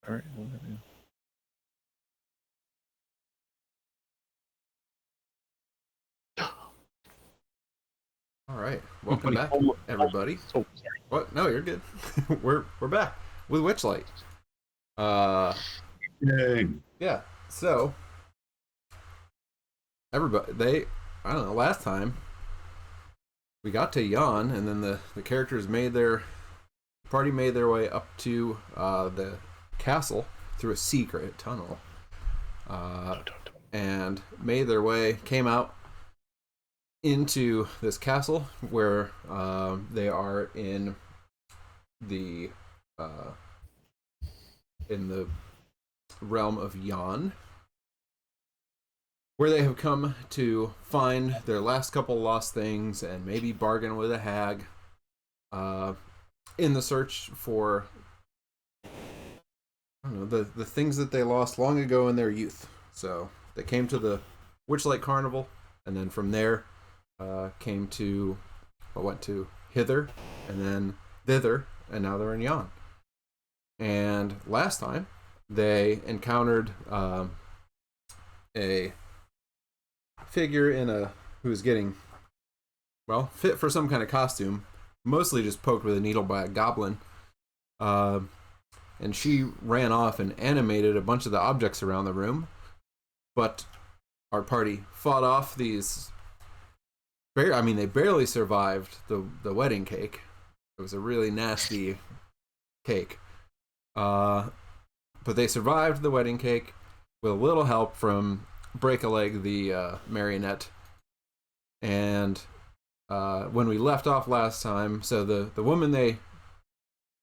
All right. All right, welcome back, everybody. Oh, sorry. What? No, you're good. we're back with Witchlight. Uh, Yay. yeah. So everybody, I don't know. Last time we got to Jan, and then the characters party made their way up to the castle through a secret tunnel, and made their way, came out into this castle where they are the uh, in the realm of Jan, where they have come to find their last couple lost things and maybe bargain with a hag in the search for, I don't know, the things that they lost long ago in their youth. So they came to the Witchlight Carnival, and then from there went to hither, and then thither, and now they're in Jan. And last time they encountered a figure who was getting, well, fit for some kind of costume, mostly just poked with a needle by a goblin. And she ran off and animated a bunch of the objects around the room. But our party fought off these. They barely survived the wedding cake. It was a really nasty cake. But they survived the wedding cake with a little help from Break-a-Leg, the marionette. And when we left off last time, so the woman they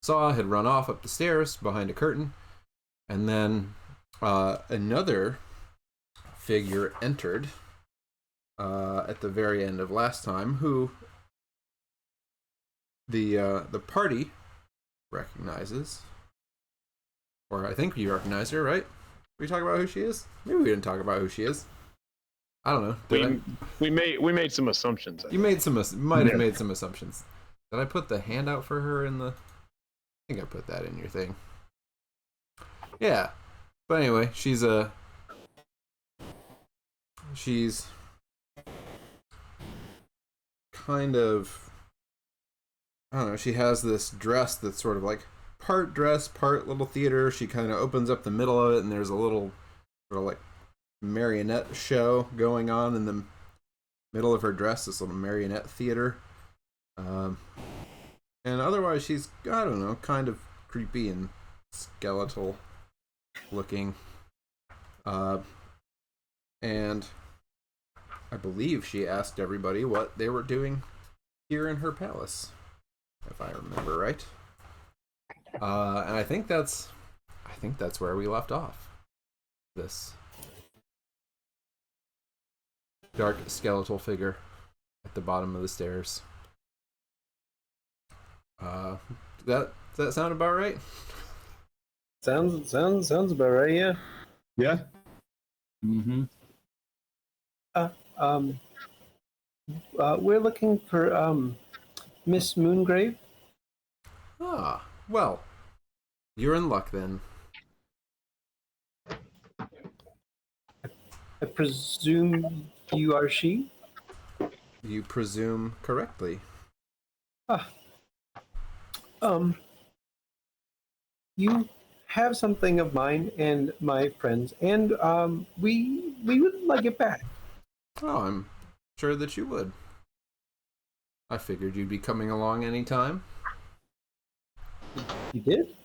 saw had run off up the stairs behind a curtain, and then another figure entered at the very end of last time, who the party recognizes, or I think you recognize her, right? We talk about who she is? Maybe we didn't talk about who she is. I don't know. We made some assumptions. You might have made some assumptions. Did I put the handout for her in the? I think I put that in your thing. Yeah, but anyway, she's kind of, I don't know. She has this dress that's sort of like part dress, part little theater. She kind of opens up the middle of it, and there's a little sort of like marionette show going on in the middle of her dress, this little marionette theater. And otherwise she's, I don't know, kind of creepy and skeletal looking. And I believe she asked everybody what they were doing here in her palace, if I remember right. And I think that's where we left off. This dark skeletal figure at the bottom of the stairs. Does that sound about right? Sounds about right, yeah. Yeah. Mm-hmm. We're looking for Miss Moongrave. Ah, well, you're in luck then. I presume you are she? You presume correctly. You have something of mine and my friends, and we would like it back. Oh, I'm sure that you would. I figured you'd be coming along anytime. You did?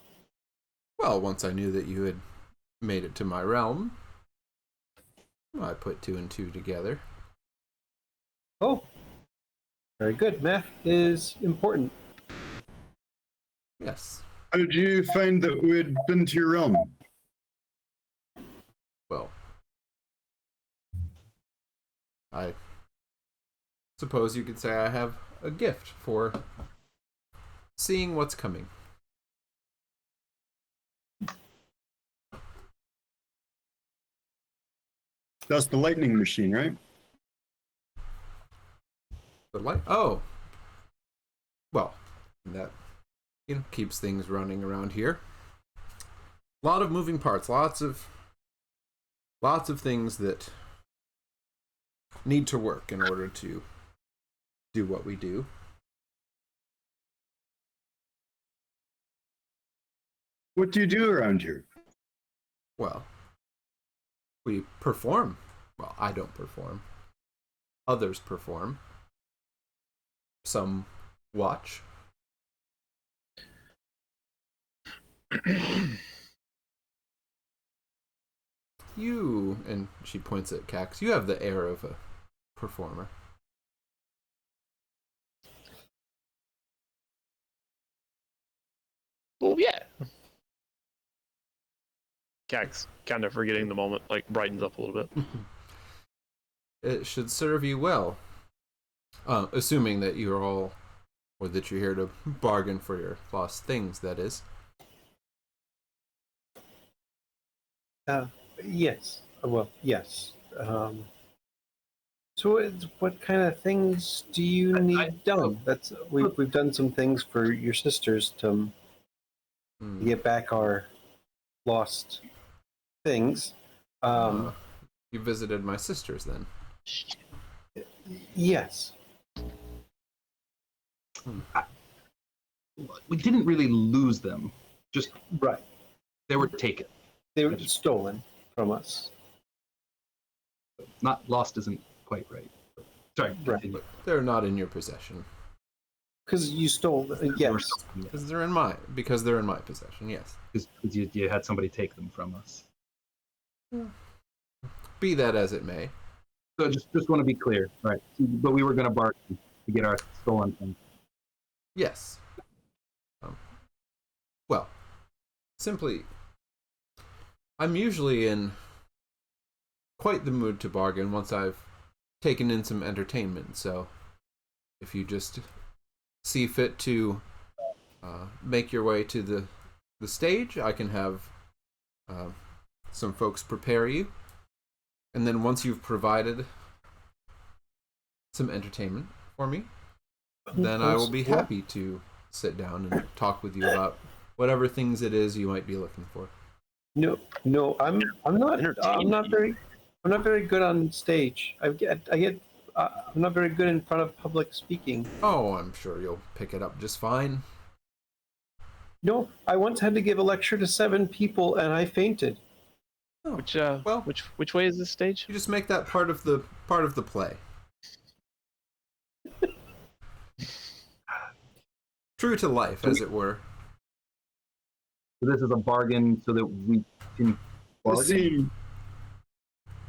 Well, once I knew that you had made it to my realm, I put two and two together. Oh, very good. Math is important. Yes. How did you find that we'd been to your realm? Well, I suppose you could say I have a gift for seeing what's coming. That's the lightning machine, right? The light? Oh. Well, that keeps things running around here. lot of moving parts, lots of things that need to work in order to do what we do. What do you do around here? Well, we perform. Well, I don't perform. Others perform. Some watch. You, and she points at Cax, you have the air of a performer. Well, yeah. Cax, kind of forgetting the moment, like brightens up a little bit. It should serve you well. Assuming that you're all, or that you're here to bargain for your lost things, that is. Yes. Well, yes. So, what kind of things do you need done? That's we've done some things for your sisters to get back our lost things. You visited my sisters then. Yes. We didn't really lose them. Just Right. they were taken. They were stolen from us. Not lost isn't quite right. Sorry. Right. continue. They're not in your possession. Because you stole. Yes. Because they're in my possession, yes. Because you had somebody take them from us. Be that as it may. So just want to be clear, right? But we were going to bargain to get our stolen things. Yes. Well, simply, I'm usually in quite the mood to bargain once I've taken in some entertainment, so if you just see fit to make your way to the stage, I can have some folks prepare you, and then once you've provided some entertainment for me, then I will be happy to sit down and talk with you about whatever things it is you might be looking for. No, I'm not very good on stage. I'm not very good in front of public speaking. Oh, I'm sure you'll pick it up just fine. No, I once had to give a lecture to 7 people and I fainted. Oh, Which way is this stage? you just make that part of the play. True to life, as it were. So this is a bargain so that we can bargain.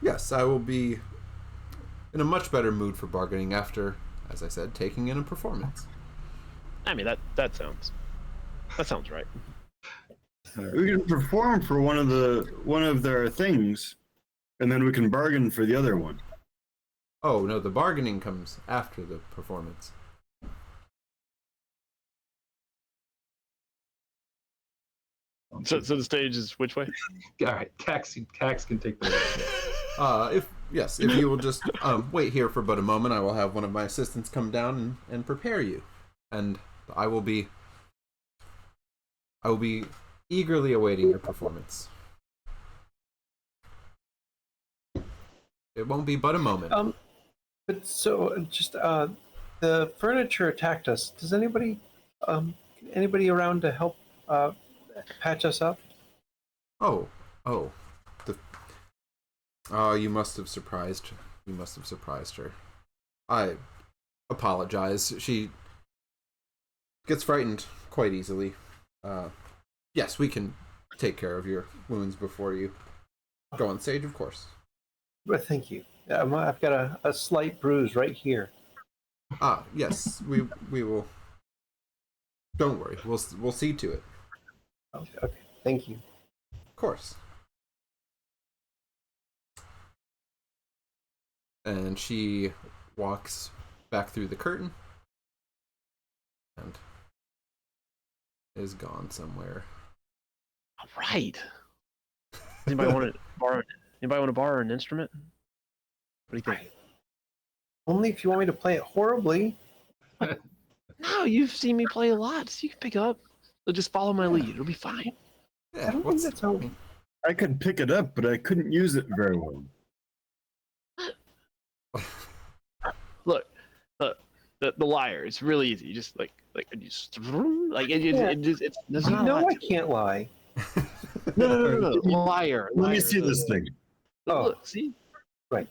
Yes, I will be in a much better mood for bargaining after, as I said, taking in a performance. I mean, that sounds right. We can perform for one of their things, and then we can bargain for the other one. Oh, no, the bargaining comes after the performance. So the stage is which way? All right, Cax can take the lead. If you will just wait here for but a moment, I will have one of my assistants come down and prepare you, and I will be eagerly awaiting your performance. It won't be but a moment. But so just the furniture attacked us. Does anybody around to help patch us up? You must have surprised her. I apologize. She gets frightened quite easily. Yes, we can take care of your wounds before you go on stage, of course. Well, thank you. I've got a slight bruise right here. Yes, we will. Don't worry, we'll see to it. Okay, thank you. Of course. And she walks back through the curtain and is gone somewhere. All right. Anybody want to borrow an instrument? What do you think? Only if you want me to play it horribly. No, you've seen me play a lot, so you can pick up. So just follow my lead. It'll be fine. Yeah, I don't think that's how. I could pick it up, but I couldn't use it very well. Look, the lyre. It's really easy. You just like you just like Yeah. it just it's there's You not a know lot I to it. can't lie. No. Liar. Let me liar. see this thing. Oh. Look, see? Where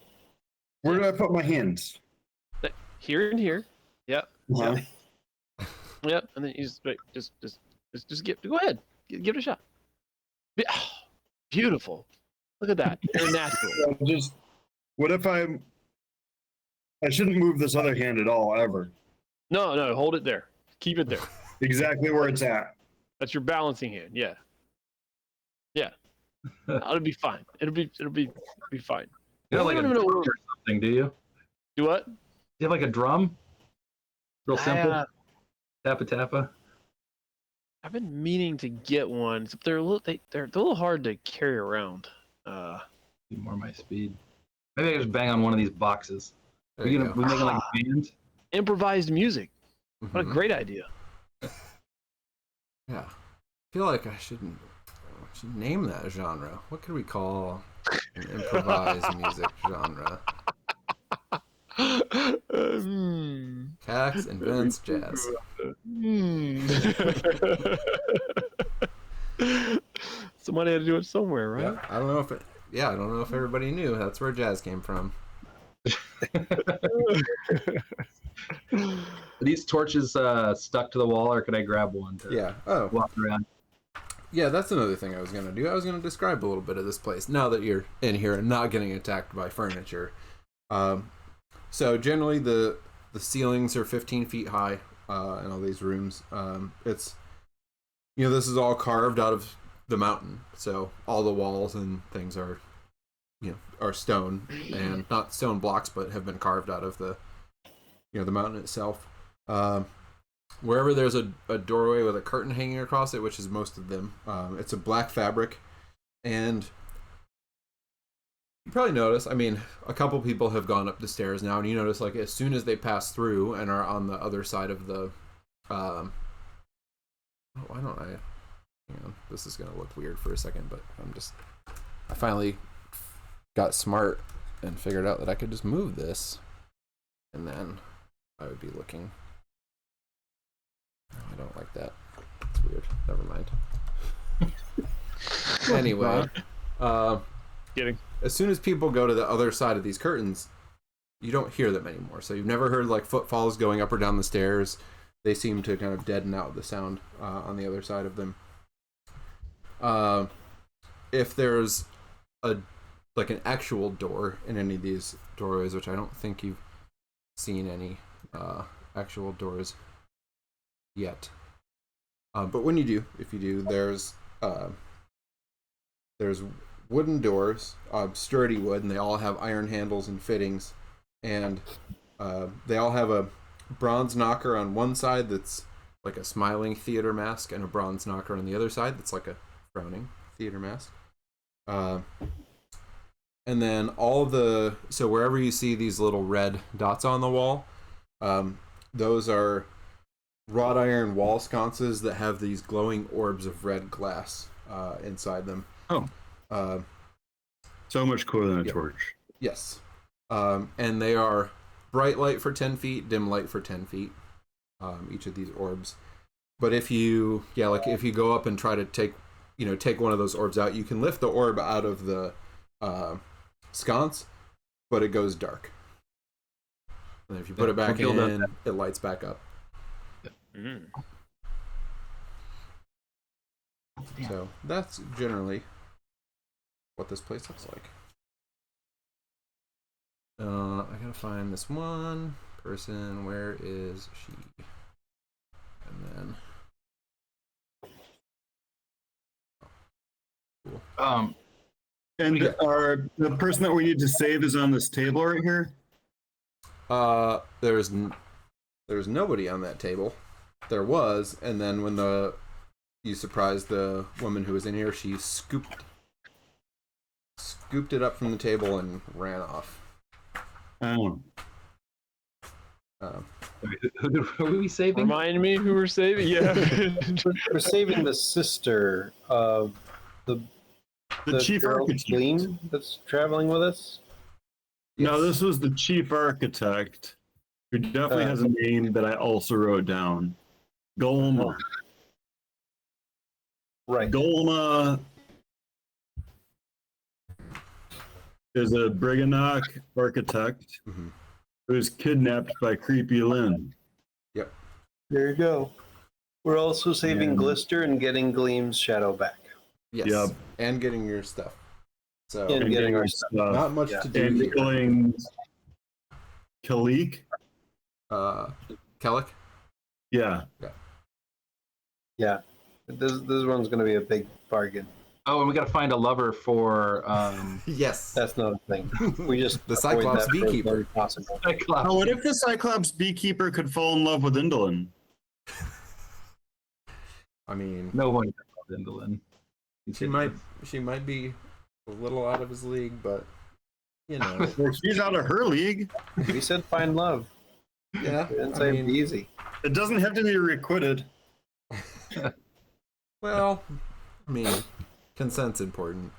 do I put my hands? Here and here. Yeah. Uh-huh. Yeah. And then you just wait, just go ahead. Give it a shot. Beautiful. Look at that. You're natural. Just what if I shouldn't move this other hand at all ever. No, hold it there. Keep it there. Exactly where it's at. That's your balancing hand. Yeah. It'll be fine. It'll be fine. You have like a No. drum or something, do you? Do what? Do you have like a drum? Real simple. Tappa. I've been meaning to get one. Except they're a little hard to carry around. Be more my speed. Maybe I can just bang on one of these boxes. There We're you gonna go. we making like a band. Improvised music. What a Mhm. great idea. Yeah. I feel like I should name that genre. What could we call an improvised music genre? Cax invents jazz. Somebody had to do it somewhere, right? Yeah, I don't know if everybody knew that's where jazz came from. Are these torches stuck to the wall, or could I grab one to Yeah. Oh, walk around? yeah, that's another thing I was going to do. I was going to describe a little bit of this place now that you're in here and not getting attacked by furniture. So generally the ceilings are 15 feet high in all these rooms. It's, this is all carved out of the mountain. So all the walls and things are, are stone, and not stone blocks, but have been carved out of the, the mountain itself. Wherever there's a doorway with a curtain hanging across it, which is most of them, it's a black fabric. And you probably notice, a couple people have gone up the stairs now, and you notice, like, as soon as they pass through and are on the other side of the, why don't I, hang on, this is going to look weird for a second, but I finally got smart and figured out that I could just move this, and then I would be looking. No, I don't like that. It's weird. Never mind. Anyway, Kidding. as soon as people go to the other side of these curtains, you don't hear them anymore. So you've never heard like footfalls going up or down the stairs. They seem to kind of deaden out the sound on the other side of them. If there's an actual door in any of these doorways, which I don't think you've seen any actual doors yet. But when you do, if you do, there's wooden doors, sturdy wood, and they all have iron handles and fittings, and they all have a bronze knocker on one side that's like a smiling theater mask, and a bronze knocker on the other side that's like a frowning theater mask. And then so wherever you see these little red dots on the wall, those are wrought iron wall sconces that have these glowing orbs of red glass inside them. Oh. So much cooler than a Yep. torch. Yes. And they are bright light for 10 feet, dim light for 10 feet, each of these orbs. But if you go up and try to take one of those orbs out, you can lift the orb out of the sconce, but it goes dark. And if you put it back in, it lights back up. So that's generally what this place looks like. I gotta find this one person. Where is she? And then And the person that we need to save is on this table right here. there's nobody on that table. There was, and then when you surprised the woman who was in here, she scooped it up from the table and ran off. Oh. Who are we saving? Remind me who we're saving? Yeah. We're saving the sister of The chief girl architect. Gleam that's traveling with us. No, Yes. this was the chief architect, who definitely has a name that I also wrote down. Golma. Right. Golma is a Briganock architect Mhm. who was kidnapped by Creepy Lynn. Yep. There you go. We're also saving And- Glister and getting Gleam's shadow back. Yes. Yep. And getting your stuff. So And getting our stuff. not much yeah. to do And here. killing Kalik. Kellic? Yeah. Yeah. This one's going to be a big bargain. Oh, and we got to find a lover for Yes. That's not a thing. We just The avoid Cyclops that for as beekeeper. long as possible. Cyclops. Oh, what if the Cyclops beekeeper could fall in love with Indolin? I mean, No one can love Indolin. she might be a little out of his league, but you know. Well, she's out of her league. We said find love. Yeah. We didn't I say mean, it'd be easy. It doesn't have to be requited. well, I mean, consent's important.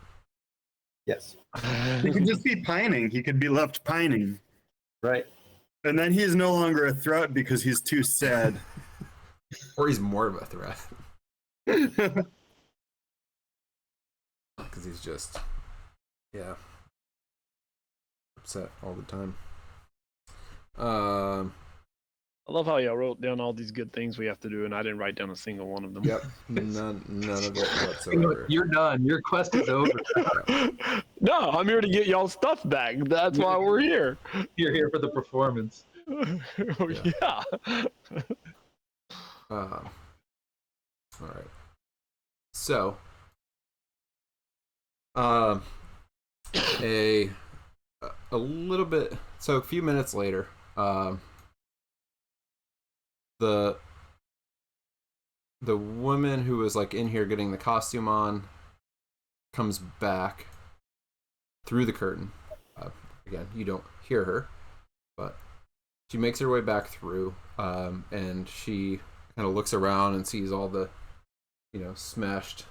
Yes. He could just be pining. He could be left pining. Right. And then he is no longer a threat because he's too sad. Or he's more of a threat. Because he's just, yeah, upset all the time. I love how y'all wrote down all these good things we have to do, and I didn't write down a single one of them. Yep, none of it whatsoever. You're done. Your quest is over. No, I'm here to get y'all stuff back. That's why we're here. You're here for the performance. Oh, yeah. All right. So, a little bit. So a few minutes later, the woman who was like in here getting the costume on comes back through the curtain. Again, you don't hear her, but she makes her way back through, and she kind of looks around and sees all the, smashed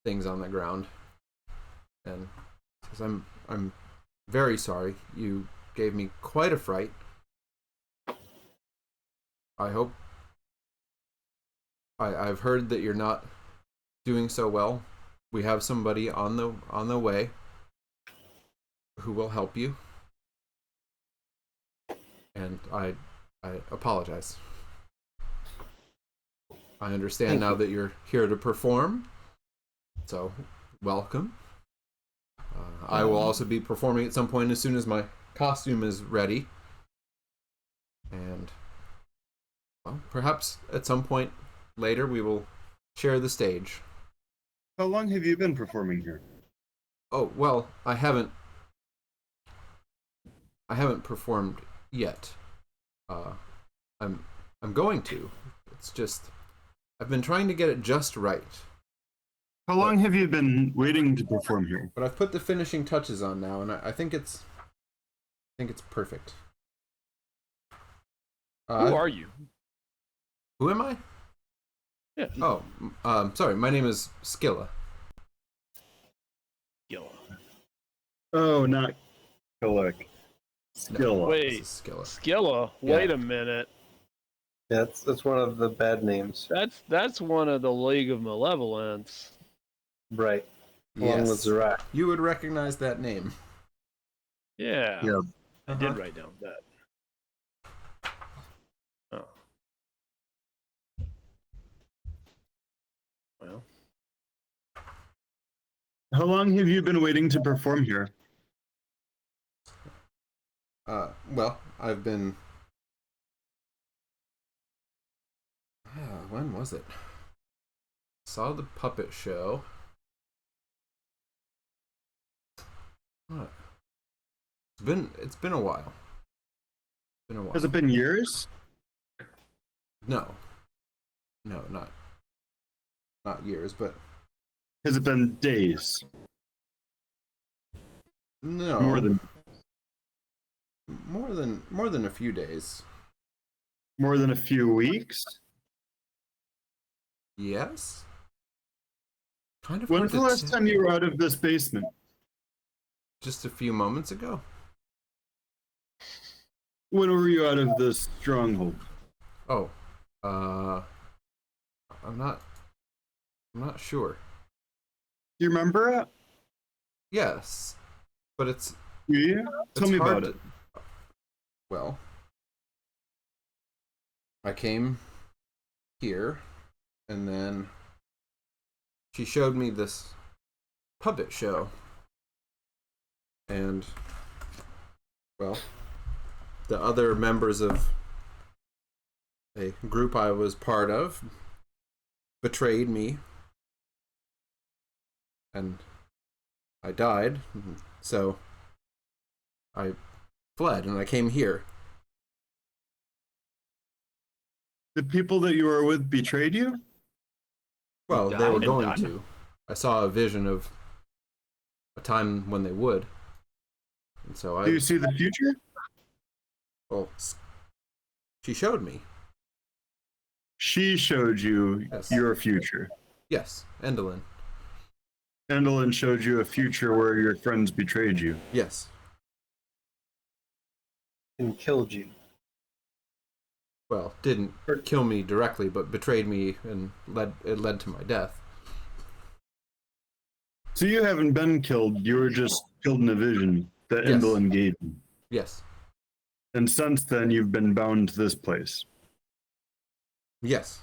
things on the ground, and says, "I'm very sorry. You gave me quite a fright. I hope I've heard that you're not doing so well. We have somebody on the way who will help you. And I apologize. I understand now that you're here to perform. So, welcome. I will also be performing at some point as soon as my costume is ready. And, well, perhaps at some point later we will share the stage." How long have you been performing here? Oh, well, I haven't performed yet. I'm going to. It's just I've been trying to get it just right. How long have you been waiting to perform here? But I've put the finishing touches on now, and I think it's perfect. Who are you? Who am I? Yeah. Oh, sorry. My name is Skilla. Skilla. Oh, not Kalik. Skilla. Wait. This is Skilla. Skilla? Yeah. Wait a minute. Yeah, that's one of the bad names. That's one of the League of Malevolence. Right. Along with Yes. Zarak. You would recognize that name. Yeah. Yeah. I did write down that. Oh. Well. How long have you been waiting to perform here? Well, I've been. When was it? Saw the puppet show. What? It's been a while. Has it been years? No, not years, but Has it been days? no, More than more than a few days. More than a few weeks? Yes. Kind of When's hard the to last time you were out of this basement? Just a few moments ago. When were you out of this stronghold? Oh, I'm not sure. Do you remember it? Yes, but it's Yeah. Tell me hard about it. well. I came here, and then she showed me this puppet show, and well, the other members of a group I was part of betrayed me, and I died, so I fled and I came here. The people that you were with betrayed you? Well, You they were died? going Died? to. I saw a vision of a time when they would. And so Do I, you see the future? well, she showed me. She showed you Yes. your future. Yes, Endelin. Endelin showed you a future where your friends betrayed you. Yes. And killed you. Well, didn't kill me directly, but betrayed me and led to my death. So you haven't been killed, you were just killed in a vision that Yes. Endelin gave you. Yes. And since then, you've been bound to this place Yes.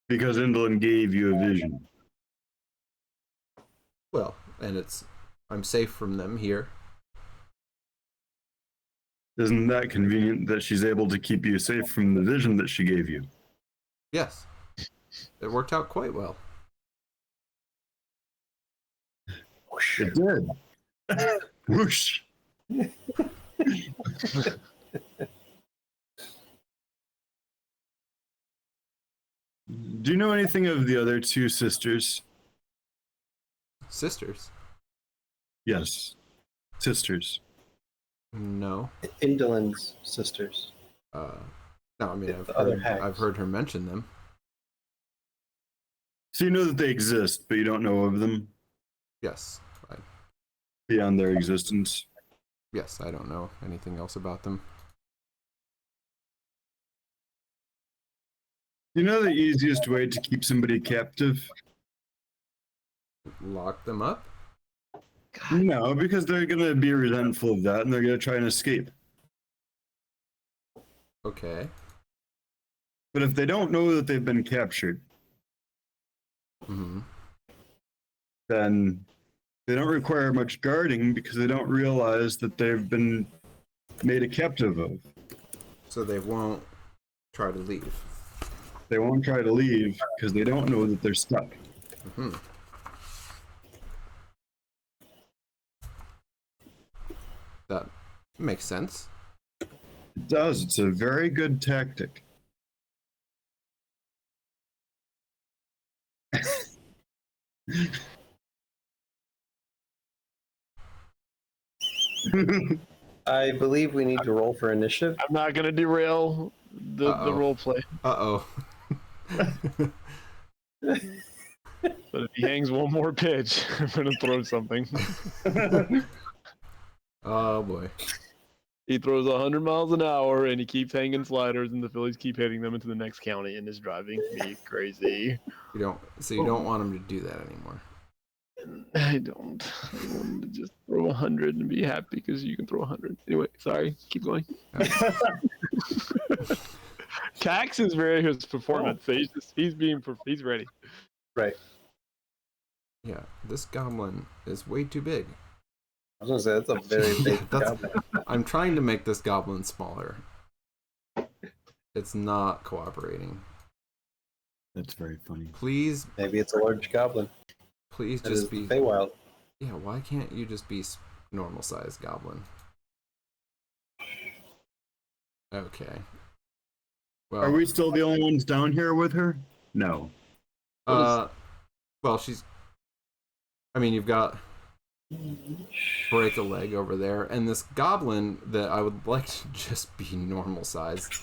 because Endelin gave you a vision. Well, and I'm safe from them here. Isn't that convenient that she's able to keep you safe from the vision that she gave you? Yes. It worked out quite well. It did. Whoosh. Do you know anything of the other two sisters? Sisters? Yes. Sisters. No. Indolin's sisters. No, I mean The other hags. I've heard her mention them. So you know that they exist, but you don't know of them Yes. beyond their existence. Yes, I don't know anything else about them. You know the easiest way to keep somebody captive? Lock them up? No, because they're going to be resentful of that and they're going to try and escape. Okay. But if they don't know that they've been captured, Mm-hmm. then they don't require much guarding because they don't realize that they've been made a captive of. So they won't try to leave. They won't try to leave because they don't know that they're stuck. Mm-hmm. That makes sense. It does. It's a very good tactic. I believe we need to roll for initiative. I'm not gonna derail the role play, Uh-oh. but if he hangs one more pitch, I'm gonna throw something. Oh, boy. He throws 100 miles an hour and he keeps hanging sliders, and the Phillies keep hitting them into the next county, and is driving me crazy. You don't want him to do that anymore. I don't. I want him to just throw 100 and be happy because you can throw 100. Anyway, sorry. Keep going. Tax is very his performance. So he's ready. Right. Yeah, this goblin is way too big. I was gonna say that's a very big That's- goblin. I'm trying to make this goblin smaller. It's not cooperating. That's very funny. Please, Maybe it's a large goblin. please That is just the be... Feywild. Yeah, why can't you just be normal sized goblin? Okay. Well, Are we still the only ones down here with her? No. well, I mean, you've got break a leg over there, and this goblin that I would like to just be normal sized.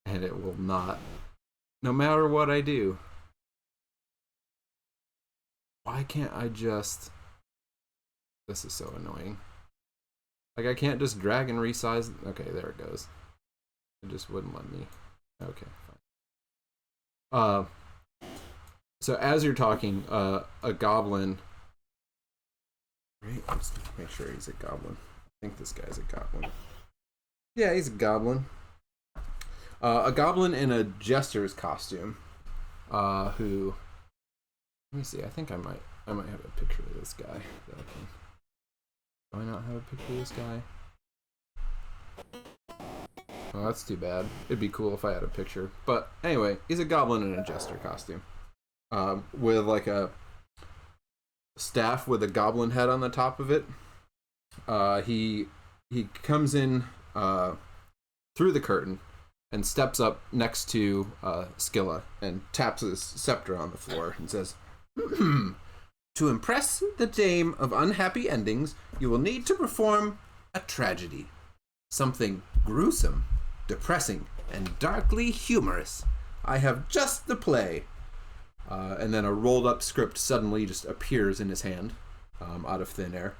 And it will not, no matter what I do. Why can't I just... This is so annoying. Like, I can't just drag and resize... Okay, there it goes. It just wouldn't let me. Okay, fine. So as you're talking, a goblin... Right? Let's make sure he's a goblin. I think this guy's a goblin. Yeah, he's a goblin. A goblin in a jester's costume. Who... Let me see. I think I might have a picture of this guy that I can. Do I not have a picture of this guy? Oh, that's too bad. It'd be cool if I had a picture. But anyway, he's a goblin in a jester costume, with like a staff with a goblin head on the top of it. He comes in through the curtain and steps up next to Skilla and taps his scepter on the floor and says, "To impress the Dame of Unhappy Endings, you will need to perform a tragedy. Something gruesome, depressing, and darkly humorous. I have just the play." And then a rolled up script suddenly just appears in his hand, out of thin air.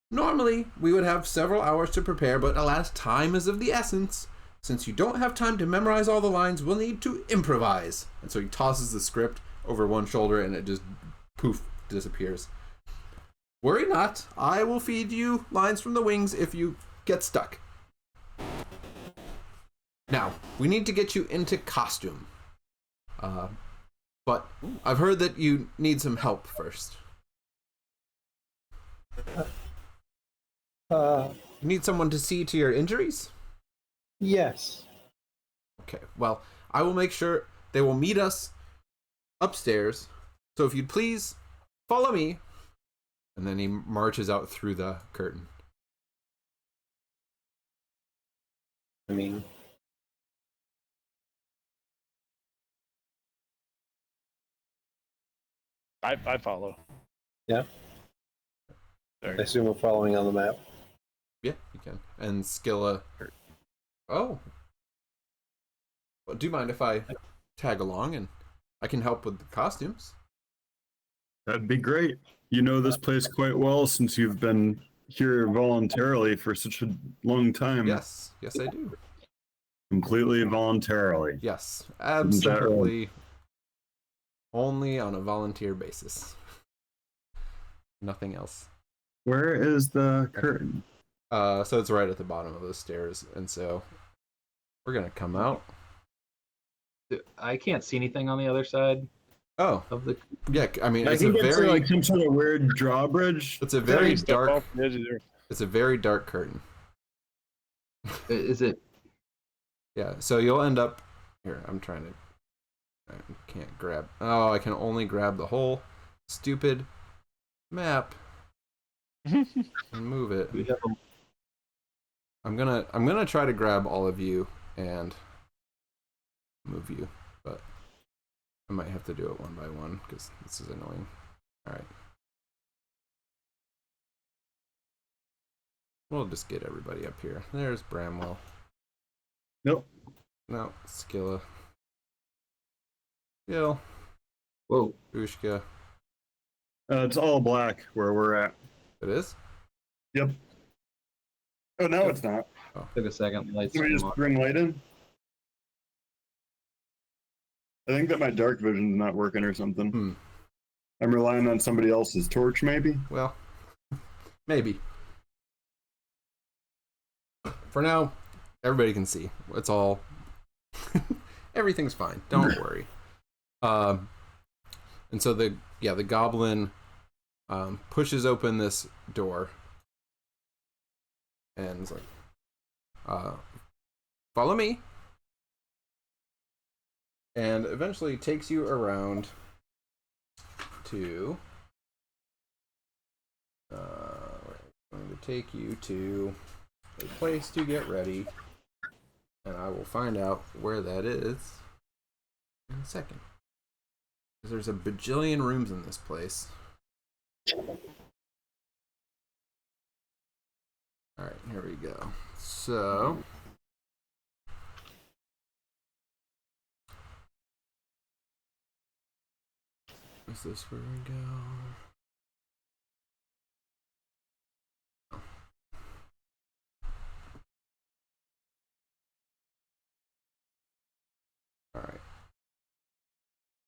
"Normally, we would have several hours to prepare, but alas, time is of the essence. Since you don't have time to memorize all the lines, we'll need to improvise." And so he tosses the script over one shoulder and it just poof disappears. "Worry not, I will feed you lines from the wings if you get stuck. Now, we need to get you into costume. But I've heard that you need some help first. You need someone to see to your injuries?" Yes. Okay, well, I will make sure they will meet us upstairs. So if you'd please follow me. And then he marches out through the curtain. I mean, I follow. yeah. Sorry. I assume we're following on the map. Yeah, you can. And Skilla. Oh. Well, do you mind if I tag along and I can help with the costumes? That'd be great. You know this place quite well since you've been here voluntarily for such a long time. Yes, yes, I do. Completely voluntarily. Yes, Isn't that right? absolutely. Only on a volunteer basis. Nothing else. Where is the curtain? So it's right at the bottom of the stairs, and so we're gonna come out. I can't see anything on the other side Oh, of the. yeah. I mean, I it's a think it's very, like some sort of weird drawbridge. it's a very Step dark. off the edge of there. It's a very dark curtain. Is it? Yeah. So you'll end up here. I'm trying to. I can't grab. Oh, I can only grab the whole stupid map and move it. We have a, I'm gonna try to grab all of you and move you, but I might have to do it one by one because this is annoying. All right. We'll just get everybody up here. There's Bramwell. Nope. No, Skilla. Gil. whoa. Ushka. It's all black where we're at. It is? Yep. Oh, no, it's not. Took a second. Lights Can we came just on. bring light in? I think that my dark vision's not working or something. I'm relying on somebody else's torch, maybe? Well, maybe. For now, everybody can see. It's all... Everything's fine. Don't worry. And so the goblin pushes open this door and is like, follow me. And eventually takes you around to we're going to take you to a place to get ready, and I will find out where that is in a second. There's a bajillion rooms in this place. Alright, here we go. So Is this where we go? All right.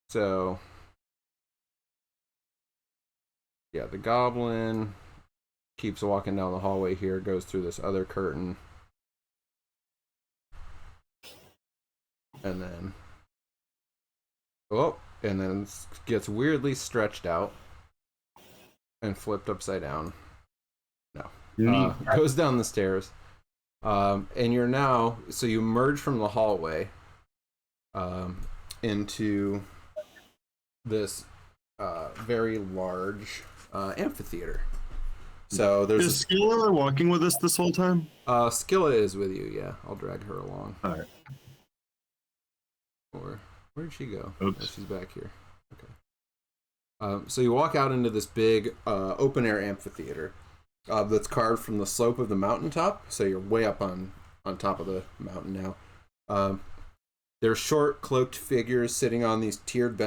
So, yeah, the goblin keeps walking down the hallway here, goes through this other curtain, and then gets weirdly stretched out and flipped upside down. No. Goes down the stairs. And you're now, so you emerge from the hallway into this very large amphitheater. So there's Is Skilla walking with us this whole time? Skilla is with you, yeah. I'll drag her along. All right. Or where did she go? Oops. Oh, she's back here. Okay. So you walk out into this big open air amphitheater that's carved from the slope of the mountaintop. So you're way up on top of the mountain now. There's short cloaked figures sitting on these tiered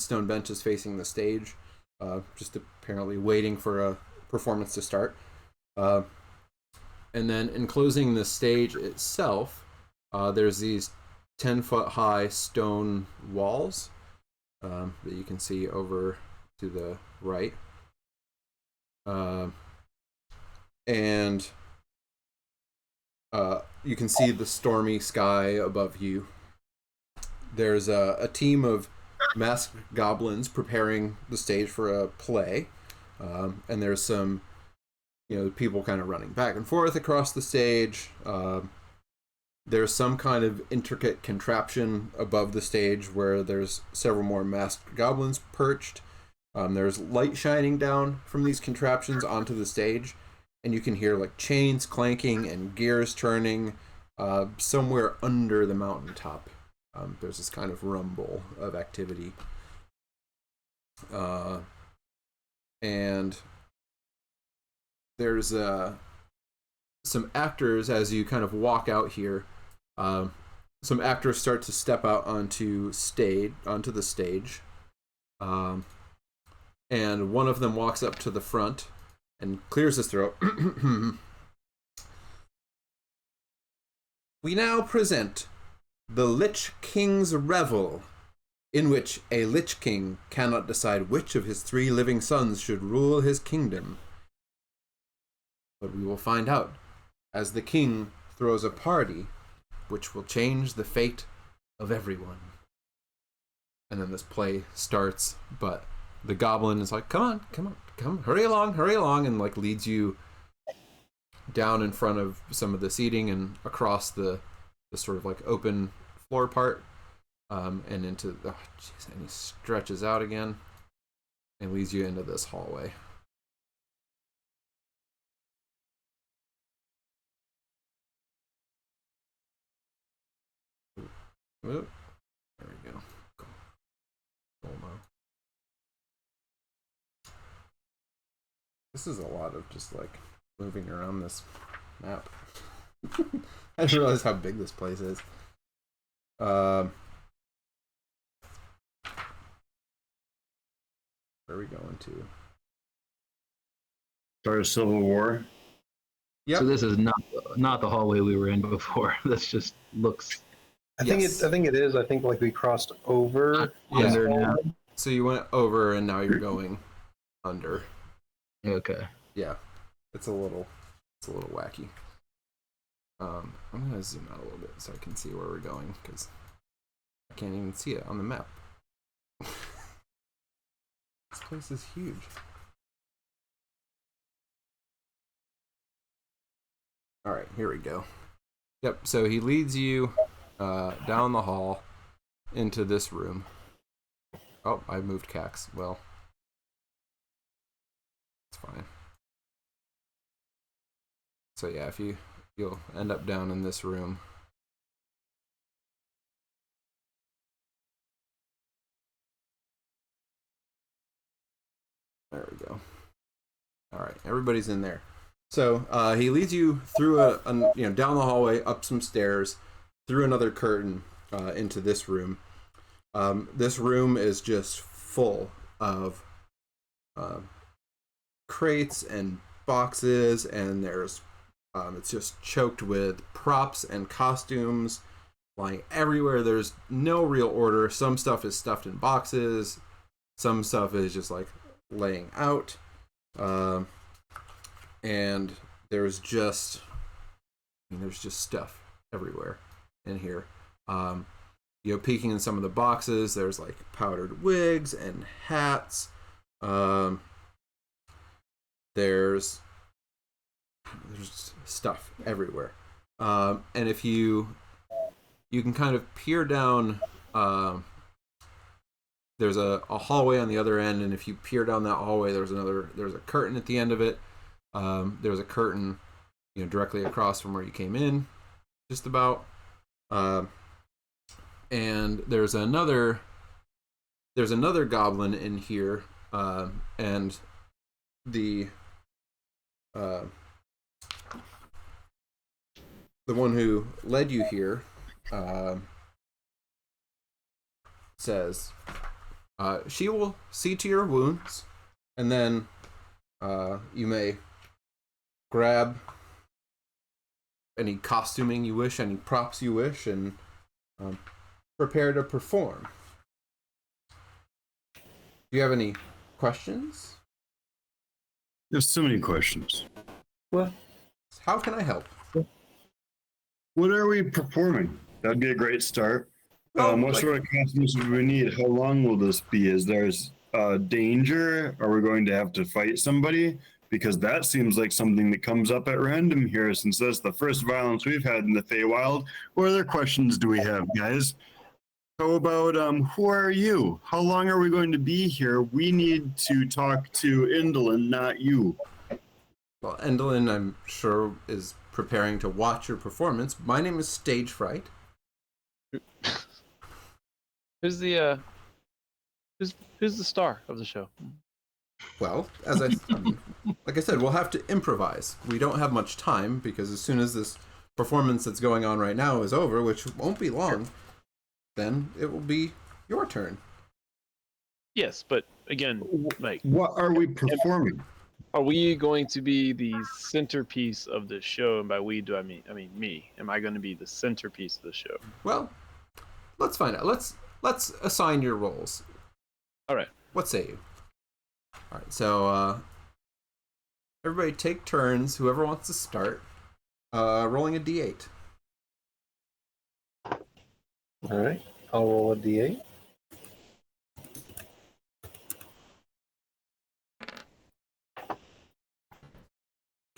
stone benches facing the stage, just apparently waiting for a performance to start. And then enclosing the stage itself, there's these 10-foot high stone walls that you can see over to the right. And you can see the stormy sky above you. There's a team of masked goblins preparing the stage for a play. And there's some, people kind of running back and forth across the stage. There's some kind of intricate contraption above the stage where there's several more masked goblins perched. There's light shining down from these contraptions onto the stage, and you can hear like chains clanking and gears turning somewhere under the mountaintop. There's this kind of rumble of activity. And there's some actors as you kind of walk out here. Some actors start to step out onto the stage. And one of them walks up to the front and clears his throat. We now present the Lich King's Revel, in which a Lich King cannot decide which of his 3 living sons should rule his kingdom. But we will find out as the king throws a party which will change the fate of everyone. And then this play starts, but the goblin is like, come on, hurry along, and like leads you down in front of some of the seating and across the sort of like open floor part, and into and he stretches out again and leads you into this hallway. Oop. There we go. Cool. This is a lot of just like moving around this map. I didn't realize how big this place is. Where are we going to? Start a civil war. Yep. So this is not the hallway we were in before. This just looks. I think it is. I think like we crossed over. Yeah. Under now. So you went over and now you're going under. Okay. Yeah. It's a little wacky. I'm gonna zoom out a little bit so I can see where we're going because I can't even see it on the map. This place is huge. All right, here we go. Yep. So he leads you down the hall into this room. Oh, I moved Cax. Well, it's fine. So yeah, you'll end up down in this room. There we go. All right, everybody's in there. So he leads you through down the hallway, up some stairs, through another curtain into this room. This room is just full of crates and boxes, and there's it's just choked with props and costumes lying everywhere. There's no real order. Some stuff is stuffed in boxes, some stuff is just like laying out, and there's just stuff everywhere in here. Peeking in some of the boxes, there's like powdered wigs and hats. There's stuff everywhere. And if you can kind of peer down, there's a hallway on the other end, and if you peer down that hallway, there's a curtain at the end of it. There's a curtain, directly across from where you came in, just about. And there's another goblin in here, and the one who led you here says she will see to your wounds, and then you may grab any costuming you wish, any props you wish, and prepare to perform. Do you have any questions? There's so many questions. Well, How can I help? What are we performing? That'd be a great start. What sort of costumes do we need? How long will this be? Is there danger? Are we going to have to fight somebody? Because that seems like something that comes up at random here, since that's the first violence we've had in the Feywild. What other questions do we have, guys? How about, who are you? How long are we going to be here? We need to talk to Indolin, not you. Well, Endolin, I'm sure, is preparing to watch your performance. My name is Stage Fright. Who's the star of the show? Well, like I said, we'll have to improvise. We don't have much time, because as soon as this performance that's going on right now is over, which won't be long, then it will be your turn. Yes, but again, like, What are we performing? are we going to be the centerpiece of the show? And by we, do I mean me? Am I going to be the centerpiece of the show? Well, let's find out. Let's assign your roles. All right. What say you? All right, so everybody take turns. Whoever wants to start, rolling a d8. all right. I'll roll a d8.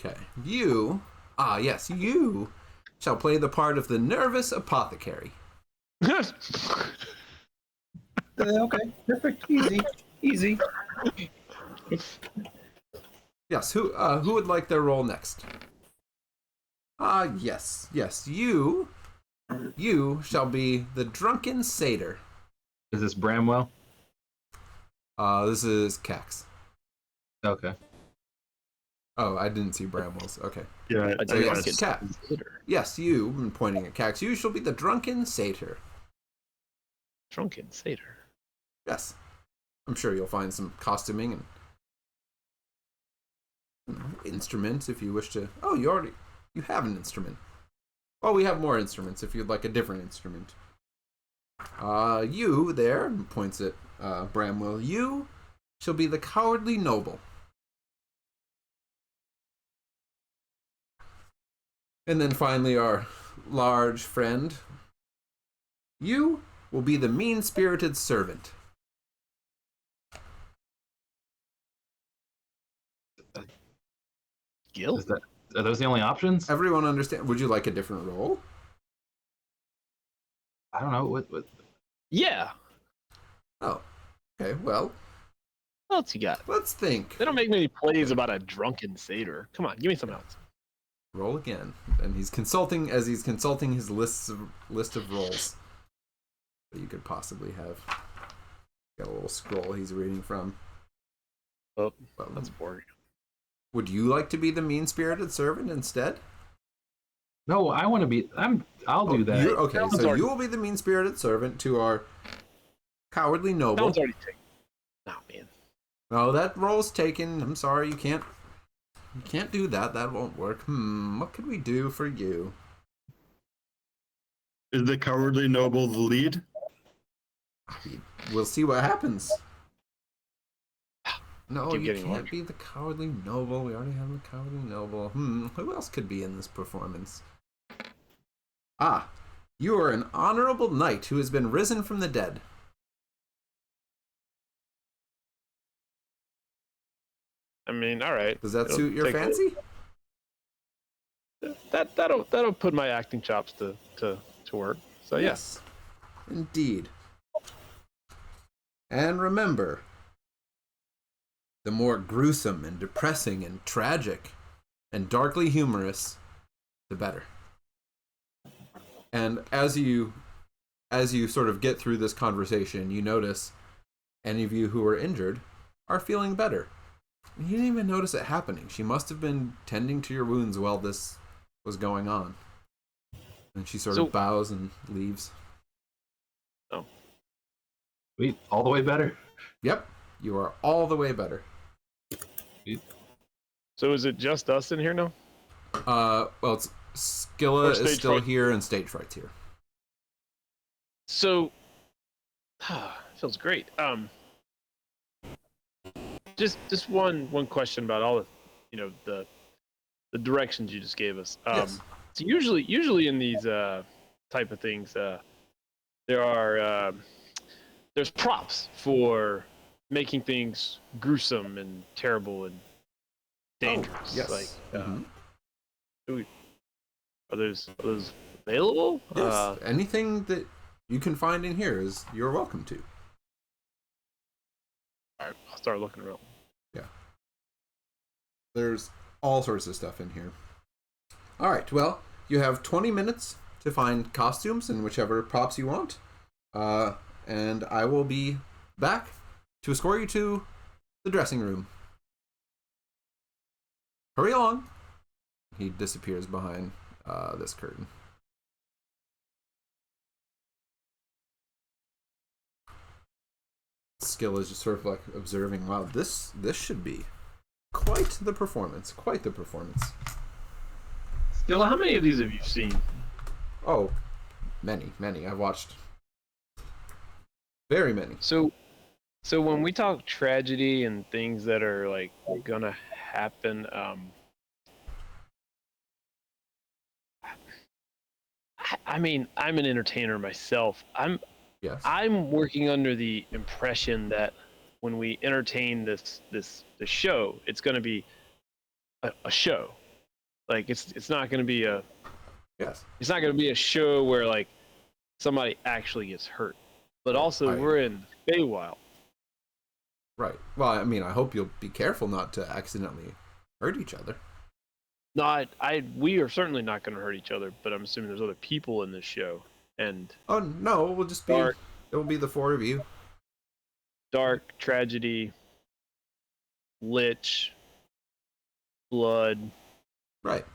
Okay, you shall play the part of the nervous apothecary. Okay, perfect. Easy. Yes, who would like their role next? Yes, you shall be the drunken satyr. Is this Bramwell? This is Cax. Okay. Oh, I didn't see Bramwell's. Okay. Yeah, I So do yes, like it. Cat. Yes, you, I'm pointing at Cax, you shall be the drunken satyr. Drunken satyr. Yes. I'm sure you'll find some costuming and instruments if you wish to. Oh, you have an instrument. Oh, we have more instruments if you'd like a different instrument. You there, points at Bramwell, you shall be the cowardly noble. And then finally our large friend, you will be the mean-spirited servant. Gil? Are those the only options? Everyone understand? Would you like a different role? I don't know. What? Yeah. Oh, okay. Well, What else you got? let's think. They don't make many plays about a drunken satyr. Come on, give me something else. Roll again, and he's consulting his list of roles that you could possibly have. Got a little scroll he's reading from. Oh, Well, that's boring. would you like to be the mean-spirited servant instead? No, I want to be. I'll do that. Okay, That one's so already- you will be the mean-spirited servant to our cowardly noble. That one's already taken. No, that roll's taken. I'm sorry, you can't do that. That won't work. What could we do for you? Is the cowardly noble the lead? We'll see what happens. No, Keep you getting can't larger. be the cowardly noble. We already have the cowardly noble. Who else could be in this performance? Ah, you are an honorable knight who has been risen from the dead. I mean, all right. Does that It'll suit your take a fancy? that'll put my acting chops to work. So yeah. Yes, indeed. And remember, the more gruesome and depressing and tragic and darkly humorous, the better. And as you sort of get through this conversation, you notice any of you who are injured are feeling better. And you didn't even notice it happening. She must have been tending to your wounds while this was going on. And she sort of bows and leaves. Oh. Sweet. All the way better. Yep, you are all the way better. So is it just us in here now? Well, it's Skilla is Stage still fright. here and Stage Fright's here. So feels great. Just one question about all the the directions you just gave us. Yes. So usually in these type of things, there are there's props for making things gruesome and terrible and dangerous. Yes. Like, Mhm. are those available? Yes. Anything that you can find in here is you're welcome to. All right, I'll start looking around. There's all sorts of stuff in here. All right. Well, you have 20 minutes to find costumes and whichever props you want. And I will be back to escort you to the dressing room. Hurry along. He disappears behind this curtain. Skill is just sort of like observing. Wow, this should be quite the performance. Quite the performance. Still, how many of these have you seen? Oh, many. I've watched very many. So when we talk tragedy and things that are like gonna happen, I mean, I'm an entertainer myself. Yes. I'm working under the impression that when we entertain this show, it's gonna be a show. Like it's not gonna be a Yes. it's not gonna be a show where like somebody actually gets hurt. But also we're in Feywild. Right. Well, I mean, I hope you'll be careful not to accidentally hurt each other. No, we are certainly not going to hurt each other, but I'm assuming there's other people in this show. And Oh no, we'll just be. Dark. It will be the four of you. dark, tragedy, lich, blood. Right.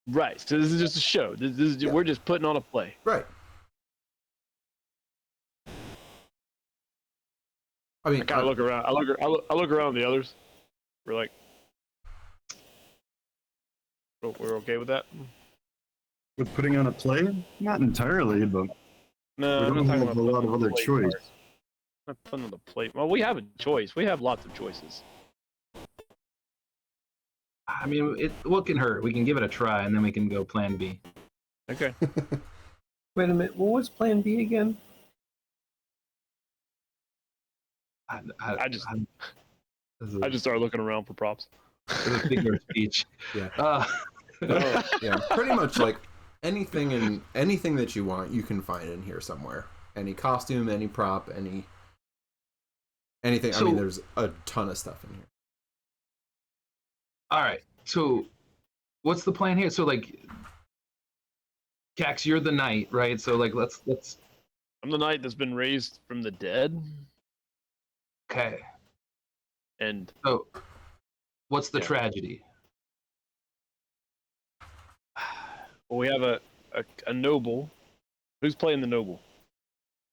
Right. So this is just a show. This is Yeah. We're just putting on a play. Right. I mean, I kind of look around. I look around the others. We're like, we're okay with that. With putting on a play? Not entirely, but No, we I'm don't not talking have about a lot putting of on the other plate choice. part. I'm not putting on the plate. Well, we have a choice. We have lots of choices. I mean, what can hurt? We can give it a try, and then we can go plan B. Okay. Wait a minute. What was Plan B again? I just this is started looking around for props. a figure of speech. Yeah. Oh, Pretty much like anything that you want, you can find in here somewhere. Any costume, any prop, anything. I So- mean, there's a ton of stuff in here. All right. So, what's the plan here? So, like, Cax, you're the knight, right? So, like, let's. I'm the knight that's been raised from the dead, Okay. and So, what's the Yeah. tragedy? we have a noble. Who's playing the noble?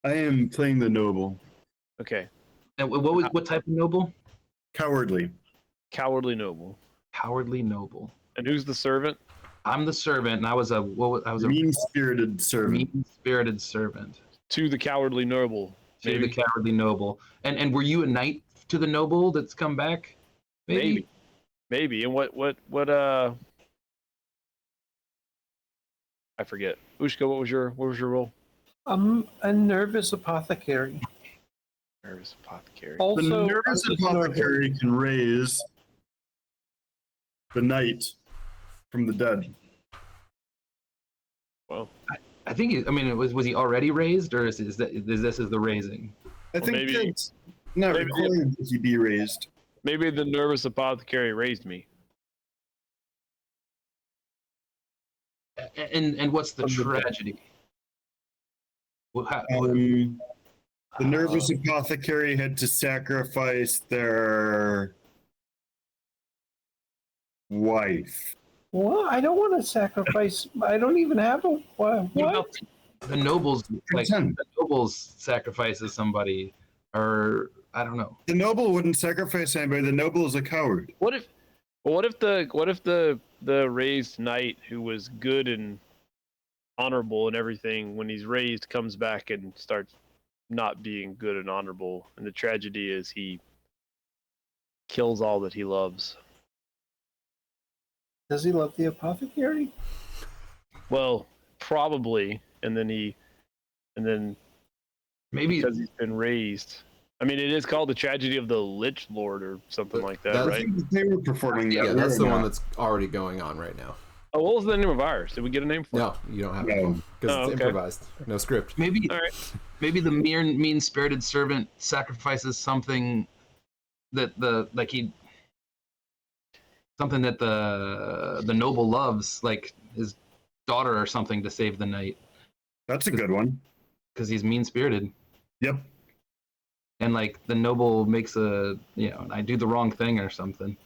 I am playing the noble. Okay. And what type of noble? Cowardly. Cowardly noble. Cowardly noble. And who's the servant? I'm the servant, and I was a Mean-spirited servant. mean-spirited servant To the cowardly noble. to Maybe. the cowardly noble. And were you a knight to the noble that's come back? Maybe. And what I forget. Ushka, what was your role? I'm a nervous apothecary. Nervous apothecary. The Also, nervous I'm just apothecary can raise the knight from the dead. Well, I think. Was he already raised, or is this the raising? I think maybe- it's not maybe- required that he be raised. maybe the nervous apothecary raised me. And what's the From the dead. tragedy? The nervous apothecary had to sacrifice their wife. Well, I don't want to sacrifice. I don't even have a what? What about the nobles? Like Pretend. the nobles sacrifices somebody, or I don't know. The noble wouldn't sacrifice anybody. The noble is a coward. What if the raised knight who was good and honorable and everything, when he's raised, comes back and starts not being good and honorable, and the tragedy is he kills all that he loves. Does he love the apothecary? Well, probably, and then Maybe because he's been raised. I mean, it is called the tragedy of the Lich Lord or something like that, That's- I right? think that they were performing that. Yeah, that's we the were one not. that's already going on right now. Oh, what was the name of ours? Did we get a name for it? No, you don't have No. it because Oh, it's okay. improvised. No script. maybe All right. maybe the mean-spirited servant sacrifices something that the noble loves, like his daughter or something, to save the knight That's a good one. because he's mean-spirited. Yep. And like the noble makes I do the wrong thing or something.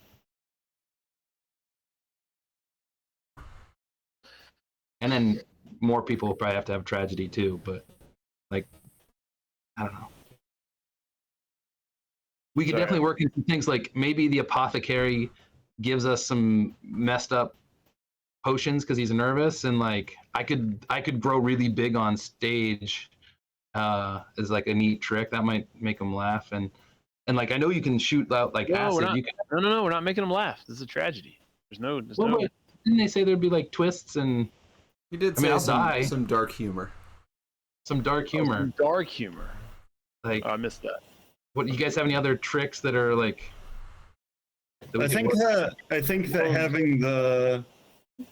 And then more people will probably have to have tragedy too, but like I don't know. We could Sorry. definitely work into things like maybe the apothecary gives us some messed up potions because he's nervous, and like I could grow really big on stage as like a neat trick that might make him laugh, and like I know you can shoot out like No, acid. we're not. You can, No, we're not making him laugh. This is a tragedy. There's no. but didn't they say there'd be like twists and You did I mean, say I'll some, die. some dark humor. some dark humor? Some dark humor. Like, Oh, I missed that. what? You guys have any other tricks that are like? that we I could think work- that having the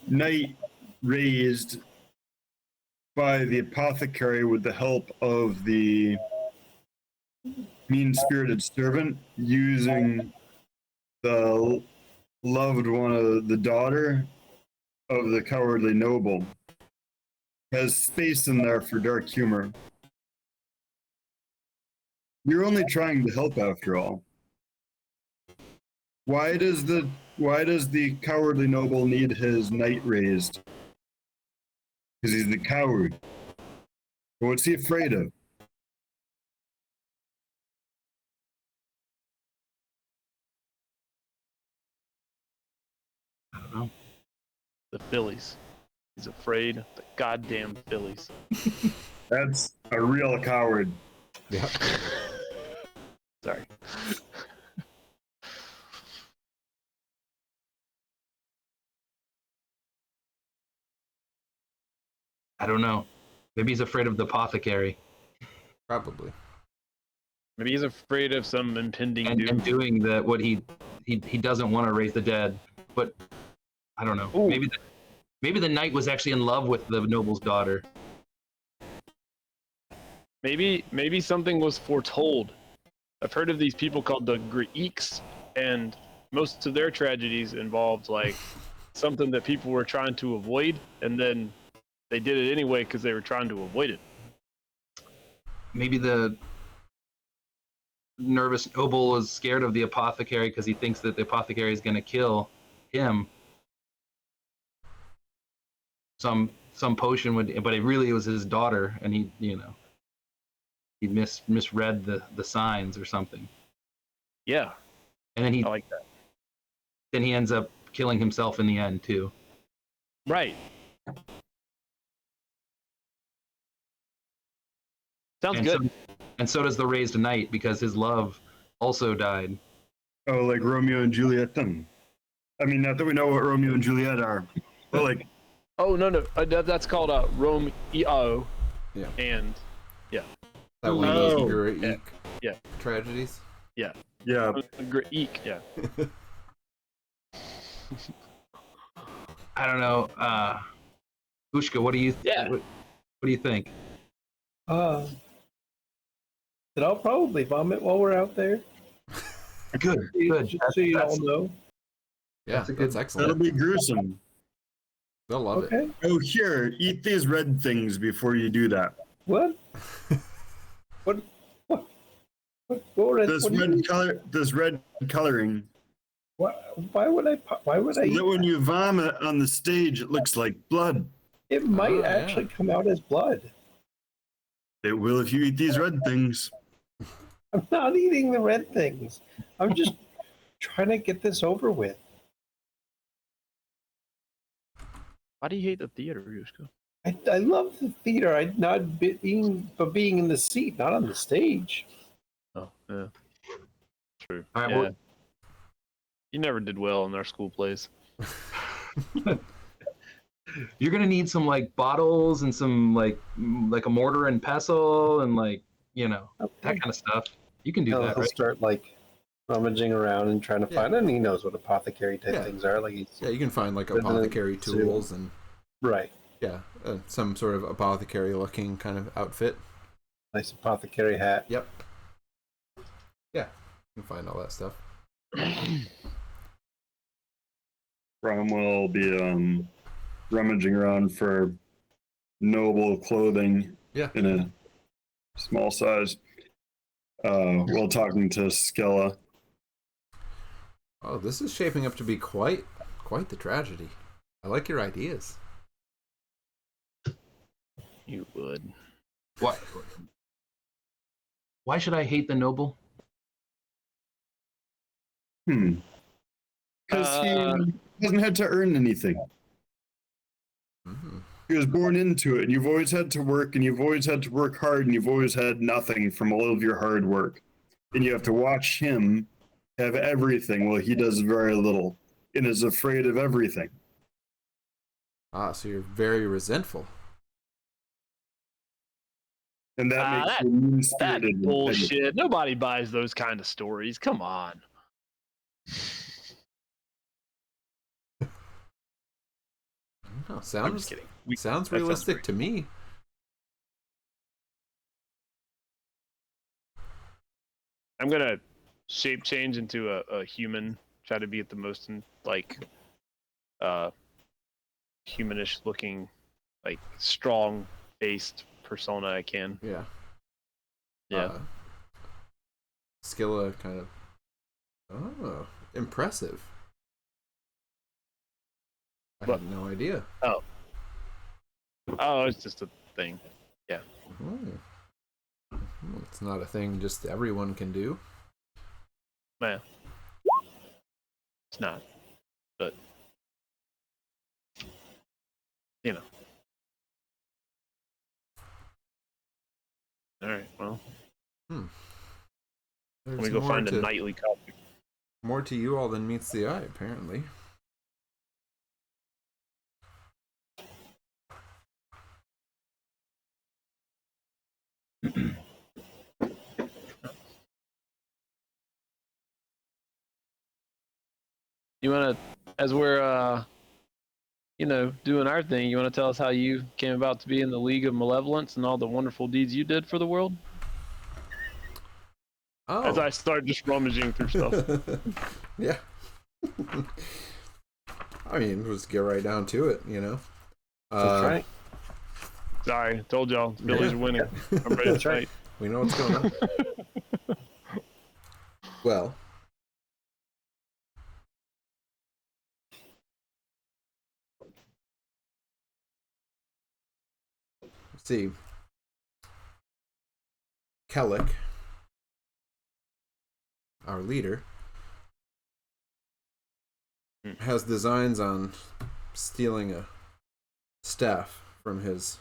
knight raised by the apothecary with the help of the mean-spirited servant using the loved one of the daughter of the cowardly noble has space in there for dark humor. You're only trying to help after all. Why does the cowardly noble need his knight raised? Because he's the coward. What's he afraid of? I don't know. The Phillies. He's afraid of the goddamn Phillies. That's a real coward. Yeah. Sorry. I don't know. Maybe he's afraid of the apothecary Probably. Maybe he's afraid of some impending doom. and doing what he doesn't want to raise the dead, but I don't know. Ooh. Maybe the knight was actually in love with the noble's daughter. Maybe something was foretold. I've heard of these people called the Greeks, and most of their tragedies involved like something that people were trying to avoid, and then they did it anyway because they were trying to avoid it. Maybe the nervous noble is scared of the apothecary because he thinks that the apothecary is going to kill him. Some potion would, but it really was his daughter, and he. he misread the signs or something. Yeah, And then I like that. then he ends up killing himself in the end too. Right. Sounds And good. so does the raised knight because his love also died. Oh, like Romeo and Juliet then. I mean, not that we know what Romeo and Juliet are, but like, Oh no, that's called Romeo. Yeah. And That one of Oh, those Greek yeah. tragedies. yeah, Eek. Yeah. I don't know. Ushka, what do you Yeah. what do you think? Then I'll probably vomit while we're out there. Good. Just so you all know. Yeah, That's a that's good- excellent. that'll be gruesome. They'll love Okay. Oh, here, eat these red things before you do that. What? it. What? What This red coloring. Why would I? Why would I? So Eat that when that? you vomit on the stage, it looks like blood. It might yeah. actually come out as blood. It will if you eat these red things. I'm not eating the red things. I'm just trying to get this over with. Why do you hate the theater, Yushka? I love the theater. I not being, but being in the seat, not on the stage. Oh, yeah. True. All right, yeah. well- You never did well in our school plays. You're gonna need some like bottles and some like a mortar and pestle and like that kind of stuff. You can do that, He'll right? start like rummaging around and trying to Yeah. find. And he knows what apothecary type Yeah. things are. Like he's Yeah, you can find like Within apothecary it, tools and right. some sort of apothecary looking kind of outfit. Nice apothecary hat. Yep. Yeah, you can find all that stuff. Cromwell will be rummaging around for noble clothing Yeah. in a small size. While talking to Skella. Oh, this is shaping up to be quite the tragedy. I like your ideas. You would. What? Why should I hate the noble? Because he hasn't had to earn anything. Mm-hmm. He was born into it, and you've always had to work, and you've always had to work hard, and you've always had nothing from all of your hard work. And you have to watch him have everything while he does very little and is afraid of everything. Ah, so you're very resentful. And that makes that- you mean-spirited. That and bullshit. Nobody buys those kind of stories. Come on. No, I'm just sounds kidding. sounds that sounds realistic great. to me. I'm gonna shape change into a human. Try to be at the most humanish looking, like strong faced persona I can. Yeah. Yeah. Skilla kind of. Oh, impressive. I What? had no idea. Oh, it's just a thing. It's not a thing just everyone can do. Man, it's not. But you know. All right. Well, There's let me go more find to, a nightly copy. more to you all than meets the eye, apparently. You wanna, as we're doing our thing, you wanna tell us how you came about to be in the League of Malevolence and all the wonderful deeds you did for the world? Oh. As I start just rummaging through stuff. Yeah. I mean, let's get right down to it, That's right. Sorry, told y'all Billy's are winning. I'm ready to That's right. fight. We know what's going on. Well, let's see. Kellic, our leader, has designs on stealing a staff from his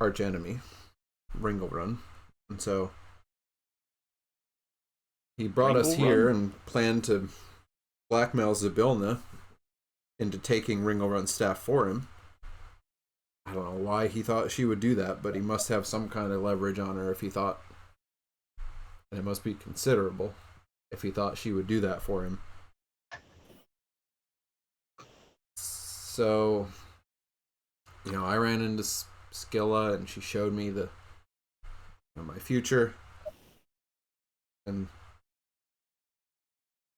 arch enemy, Ringelrun. And so he brought us here and planned to blackmail Zybilna into taking Ringelrun's staff for him. I don't know why he thought she would do that, but he must have some kind of leverage on her if he thought, and it must be considerable if he thought she would do that for him. So, I ran into Skilla and she showed me my future, and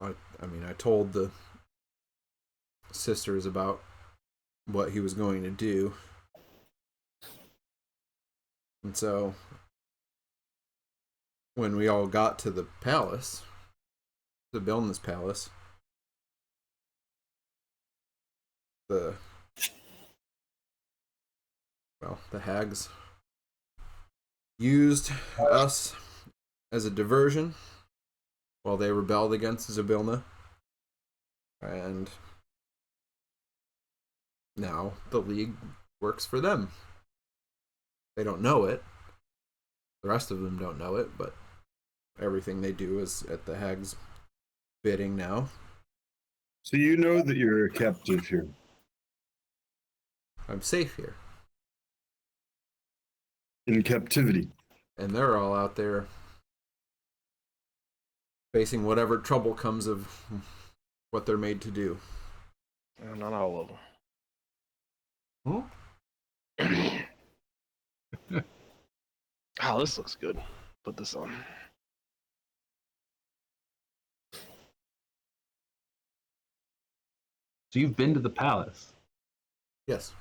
I told the sisters about what he was going to do. And so when we all got to the palace, the Bilna's palace, the hags used us as a diversion while they rebelled against Zybilna. And now the League works for them. They don't know it. The rest of them don't know it, but everything they do is at the hag's bidding now. So you know that you're a captive here. I'm safe here. In captivity. And they're all out there facing whatever trouble comes of what they're made to do. Not all of them. Huh? Oh, this looks good. Put this on. So you've been to the palace? Yes.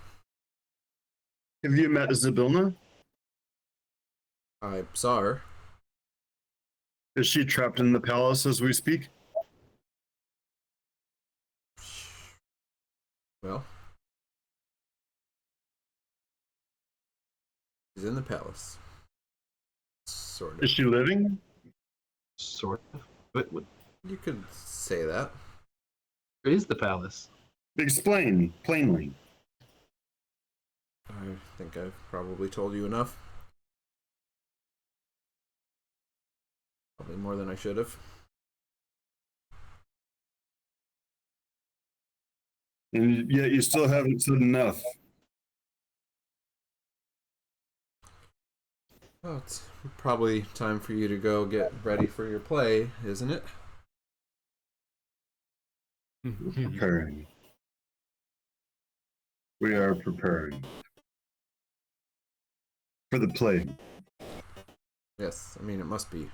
Have you met Zybilna? I saw her. Is she trapped in the palace as we speak? Well, she's in the palace. Sort of. Is she living? Sort of. But what You could say that. is the palace? Explain plainly. I think I've probably told you enough. Probably more than I should have. And yet you still haven't said enough. Well, it's probably time for you to go get ready for your play, isn't it? Preparing. We are preparing. For the play. Yes, it must be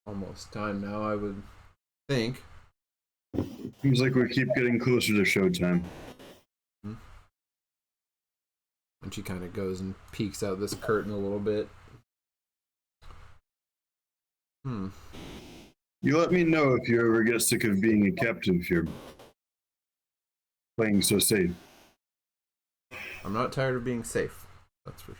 almost time now, I would think. Seems like we keep getting closer to showtime. And she kind of goes and peeks out this curtain a little bit. You let me know if you ever get sick of being a captive here. Playing so safe. I'm not tired of being safe. That's for sure.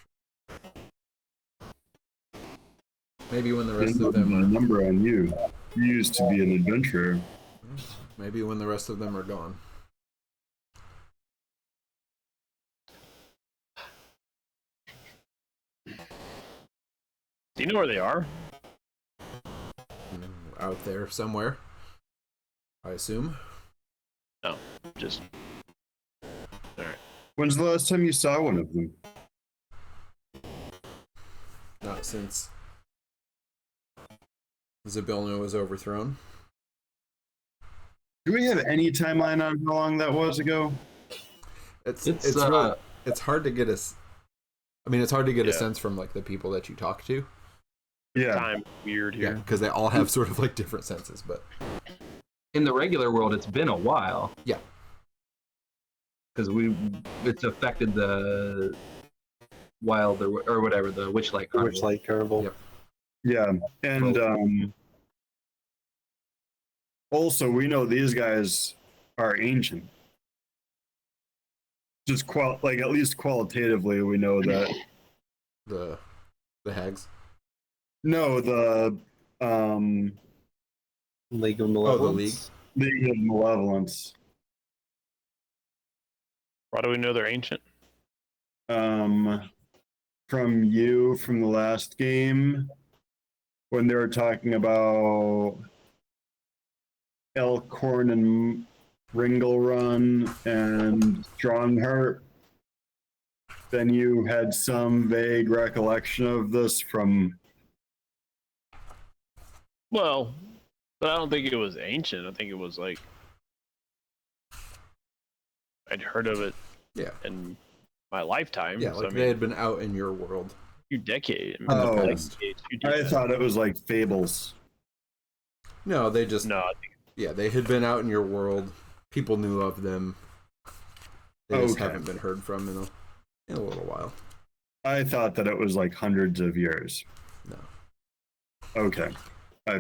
Maybe when the rest of them are... number on you. You used to be an adventurer. Maybe when the rest of them are gone. Do you know where they are? Out there somewhere, I assume. No, just... Alright. When's the last time you saw one of them? Not since Zybilna was overthrown. Do we have any timeline on how long that was ago? It's really, it's hard to get it's hard to get a sense from like the people that you talk to. Yeah. Time weird here. Yeah, because they all have sort of like different senses, but In the regular world, it's been a while. yeah. Because it's affected the wild or whatever, the Witchlight Carnival. Witchlight Carnival. Yep. Yeah. And also we know these guys are ancient. Just at least qualitatively we know that The The hags. No, the League of the Malevolence. League of Malevolence. Why do we know they're ancient? From you from the last game when they were talking about Elkhorn and Ringle Run and Strongheart. Then you had some vague recollection of this from. Well, but I don't think it was ancient. I think it was like I'd heard of it Yeah. in my lifetime. Yeah, so, like I mean, they had been out in your world. few decades. Oh. past. I thought it was like fables. No, they just No, I think yeah, they had been out in your world. People knew of them. They just Okay. haven't been heard from in a little while. I thought that it was like hundreds of years. No. Okay. I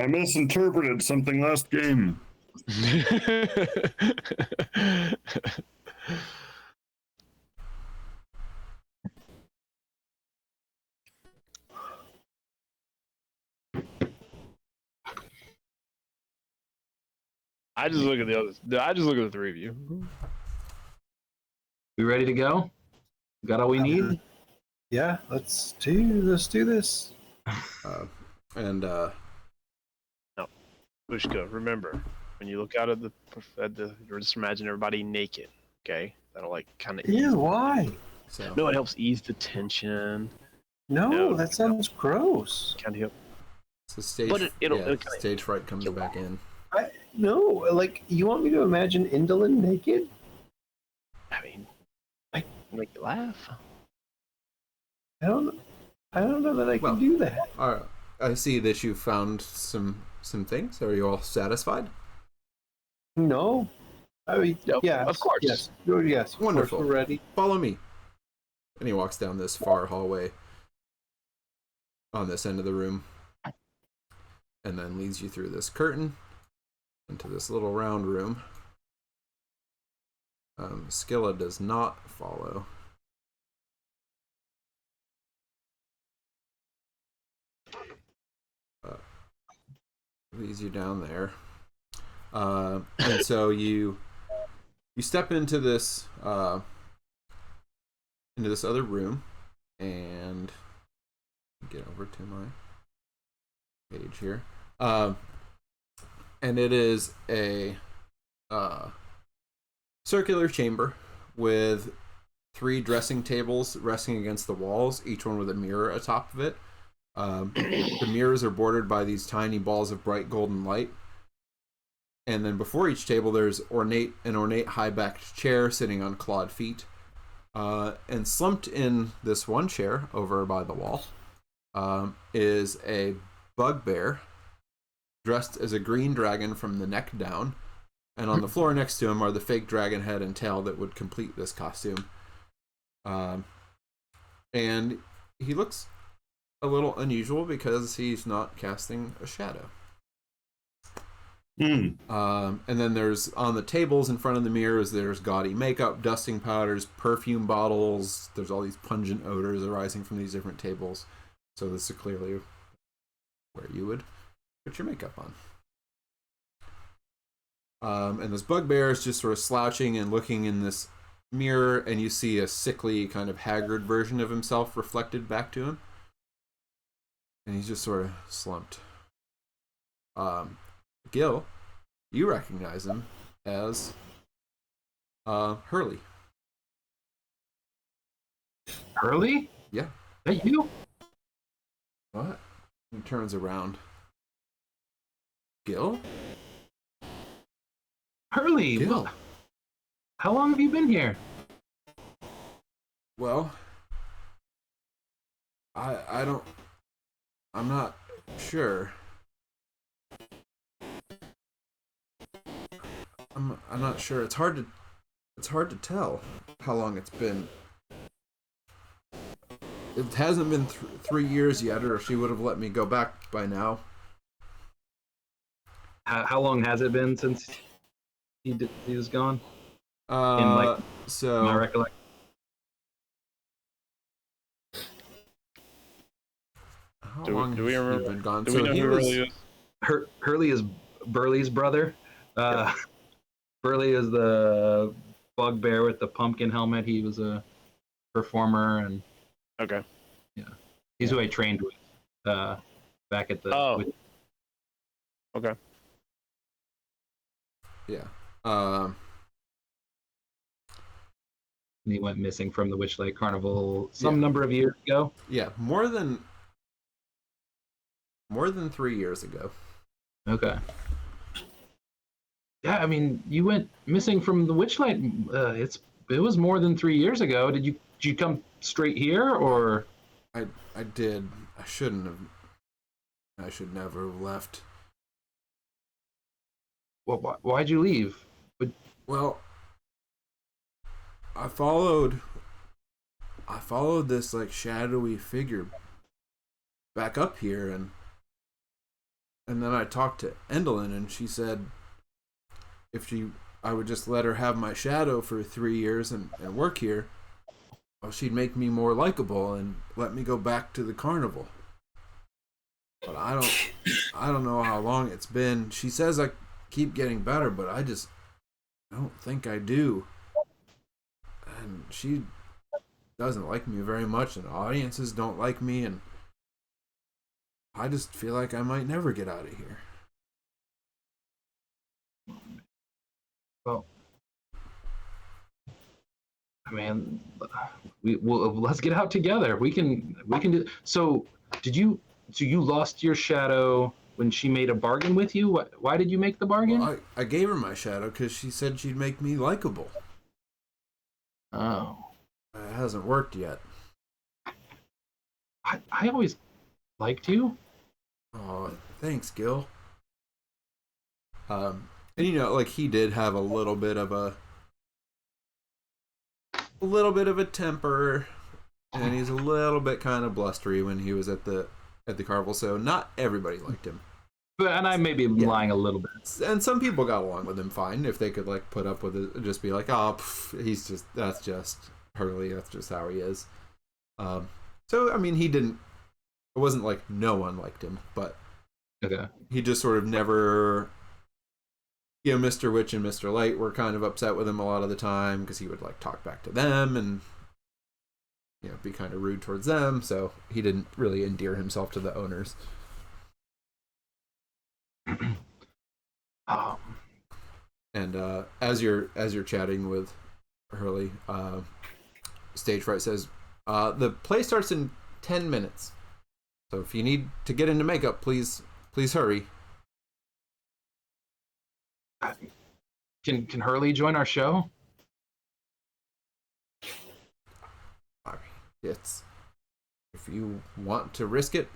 misinterpreted something last game. I just look at the others. I just look at the three of you. We ready to go? Got all we need? Yeah, let's do this. And Bushka, remember when you look out at the, just imagine everybody naked. Okay, that'll like kind of. Yeah, why? so No, it helps ease the tension. No, No. that sounds gross. Kind of help. so stage But it'll kinda- stage fright comes back in. No, like you want me to imagine Indolin naked? I mean, I make you laugh. I don't know that I can Well, do that. All right. I see that you found some things. Are you all satisfied? No, I mean, Yep, yeah, of course. yes, oh, yes, of Wonderful. course, we're ready. Follow me. And he walks down this far hallway on this end of the room and then leads you through this curtain into this little round room. Skilla does not follow. Leads you down there. And so you step into this other room and get over to my page here. And it is a circular chamber with 3 dressing tables resting against the walls, each one with a mirror atop of it. The mirrors are bordered by these tiny balls of bright golden light. And then before each table, there's an ornate high-backed chair sitting on clawed feet. And slumped in this one chair over by the wall is a bugbear dressed as a green dragon from the neck down. And on the floor next to him are the fake dragon head and tail that would complete this costume. And he looks a little unusual because he's not casting a shadow. And then there's on the tables in front of the mirrors, there's gaudy makeup, dusting powders, perfume bottles. There's all these pungent odors arising from these different tables. So this is clearly where you would put your makeup on. And this bugbear is just sort of slouching and looking in this mirror, and you see a sickly, kind of haggard version of himself reflected back to him. And he's just sort of slumped. Gil, you recognize him as Hurley. Hurley? Yeah. That you? What? He turns around. Gil? Hurley! Gil. Well, how long have you been here? Well, I'm not sure. I'm not sure. It's hard to tell how long it's been. It hasn't been 3 years yet, or she would have let me go back by now. How long has it been since he was gone? My recollection. How Do long we has he remember? been gone? Do So we know he who was. Hurley is? Hurley is Burley's brother. Burley is the bugbear with the pumpkin helmet. He was a performer, and Okay. he's who I trained with back at the. Oh. Okay. Yeah. He went missing from the Witchlight Carnival some number of years ago. Yeah, more than 3 years ago. Okay. Yeah, I mean, you went missing from the Witchlight. It was more than 3 years ago. Did you come straight here, or? I did. I shouldn't have. I should never have left. Well, why'd you leave? Well, I followed this like shadowy figure back up here, and then I talked to Endelyn, and she said I would just let her have my shadow for 3 years and work here, well, she'd make me more likable and let me go back to the carnival. But I don't know how long it's been. She says I keep getting better, but I don't think I do. And she doesn't like me very much, and audiences don't like me, and I just feel like I might never get out of here. Well, I mean, let's get out together. We can do. So you lost your shadow when she made a bargain with you? Why did you make the bargain? Well, I gave her my shadow because she said she'd make me likable. Oh. It hasn't worked yet. I always liked you. Oh, thanks, Gil. And like he did have a little bit of a temper, and he's a little bit kind of blustery when he was at the carnival. So not everybody liked him. And I may be lying a little bit. And some people got along with him fine if they could like put up with it, just be like, oh, that's just Hurley. That's just how he is. So I mean, it wasn't like no one liked him, but okay. He just sort of never. Mr. Witch and Mr. Light were kind of upset with him a lot of the time because he would like talk back to them and be kind of rude towards them. So he didn't really endear himself to the owners. And as you're chatting with Hurley, Stage Fright says, the play starts in 10 minutes. So if you need to get into makeup, please hurry. Can Hurley join our show? It's if you want to risk it,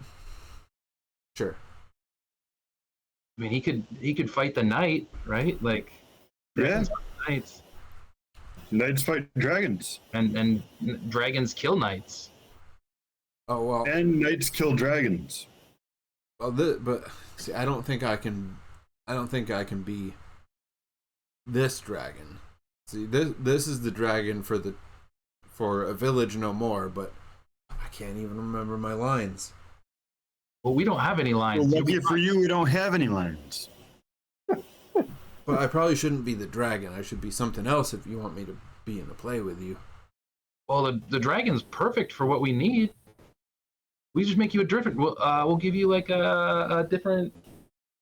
sure. I mean, he could fight the knight, right? Like, Yeah. Knights. Knights fight dragons. And dragons kill knights. Oh well. And knights kill dragons. Well, but see, I don't think I can be this dragon. See, this is the dragon for a village no more, but I can't even remember my lines. Well, we don't have any lines. Well, lucky for you, we don't have any lines. But I probably shouldn't be the dragon. I should be something else if you want me to be in the play with you. Well, the dragon's perfect for what we need. We just make you a different. We'll give you like a different,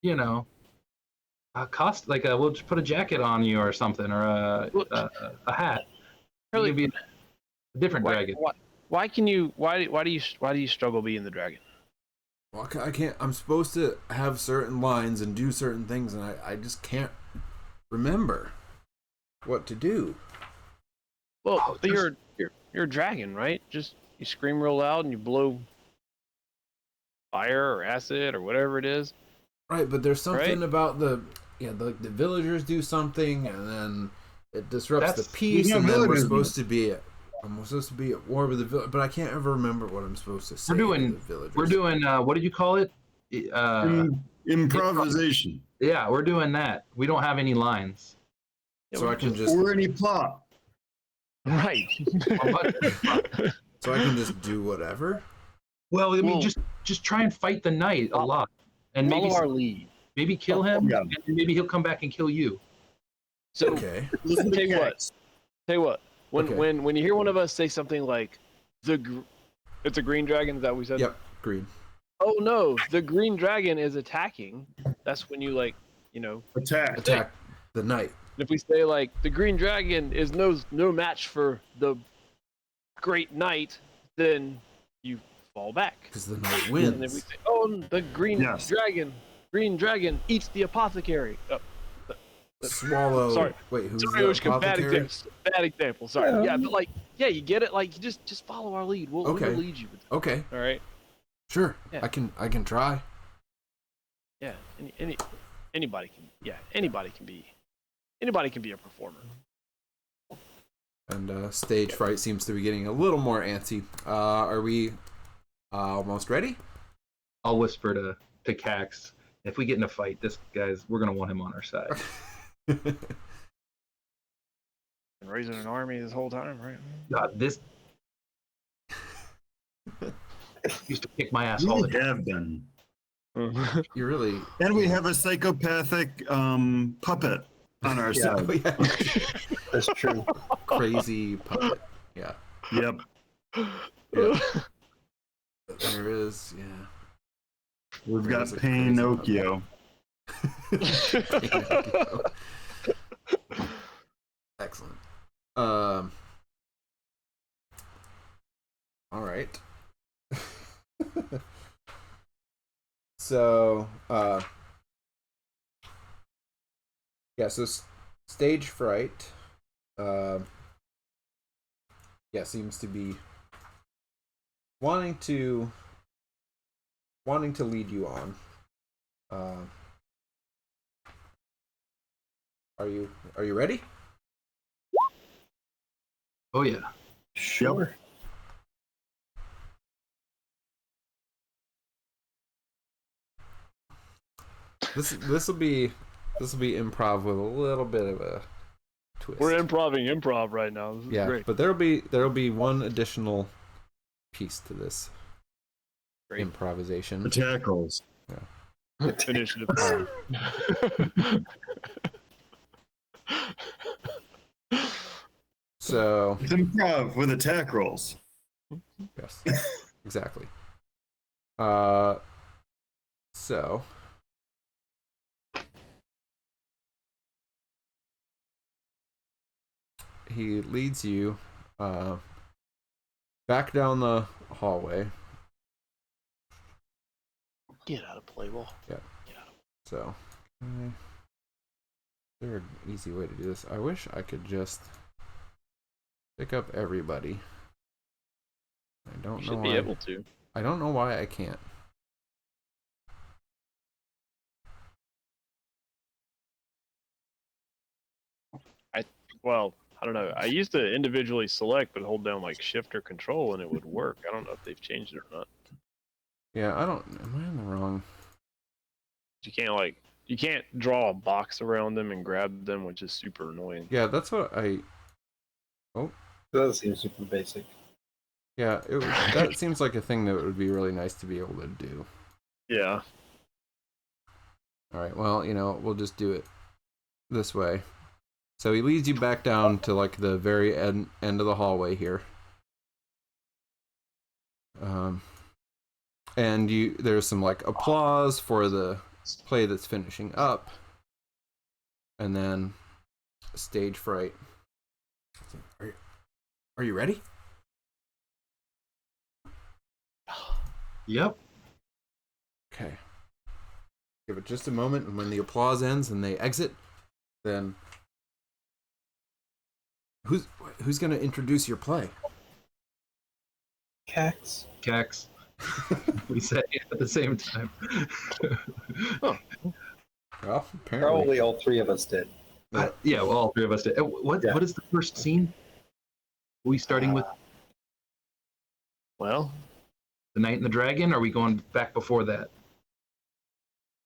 a cost. Like we'll just put a jacket on you or something, or a hat. Really, be a different dragon. Why do you struggle being the dragon? Well, I can't. I'm supposed to have certain lines and do certain things, and I just can't remember what to do. Well, you're a dragon, right? Just you scream real loud and you blow fire or acid or whatever it is. Right, but there's something about the villagers do something, and then it disrupts the peace, and then I'm supposed to be at war with the village, but I can't ever remember what I'm supposed to say. We're doing what did you call it? Improvisation. Yeah, we're doing that. We don't have any lines. So I can just or any plot. Right. So I can just do whatever. Well, I mean, Well- just try and fight the knight a lot, and Follow maybe our lead. maybe kill him, Yeah. and maybe he'll come back and kill you. So Okay. Listen to Tell you what. Cax. tell you what, when Okay. when you hear one of us say something like it's a green dragon, is that what we said? Yep. Green. Oh no, the green dragon is attacking. That's when you Attack. Attack the knight. if we say like the green dragon is no match for the great knight, then you fall back. Because the knight And then we wins. say, oh, the green Yes. dragon eats the apothecary. Swallow. Sorry. Wait, who's Sorry, the Oshka, bad apothecary? example. Bad example. Sorry. Yeah, but you get it. Like, just follow our lead. We'll Okay. lead you. Okay. All right. Sure. Yeah. I can try. Yeah. Anybody can. Yeah. Anybody can be a performer. And stage fright seems to be getting a little more antsy. Are we almost ready? I'll whisper to Cax. If we get in a fight, we're gonna want him on our side. Been raising an army this whole time, right? God, this used to kick my ass all the We time. have been. You really. And we have a psychopathic puppet on our Yeah. Oh, side. yeah. That's true. Crazy puppet. Yeah. Yep. Yeah. There is. Yeah. We've There's got a crazy Pinocchio. Excellent. All right. So, yeah. So, stage fright. Yeah, seems to be wanting to lead you on. Are you ready? Oh yeah. Sure. This will be improv with a little bit of a twist. We're improv right now. This is Yeah, great. but there'll be one additional piece to this Great. improvisation. The tackles. Initiative. So It's improv with attack rolls. yes, exactly. So he leads you back down the hallway. Get out of play ball. So, is there an easy way to do this? I wish I could just pick up everybody. I don't You know should why. be able to. I don't know why I can't. Well, I don't know. I used to individually select, but hold down like Shift or Control, and it would work. I don't know if they've changed it or not. Yeah, I don't. Am I in the wrong? You can't draw a box around them and grab them, which is super annoying. Yeah, that's what I. That seems super basic. Yeah, that seems like a thing that would be really nice to be able to do. Yeah. All right, well, we'll just do it this way. So he leads you back down to like the very end of the hallway here. And there's some like applause for the play that's finishing up. And then stage fright. Are you ready? Yep. Okay. Give it just a moment, and when the applause ends and they exit, then who's going to introduce your play? Cax. Cax. We said it at the same time. Well, apparently. Probably all three of us did. Yeah, well, all three of us did. What is the first scene? Are we starting with Well, the Knight and the Dragon? Or are we going back before that?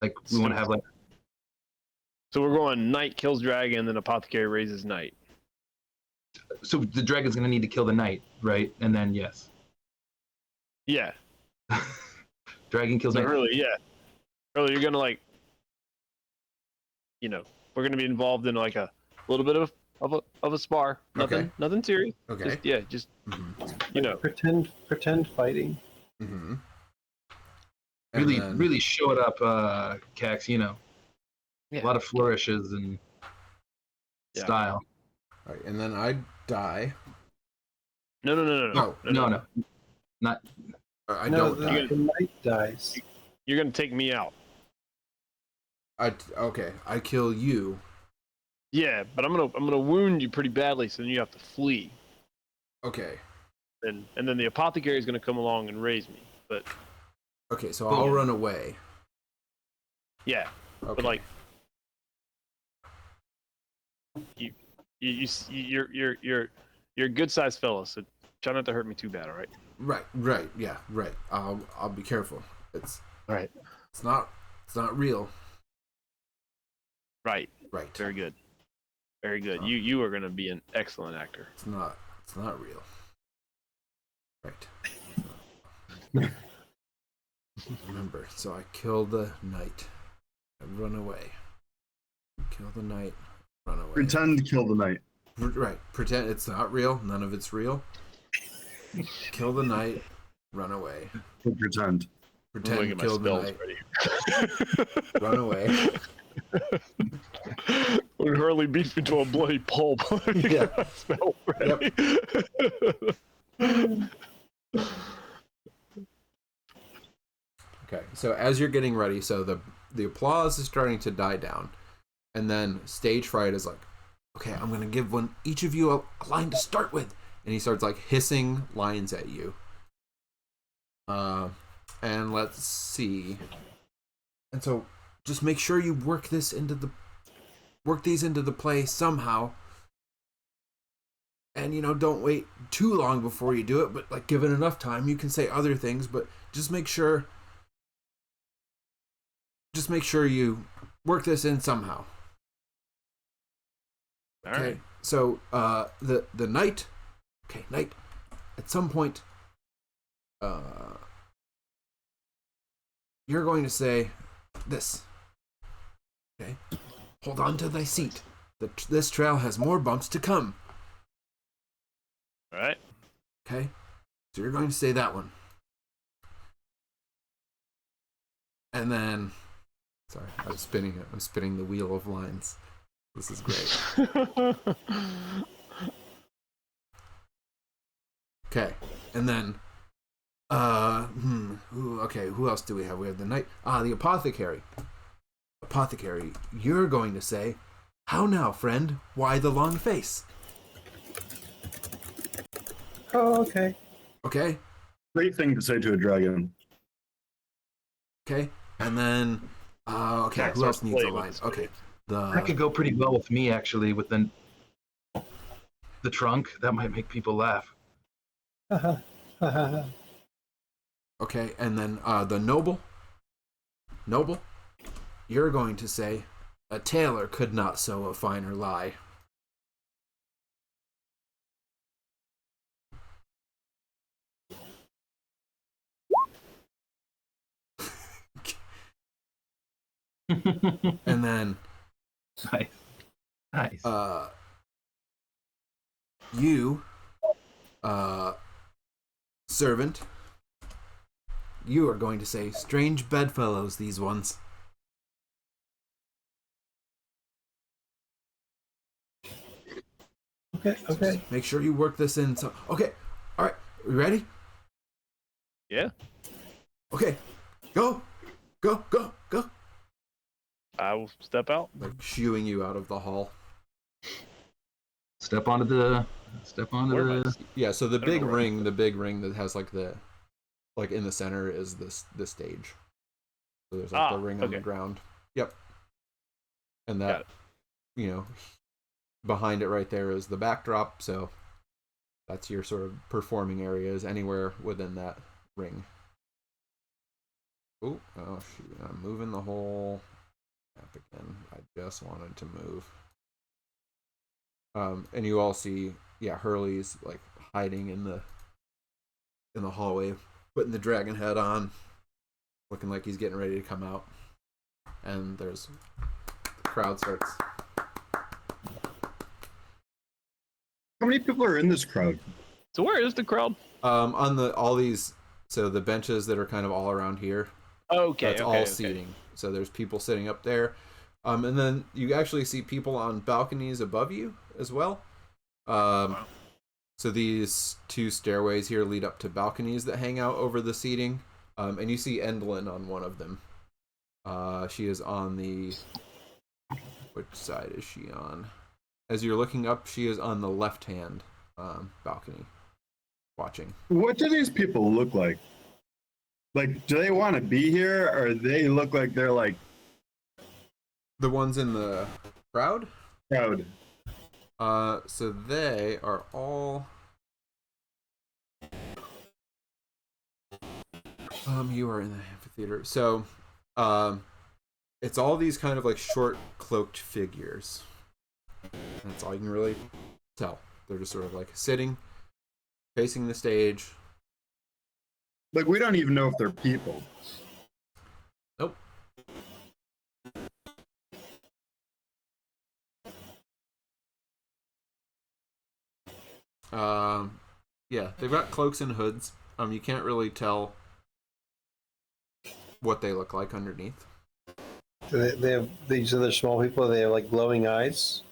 Like we want to have like. so we're going Knight kills Dragon, then Apothecary raises Knight. So the dragon's gonna need to kill the knight, right? And then yes. Yeah. Dragon kills So knight. Hurley, yeah. Hurley, you're gonna like, we're gonna be involved in like a little bit of a spar. Okay. Nothing serious. Okay. Just Mm-hmm. Pretend fighting. Mm-hmm. Really show it up, Cax. Yeah. A lot of flourishes and style. All right, and then I die. No. No. Not. I No, don't die. the knight dies. You're gonna take me out. Okay. I kill you. Yeah, but I'm gonna wound you pretty badly, so then you have to flee. Okay. And then the apothecary is gonna come along and raise me. But Okay, so I'll run away. yeah, Okay. but like you're a good sized fella, so try not to hurt me too bad, all right? Right, yeah, right. I'll be careful. It's Right. It's not real. Right. Right. Very good. Very good. You are gonna be an excellent actor. It's not real. Right. Remember, so I kill the knight. I run away. Kill the knight. Run away. Pretend to kill the knight. Right. Pretend it's not real. None of it's real. Kill the knight. Run away. Pretend. Pretend kill the knight. Run away. When Hurley beats me to a bloody pulp. Yeah. Spell ready. Okay, so as you're getting ready, so the applause is starting to die down, and then stage fright is like, okay, I'm gonna give each of you a line to start with, and he starts like hissing lines at you. And let's see, and so just make sure you work these into the play somehow, and don't wait too long before you do it, but like give it enough time. You can say other things, but just make sure you work this in somehow. All Okay. right. So the knight, knight, at some point, you're going to say this. Okay. Hold on to thy seat. This trail has more bumps to come. All right. Okay. So you're going to say that one. And then, sorry, I'm spinning the wheel of lines. This is great. Okay. And then, okay, who else do we have? We have the knight. The apothecary. Apothecary, you're going to say, "How now, friend? Why the long face?" Oh, okay. Okay. Great thing to say to a dragon. Okay. And then, okay, Max who else starts needs a playing with line? the Okay. That could go pretty well with me, actually, with the trunk. That might make people laugh. Okay, and then the noble, you're going to say, "A tailor could not sew a finer lie." And then, nice. you, servant, you are going to say, "Strange bedfellows, these ones." Okay. Make sure you work this in. So, okay, all right, we ready? Yeah. Okay, go. I will step out. Like shooing you out of the hall. Step onto the. Where am I? Yeah, so the I don't big know where ring that has like in the center is the stage. So there's like the ring on the okay. ground. Yep. And Got that, behind it right there is the backdrop. So that's your sort of performing areas anywhere within that ring. Oh shoot! I'm moving the whole map again. I just wanted to move. And you all see, Hurley's like hiding in the hallway putting the dragon head on, looking like he's getting ready to come out. And the crowd starts. How many people are in this crowd? So where is the crowd? On the benches that are kind of all around here. Okay, That's all seating. So there's people sitting up there. And then you actually see people on balconies above you as well. Wow. So these two stairways here lead up to balconies that hang out over the seating. And you see Endlin on one of them. She is on the... Which side is she on? As you're looking up, she is on the left-hand balcony, watching. What do these people look like? Like, do they want to be here, or they look like they're like The ones in the crowd? crowd? So they are all... you are in the amphitheater. So, it's all these kind of like short cloaked figures. That's all you can really tell. They're just sort of like sitting, facing the stage. Like, we don't even know if they're people. Nope. Yeah, they've got cloaks and hoods. You can't really tell what they look like underneath. They have these other small people. They have like glowing eyes.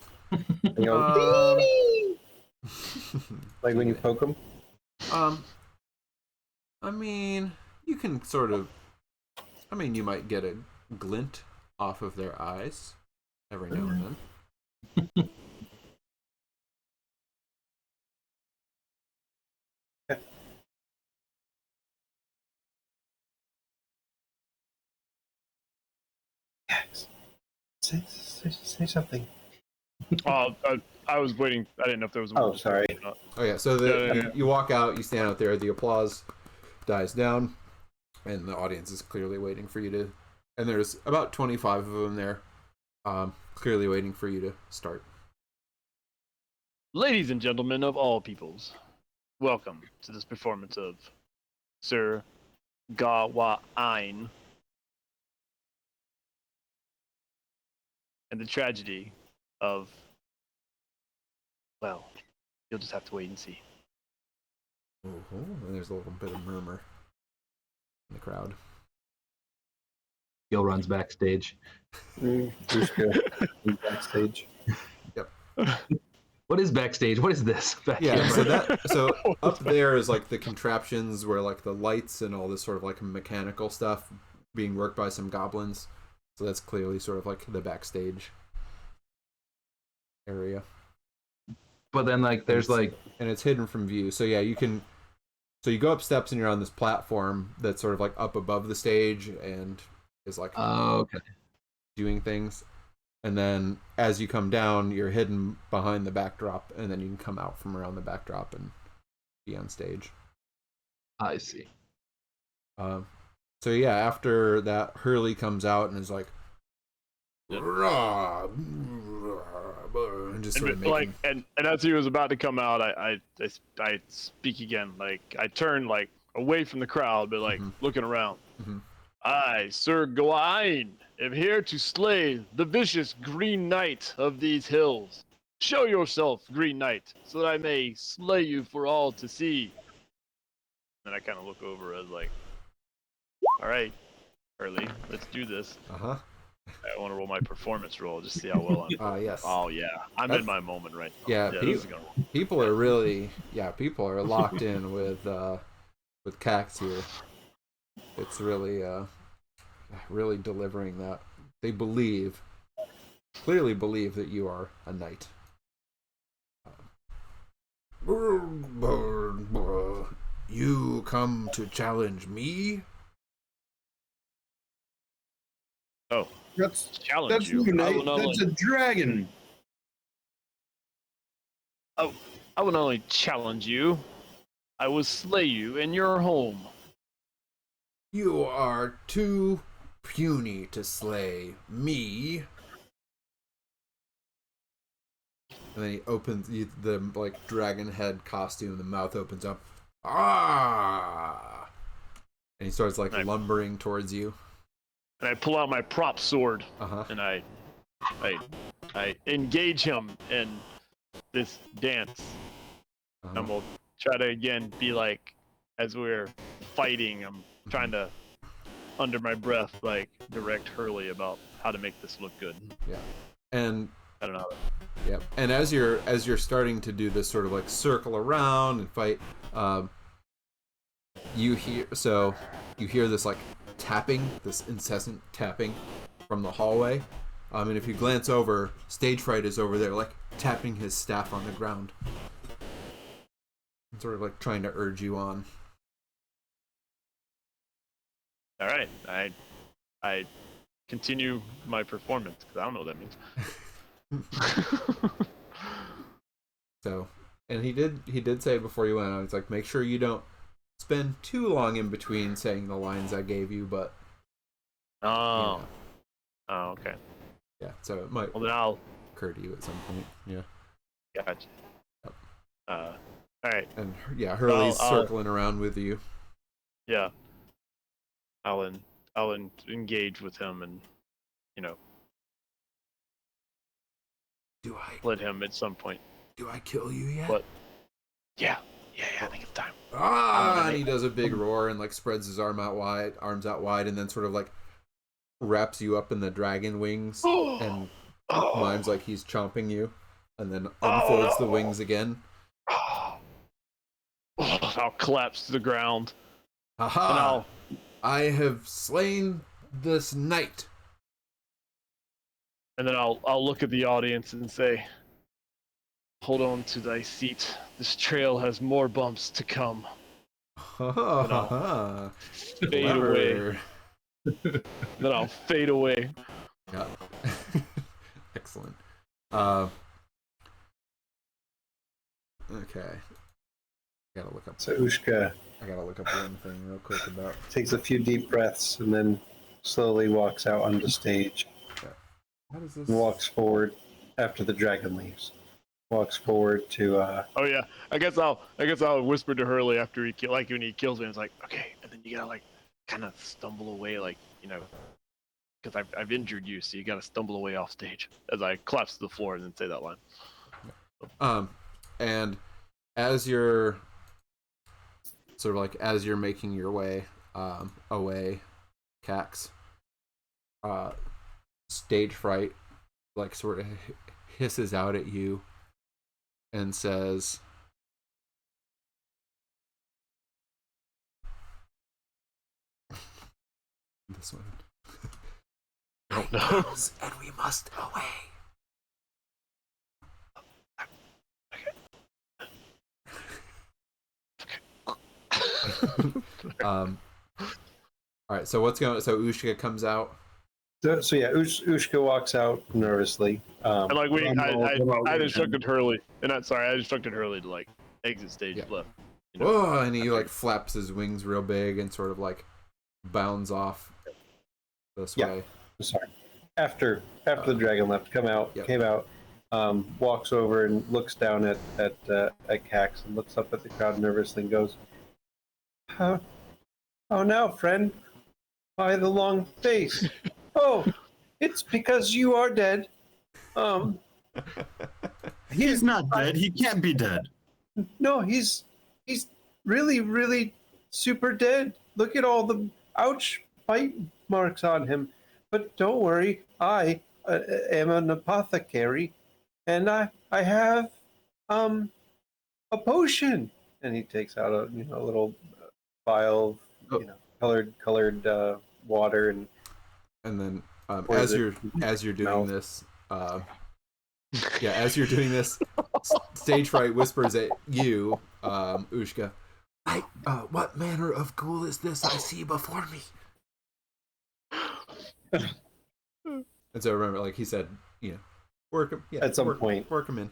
They go, like when you poke them. I mean, you can sort of. I mean, you might get a glint off of their eyes every now and then. Yes. Say something. I was waiting. I didn't know if there was a Oh, sorry. Oh yeah, so you walk out, you stand out there, the applause dies down, and the audience is clearly waiting for you to. And there's about 25 of them there, clearly waiting for you to start. Ladies and gentlemen of all peoples, welcome to this performance of Sir Gawain and the tragedy of, well, you'll just have to wait and see. And there's a little bit of murmur in the crowd. Gil runs backstage. Who's backstage? Yep. What is backstage? What is this? Back Yeah, here? so up there is like the contraptions where like the lights and all this sort of like mechanical stuff being worked by some goblins. So that's clearly sort of like the backstage area. But then like there's like and it's hidden from view. So yeah, you go up steps and you're on this platform that's sort of like up above the stage and is like okay. doing things. And then as you come down, you're hidden behind the backdrop, and then you can come out from around the backdrop and be on stage. I see. So yeah, after that, Hurley comes out and is like, "Rah, and just sort of making... and as he was about to come out, I speak again. Like I turn like away from the crowd, but like looking around. Mhm. I, Sir Gawain, am here to slay the vicious Green Knight of these hills. Show yourself, Green Knight, so that I may slay you for all to see. And I kind of look over as like, all right, Hurley, let's do this. Uh-huh. I want to roll my performance roll, just see how well I'm. Yes. Oh yeah, I'm in my moment right now. Yeah, this is gonna... people are really, people are locked in with Cax here. It's really, really delivering that. They clearly believe that you are a knight. You come to challenge me? Oh, That's challenge you. Knight. That's a dragon. I will not only challenge you, I will slay you in your home. You are too puny to slay me. And then he opens the like dragon head costume. The mouth opens up. Ah! And he starts like Right. lumbering towards you. And I pull out my prop sword, Uh-huh. and I engage him in this dance. Uh-huh. And we'll try to again be like, as we're fighting, I'm trying to, under my breath, like direct Hurley about how to make this look good. Yeah. And I don't know. yeah. And as you're starting to do this sort of like circle around and fight, you hear this like tapping, this incessant tapping from the hallway. And if you glance over, Stage Fright is over there like tapping his staff on the ground. And sort of like trying to urge you on. All right, I continue my performance because I don't know what that means. So, and he did say before you went on, it's like, make sure you don't spend too long in between saying the lines I gave you, but Oh, you know, oh, okay. yeah, so it might Well, then I'll. occur to you at some point. Yeah. Gotcha. Yep. All right. And yeah, Hurley's I'll- circling around with you. Yeah. I'll engage with him and, you know, Do I let him at some point. kill you yet? What? Yeah. I think it's time. Ah! And he does a big roar and like spreads his arms out wide, and then sort of like wraps you up in the dragon wings and mimes like he's chomping you, and then unfolds the wings again. I'll collapse to the ground. And Aha! I have slain this knight. And then I'll look at the audience and say, "Hold on to thy seat. This trail has more bumps to come." Ha ha ha! Fade away. Then I'll fade away. Yeah. Excellent. Okay. I gotta look up one thing real quick about. Takes a few deep breaths and then slowly walks out onto stage. How does this? And walks forward after the dragon leaves. Walks forward to Oh yeah. I guess I'll whisper to Hurley after like when he kills me. It's like, okay, and then you gotta like kind of stumble away, like, you know, because I've injured you, so you gotta stumble away off stage as I collapse to the floor and then say that line. And as you're sort of like as you're making your way away, Cax, Stage Fright like sort of hisses out at you and says, this one. Oh no. And we must away. All right. So so Ushka comes out. so yeah, Ushka walks out nervously. And like I Wait, instructed Hurley, and I instructed Hurley to like exit stage left. You know? Whoa! And he like flaps his wings real big and sort of like bounds off this Yeah. way. Sorry. After the dragon left, came out, walks over and looks down at Cax and looks up at the crowd nervously and goes, "How now, friend? Why the long face? Oh, it's because you are dead. He's not dead. He can't be dead. No, he's really, really super dead. Look at all the ouch bite marks on him. But don't worry, I am an apothecary, and I have a potion." And he takes out a little vial of colored water and then Or as is it you're doing mouth? this, as you're doing this, Stage Fright whispers at you, Ushka, what manner of ghoul is this I see before me? And so remember, like he said, work him. Yeah, At some point. work him in.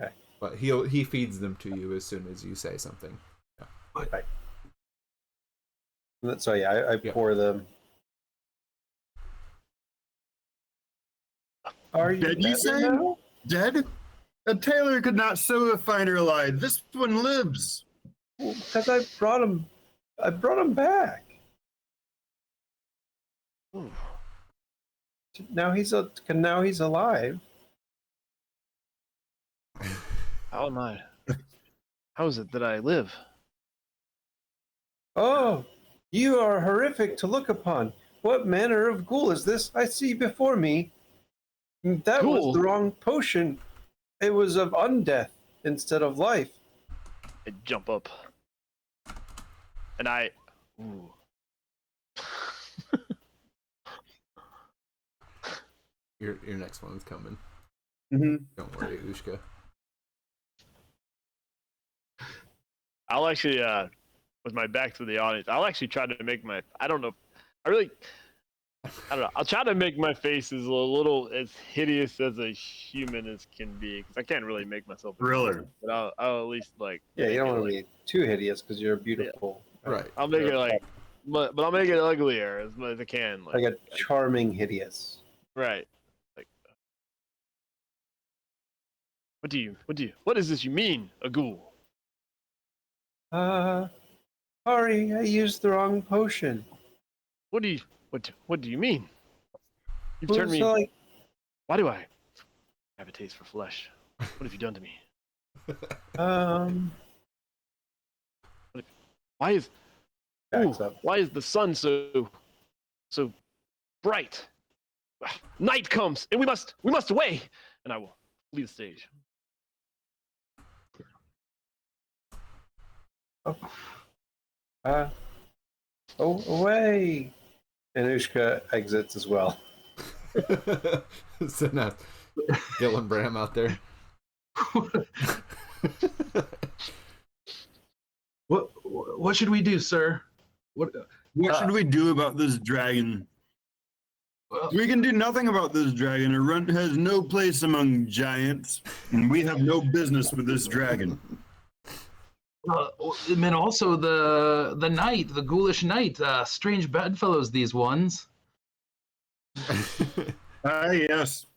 Okay. But he feeds them to you as soon as you say something. Right. So yeah, I pour them. Are you Dead, you better say? now? Dead? A tailor could not sew a finer lie. This one lives. Because I brought him I brought him back. Ooh. Now he's alive. How am I? How is it that I live? Oh, you are horrific to look upon. What manner of ghoul is this I see before me? That was Ghoul? the wrong potion. It was of undeath instead of life. I jump up. And I. Ooh. Your next one's coming. Mm-hmm. Don't worry, Ushka. I'll actually, with my back to the audience, I'll actually try to make my. I don't know. I don't know. I'll try to make my face as a little as hideous as a human as can be, because I can't really make myself. Really? But I'll at least like. Yeah, you don't make want it, to be too hideous because you're beautiful. Right. I'll make it like, but I'll make it uglier as much as I can. Like a charming hideous. Right. Like. What does this you mean, a ghoul? Sorry, I used the wrong potion. What do you mean? You've It turned was me. like, Why do I have a taste for flesh? What have you done to me? Why is backs up. why is the sun so bright? Night comes and we must away. And I will leave the stage. Away! And Ushka exits as well. So now, Gil and Bram out there. What should we do, sir? What should we do about this dragon? Well, We can do nothing about this dragon. A runt has no place among giants, and we have no business with this dragon. and also the knight, the ghoulish knight. Strange bedfellows, these ones. Ah, yes.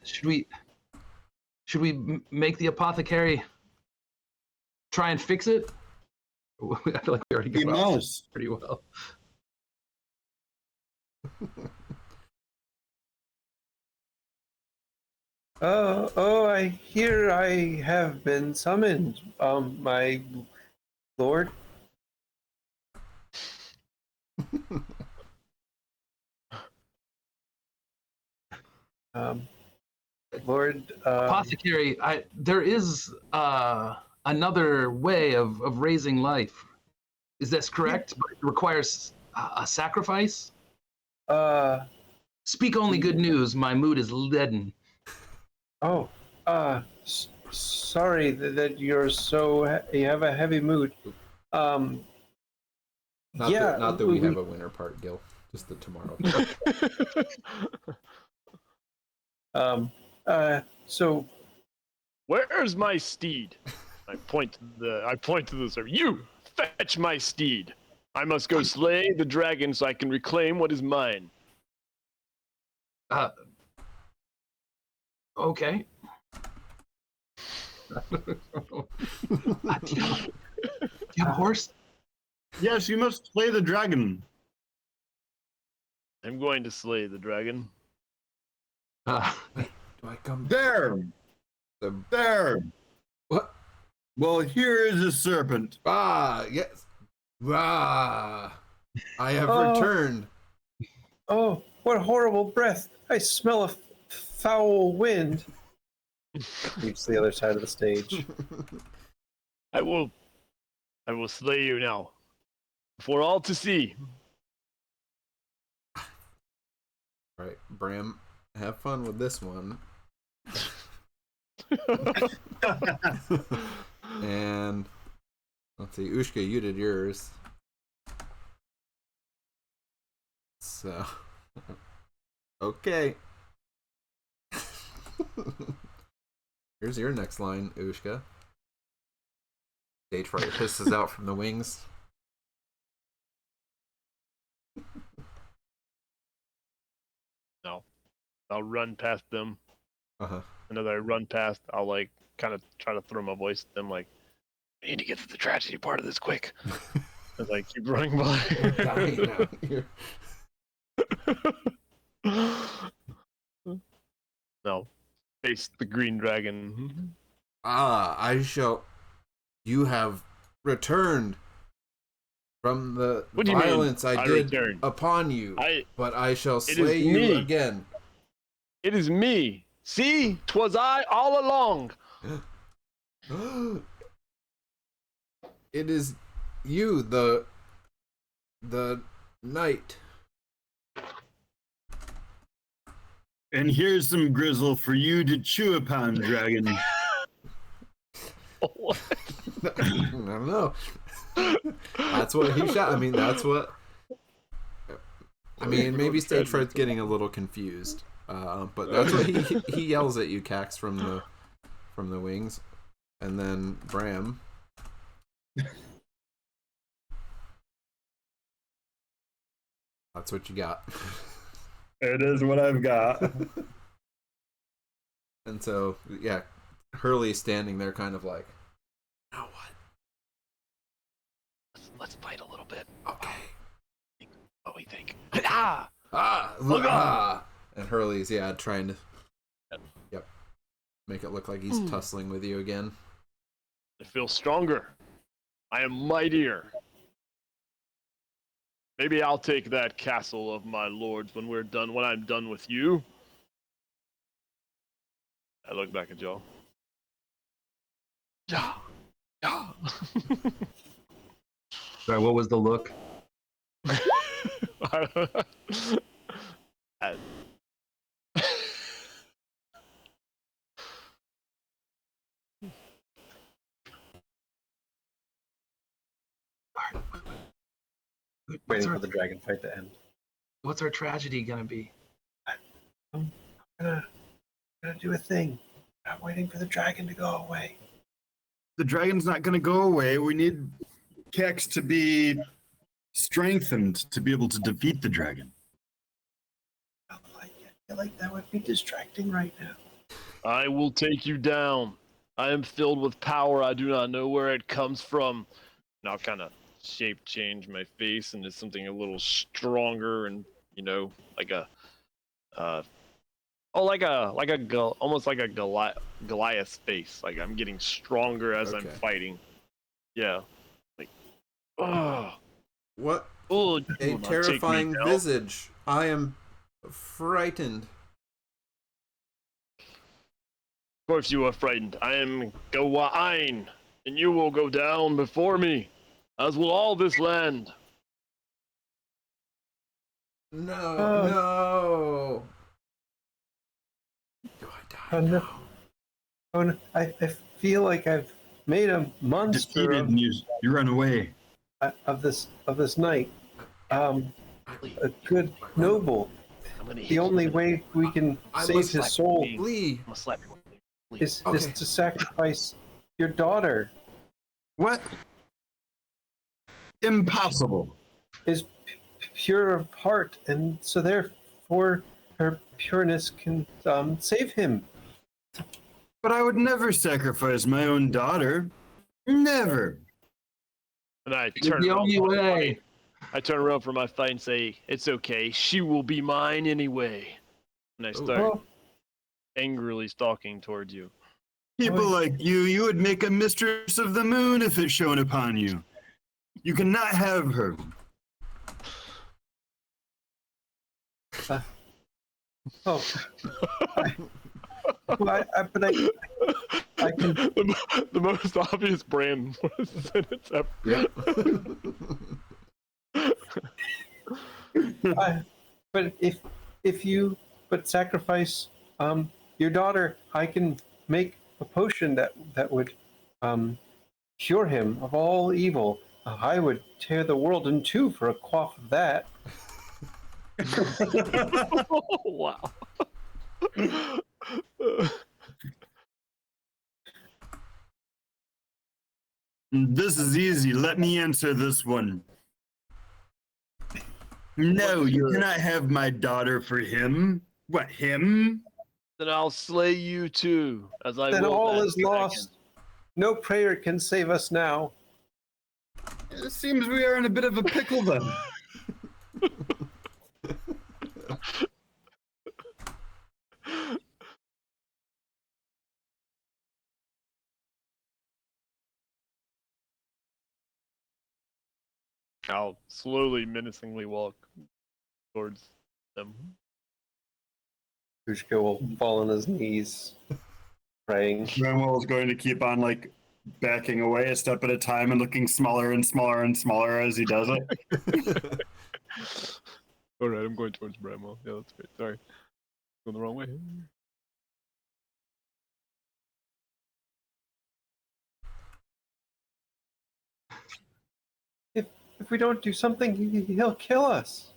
Should we make the apothecary try and fix it? I feel like we already We got off must. pretty well. I hear I have been summoned, my lord. Lord, Apothecary, there is another way of raising life. Is this correct? But it requires a sacrifice? Speak only good news. My mood is leaden. Sorry that you're you have a heavy mood. Not Yeah, that we have a winter part, Gil. Just the tomorrow. So Where's my steed? I point to the servant. You fetch my steed. I must go slay the dragon so I can reclaim what is mine. Okay. Do you have a horse? Yes, you must slay the dragon. I'm going to slay the dragon. Do I come There! The... There! What? Well, here is a serpent. Ah, yes. Ah, I have returned. Oh, what horrible breath! I smell a foul wind. Reach the other side of the stage. I will slay you now, for all to see. All right, Bram, have fun with this one. And let's see, Ushka, you did yours. So, okay. Here's your next line, Ushka. Stage fright pisses out from the wings. No, I'll run past them. Uh-huh. And as I run past, I'll like kind of try to throw my voice at them like, We need to get to the tragedy part of this quick. As I keep running by. Dying out here. No. Face the green dragon. I shall. You have returned from the What do you mean, violence I did returned? upon you, but I shall is slay you me. again. It is me. See, 'twas I all along. It is you, the knight. And here's some grizzle for you to chew upon, dragon. What? I don't know. That's what he shot. I mean, that's what. I mean, maybe stage fright's getting a little confused, but that's what he yells at you, Cax, from the wings, and then Bram. That's what you got. It is what I've got. And so, yeah, Hurley's standing there, kind of like, now what? Let's fight a little bit. Okay. What we think? Look ah! And Hurley's trying to, make it look like he's tussling with you again. I feel stronger. I am mightier. Maybe I'll take that castle of my lords when I'm done with you. I look back at Joe. Yeah. Sorry, what was the look? Waiting for the dragon fight to end. What's our tragedy gonna be? I'm gonna do a thing. I'm waiting for the dragon to go away. The dragon's not going to go away. We need Kex to be strengthened to be able to defeat the dragon. I feel like that would be distracting right now. I will take you down. I am filled with power. I do not know where it comes from. And I'll kind of shape change my face into something a little stronger and, like a almost like a Goliath's face. Like I'm getting stronger as I'm fighting. Yeah. Like, What oh, a terrifying visage. I am frightened. Of course you are frightened. I am Gawain, and you will go down before me, as will all this land. No. Do I die? Oh no. Oh no. I feel like I've made a monster Defeated and you run away. of this night. A good noble. The only way we can save his soul Flee. I'm gonna slap you. is to sacrifice your daughter. What? Impossible. Is pure of heart, and so therefore her pureness can save him. But I would never sacrifice my own daughter. Never. And I It's turn the around only for my way. fight. I turn around for my fight and say, "It's okay. She will be mine anyway." And I start Oh, angrily stalking towards you. People like you would make a mistress of the moon if it shone upon you. You cannot have her. oh. But I can. The most obvious brand sentence ever. Yep. But if you sacrifice your daughter, I can make a potion that would cure him of all evil. I would tear the world in two for a quaff of that. Wow. This is easy. Let me answer this one. No, you cannot have my daughter for him. What, him? Then I'll slay you too, as I Then will all that is dragon. lost. No prayer can save us now. It seems we are in a bit of a pickle then. I'll slowly, menacingly walk towards them. Pushka will fall on his knees, praying. Bramwell is going to keep on like backing away a step at a time and looking smaller and smaller and smaller as he does it. All right, I'm going towards Bramwell. Yeah, that's great. Sorry, going the wrong way. If we don't do something, he'll kill us.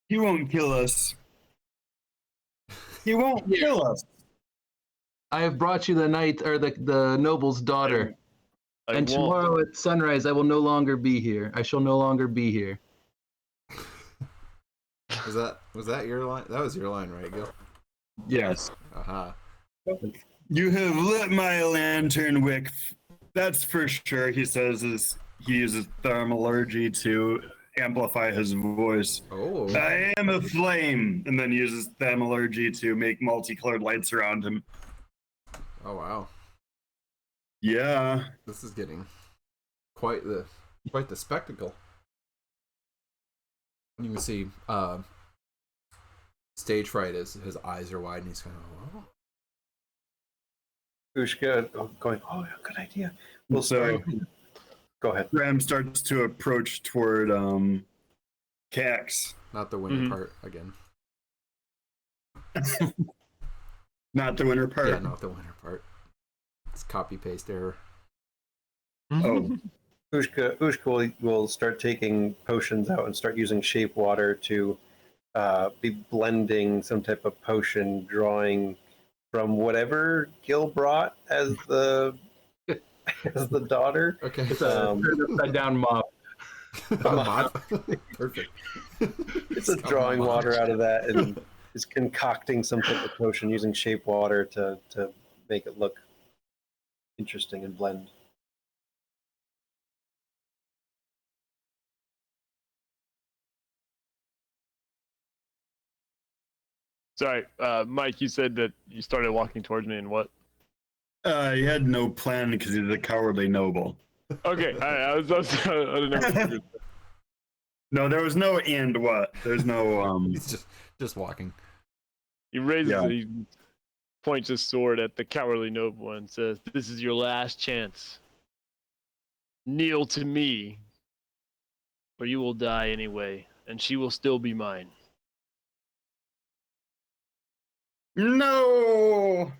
He won't kill us. He won't kill us. I have brought you the knight or the noble's daughter. I And won't. tomorrow at sunrise, I will no longer be here. I shall no longer be here. Was that your line? That was your line, right, Gil? Yes. Aha. You have lit my lantern wick. That's for sure, he says as he uses thermalurgy to amplify his voice. Oh. I am a flame, and then uses thermalurgy to make multicolored lights around him. Oh wow. Yeah. This is getting quite the spectacle. You can see stage fright as his eyes are wide and he's kind of Pushka going, oh, good idea. We'll So start. Go ahead. Graham starts to approach toward Cax. not the winter part again. Not the winter part. Yeah, not the winter part. It's copy paste error. Oh. Ushka will start taking potions out and start using shape water to be blending some type of potion, drawing from whatever Gil brought as the daughter. Okay. It's a upside down mop. Mop. Perfect. It's a drawing water out of that and is concocting some type of potion using shape water to make it look interesting and blend. Sorry, Mike. You said that you started walking towards me, and what? He had no plan because he's a cowardly noble. Okay, I didn't know. No, there was no and what. There's no He's just walking. He raises Yeah. it, he points his sword at the cowardly noble and says, "This is your last chance. Kneel to me, or you will die anyway, and she will still be mine." No.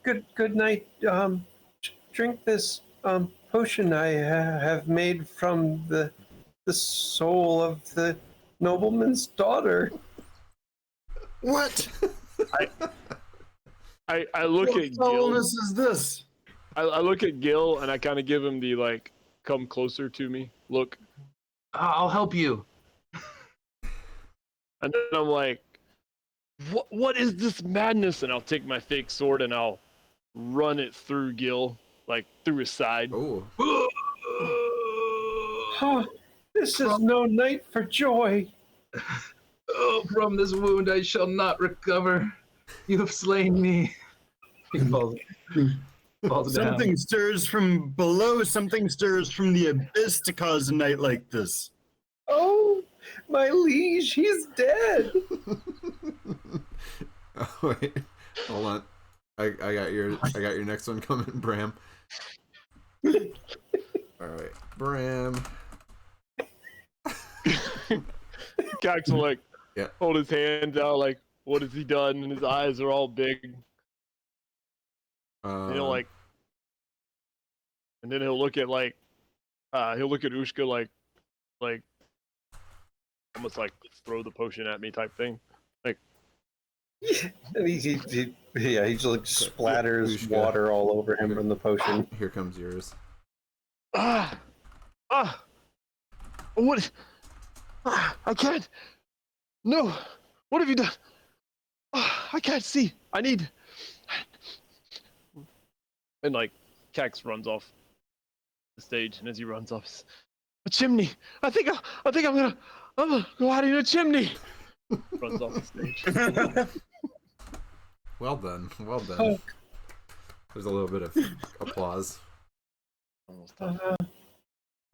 Good night. Drink this potion I have made from the soul of the nobleman's daughter. What? I look What at Gil. foulness is this? I look at Gil and I kind of give him the like, come closer to me look, I'll help you. and then I'm like, what is this madness? And I'll take my fake sword and I'll run it through Gil, like through his side. Oh. Oh, this is no night for joy. Oh, from this wound I shall not recover. You have slain me. He falls down. Something stirs from below, something stirs from the abyss to cause a night like this. Oh, my liege, he's dead. Oh, wait. Hold on. I got your next one coming, Bram. Alright. Bram. Cax will like Yeah. hold his hands out like, what has he done? And his eyes are all big. Like, and then he'll look at like, he'll look at Ushka like, almost like throw the potion at me type thing. And he just like splatters Ushka. water all over him from the potion. Here comes yours. What? I can't. No. What have you done? I can't see. I need And like Cax runs off the stage, and as he runs off, a chimney. I think I'm gonna go hide in a chimney. Runs off the stage. Well done. Well done. Oh. There's a little bit of applause. Almost done.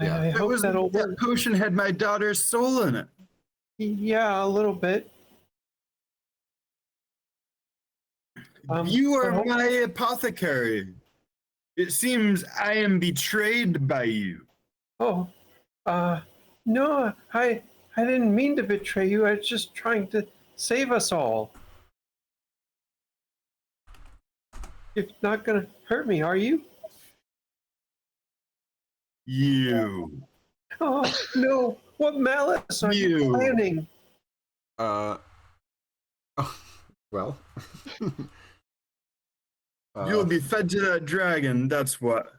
Yeah. I hope that'll work. That potion had my daughter's soul in it. Yeah, a little bit. You are I hope- my apothecary. It seems I am betrayed by you. Oh, no, I didn't mean to betray you. I was just trying to save us all. You're not gonna hurt me, are you? You. Oh no! What malice are you You. planning? Well. You'll be fed to that dragon, that's what.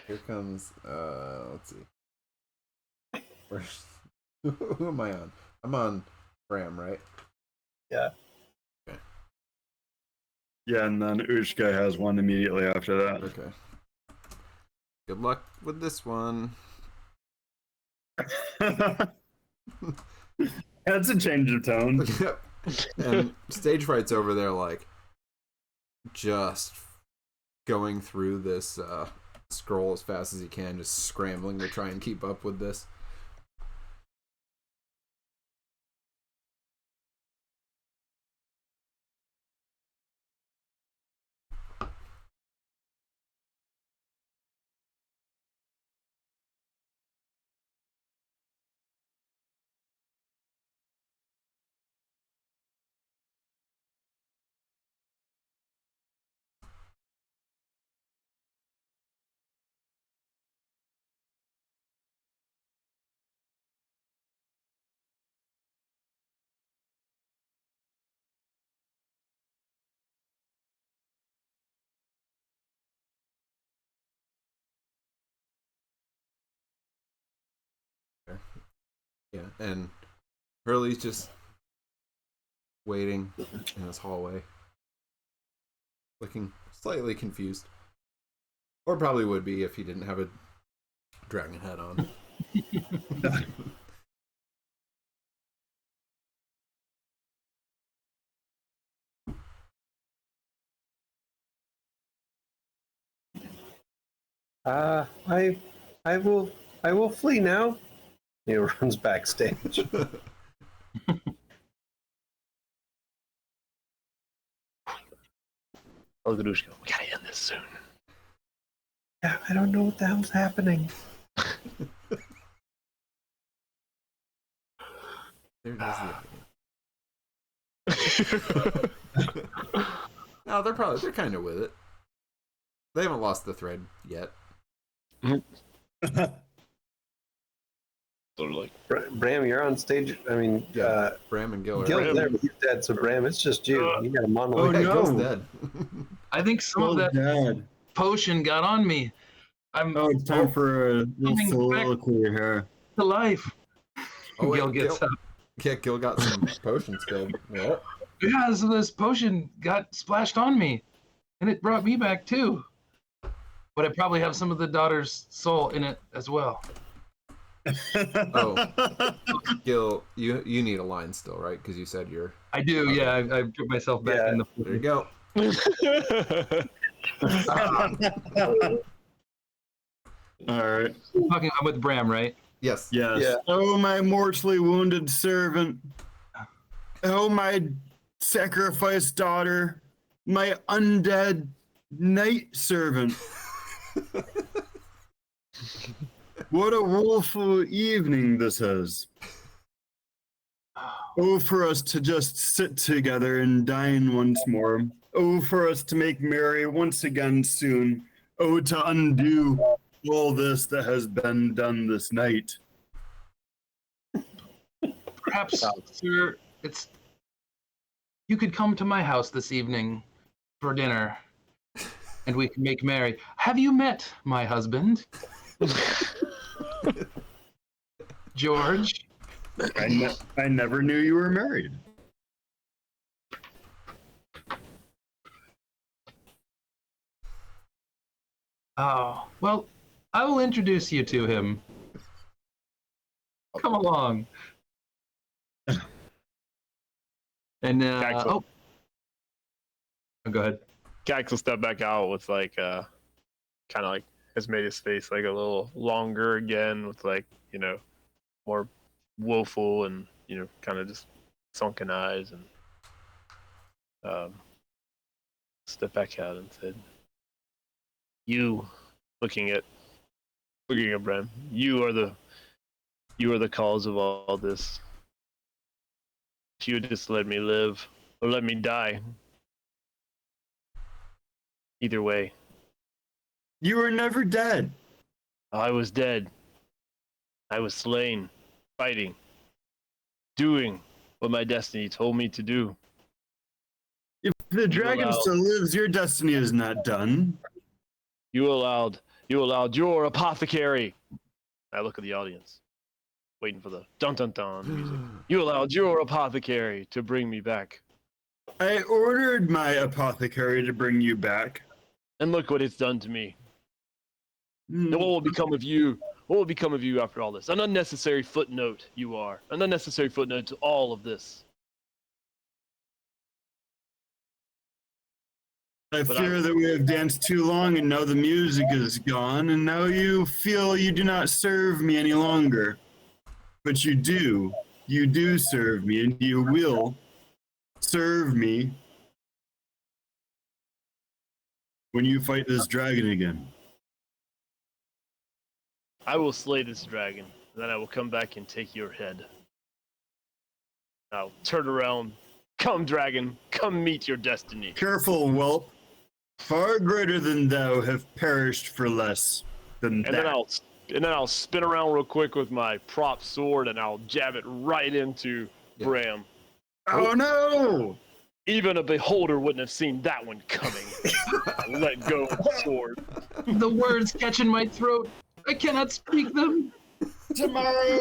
Here comes, let's see. Where's, who am I on? I'm on Bram, right? Yeah. Okay. Yeah, and then Ushka has one immediately after that. Okay. Good luck with this one. That's a change of tone. Yep. And stage fright's over there, like, just going through this scroll as fast as he can, just scrambling to try and keep up with this. Yeah, and Hurley's just waiting in his hallway, looking slightly confused. Or probably would be if he didn't have a dragon head on. I will flee now. He runs backstage. Elgadushka, we gotta end this soon. Yeah, I don't know what the hell's happening. There it is. No, they're kind of with it. They haven't lost the thread yet. Sort of like Bram, you're on stage. I mean, Yeah. Bram and Gil are Gil's right. there, but he's dead. So Bram, it's just you. You got a Oh, monologue. Yeah, no. Gil's dead. I think some Oh, of that Dad. potion got on me. I'm Oh, it's time for a little Coming back. soliloquy here. to life. Oh, wait, Gil gets Gil- up. Yeah, Gil got some potion spilled. Well, Yeah, so this potion got splashed on me, and it brought me back too. But it probably have some of the daughter's soul in it as well. Oh. Gil, you need a line still, right? Because you said you're. I do, yeah. I put myself back Yeah. in the. There you go. All right. I'm with Bram, right? Yes. Yes. Yeah. Oh, my mortally wounded servant. Oh, my sacrificed daughter. My undead night servant. What a woeful evening this is. Oh, for us to just sit together and dine once more. Oh, for us to make merry once again soon. Oh, to undo all this that has been done this night. Perhaps, sir, you could come to my house this evening for dinner, and we can make merry. Have you met my husband, George? I never knew you were married. Oh, well, I will introduce you to him. Come along. And Cax go ahead. will step back out with like kind of like has made his face like a little longer again with like, you know, more woeful and, you know, kind of just sunken eyes, and stepped back out and said, "You," looking at Bram, "you are the cause of all this. If you would just let me live or let me die, either way, You were never dead. I was dead. I was slain, fighting, doing what my destiny told me to do. If the dragon allowed- still lives, your destiny is not done. You allowed your apothecary." I look at the audience, waiting for the dun dun dun music. "You allowed your apothecary to bring me back. I ordered my apothecary to bring you back. And look what it's done to me. Hmm. Now what will become of you? What will become of you after all this? An unnecessary footnote you are. An unnecessary footnote to all of this." I But fear that we have danced too long and now the music is gone, and now you feel you do not serve me any longer. But you do. You do serve me, and you will serve me when you fight this dragon again. I will slay this dragon, and then I will come back and take your head. I'll turn around. "Come, dragon, come meet your destiny." Careful, whelp. Far greater than thou have perished for less than And that. then I'll spin around real quick with my prop sword, and I'll jab it right into Bram. Oh no! Even a beholder wouldn't have seen that one coming. I let go of the sword. The words catch in my throat. I cannot speak them. Tomorrow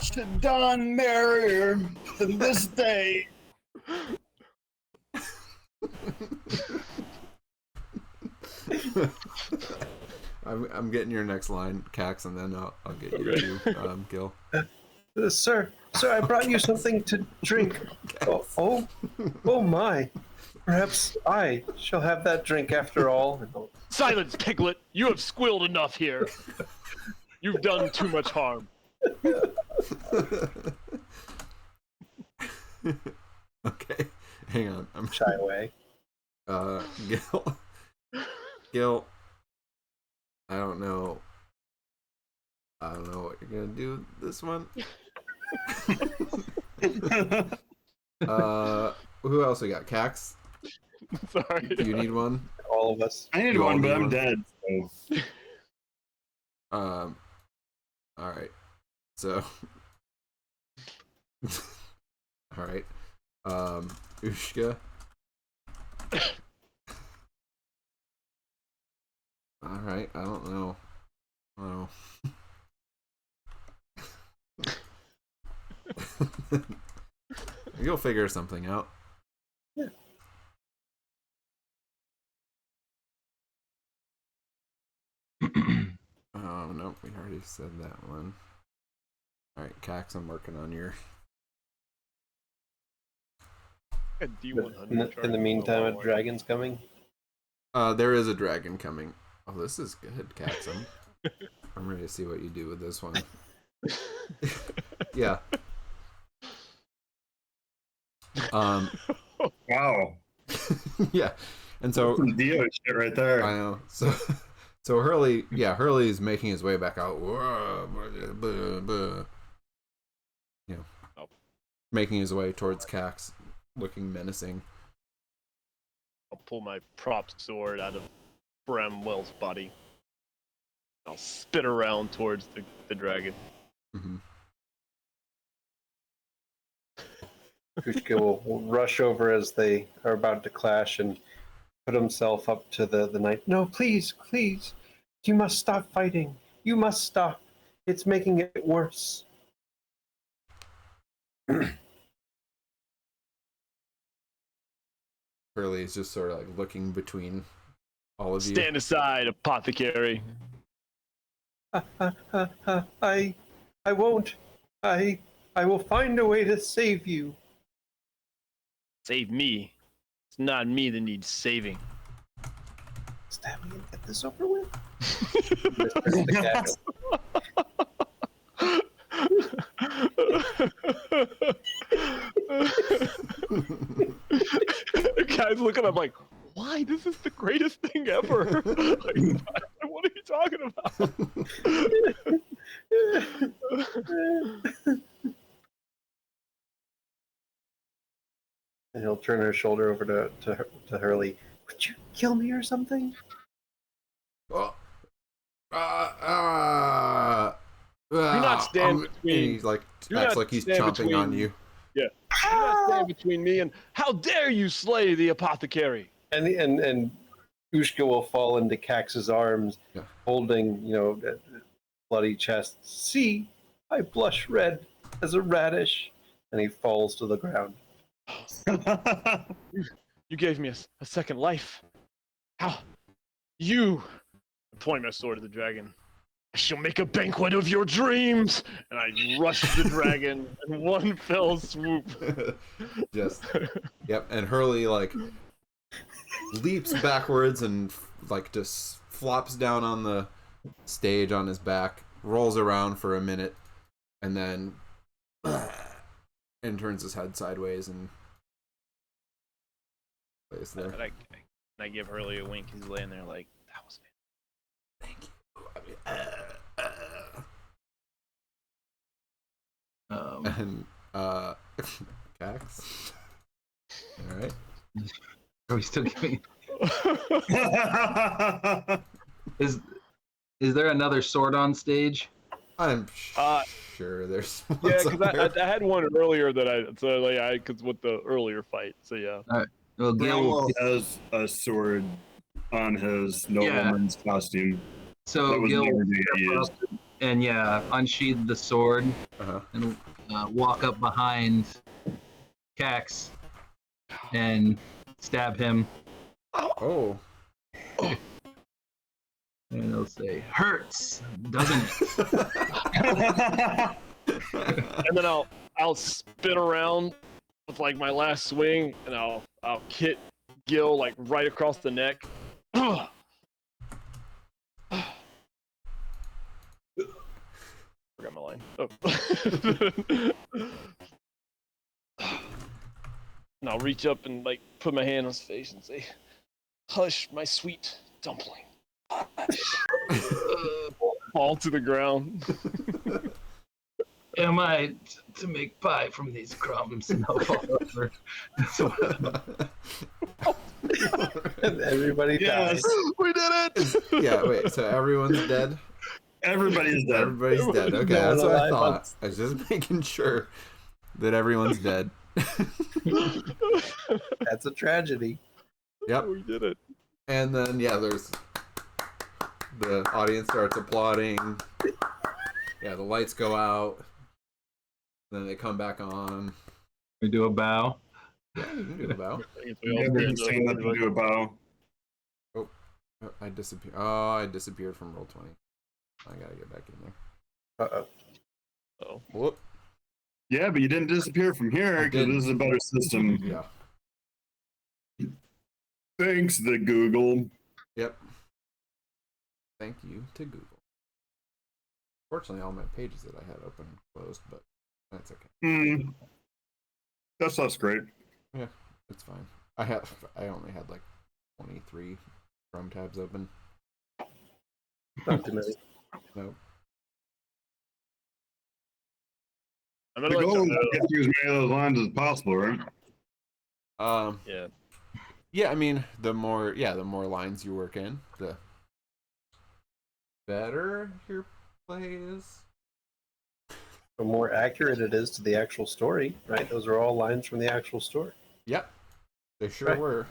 should dawn merrier than this day. I'm getting your next line, Cax, and then I'll get you to Gil. Sir, I brought you something to drink. Oh my. Perhaps I shall have that drink after all. "Silence, Piglet! You have squealed enough here. You've done too much harm." Okay, hang on. I'm Shy away. Gil. I don't know what you're gonna do with this one. Who else we got? Cax? Sorry. Do you need one? All of us. I need You all one, but need I'm one? dead. So. All right. So, all right. Ushka. All right. I don't know. Oh. You'll figure something out. Yeah. Oh no, we already said that one. All right, Cax, I'm working on your. A D100 In the meantime, a dragon's coming. There is a dragon coming. Oh, this is good, Cax. I'm ready to see what you do with this one. Yeah. Wow. Yeah, and so Some Dio shit right there. I know. So Hurley's making his way back out. You know, making his way towards Cax, looking menacing. I'll pull my prop sword out of Bramwell's body. I'll spin around towards the dragon. Mm-hmm. Kushka will rush over as they are about to clash and put himself up to the knight. "No, please. You must stop fighting. You must stop. It's making it worse." Hurley is just sort of like looking between all of you. Stand aside, apothecary. I won't. I will find a way to save you. Save me. It's not me that needs saving. Stab me and get this over with. Dismiss the cat. The guy's looking up like, why? This is the greatest thing ever. Like, what are you talking about? And he'll turn his shoulder over to Hurley. Would you kill me or something? Oh. Do not stand and between. he like do acts not like he's stand chomping on between- you. Do not stand between me and how dare you slay the apothecary? And Ushka will fall into Cax's arms, Yeah. holding, a bloody chest. See, I blush red as a radish. And he falls to the ground. You gave me a second life. How? You point my sword at the dragon. I shall make a banquet of your dreams, and I rush the dragon in one fell swoop. Just yep. And Hurley like leaps backwards and like just flops down on the stage on his back, rolls around for a minute, and then and turns his head sideways and lays there. And I give Hurley a wink. He's laying there like, that was it. Thank you. And Cax. All right. Are we still giving? Is there another sword on stage? I'm sure there's one Yeah, because somewhere. I had one earlier that because with the earlier fight. So yeah. Well, Gil will, Cromwell has a sword on his nobleman's costume. so That was Gil never will gonna get step used. up and unsheathe the sword Uh-huh. and walk up behind Cax and stab him. Oh. And he'll say, "Hurts, doesn't it?" And then I'll spin around with like my last swing, and I'll hit Gil like right across the neck. Forgot my line. Oh. And I'll reach up and like put my hand on his face and say, "Hush, my sweet dumpling." Fall to the ground. Am I to make pie from these crumbs? And I'll fall over. And everybody Yes, dies. We did it! Yeah, wait, so everyone's dead? everybody's dead. Everybody's dead. Okay, No that's one what I alive thought. I was just making sure that everyone's dead. That's a tragedy. Yep. We did it. And then there's the audience starts applauding. Yeah, the lights go out. Then they come back on. We do a bow. Yeah, you can do a bow. I guess we all Yeah, stand we can up. stand up and do a bow. I disappeared. Oh, I disappeared from Roll20. I gotta get back in there. Uh-oh. Oh. Whoop. Yeah, but you didn't disappear from here I because didn't. this is a better system. Yeah. Thanks, the Google. Yep. Thank you to Google. Fortunately, all my pages that I had open closed, but that's okay. That's less great. Yeah, it's fine. I only had like 23 Chrome tabs open. Not too many. No. I'm The gonna goal is let to get through as many of those lines as possible, right? yeah. Yeah, I mean, the more lines you work in, the better your play is. The more accurate it is to the actual story, right? Those are all lines from the actual story. Yep, they sure Right. were.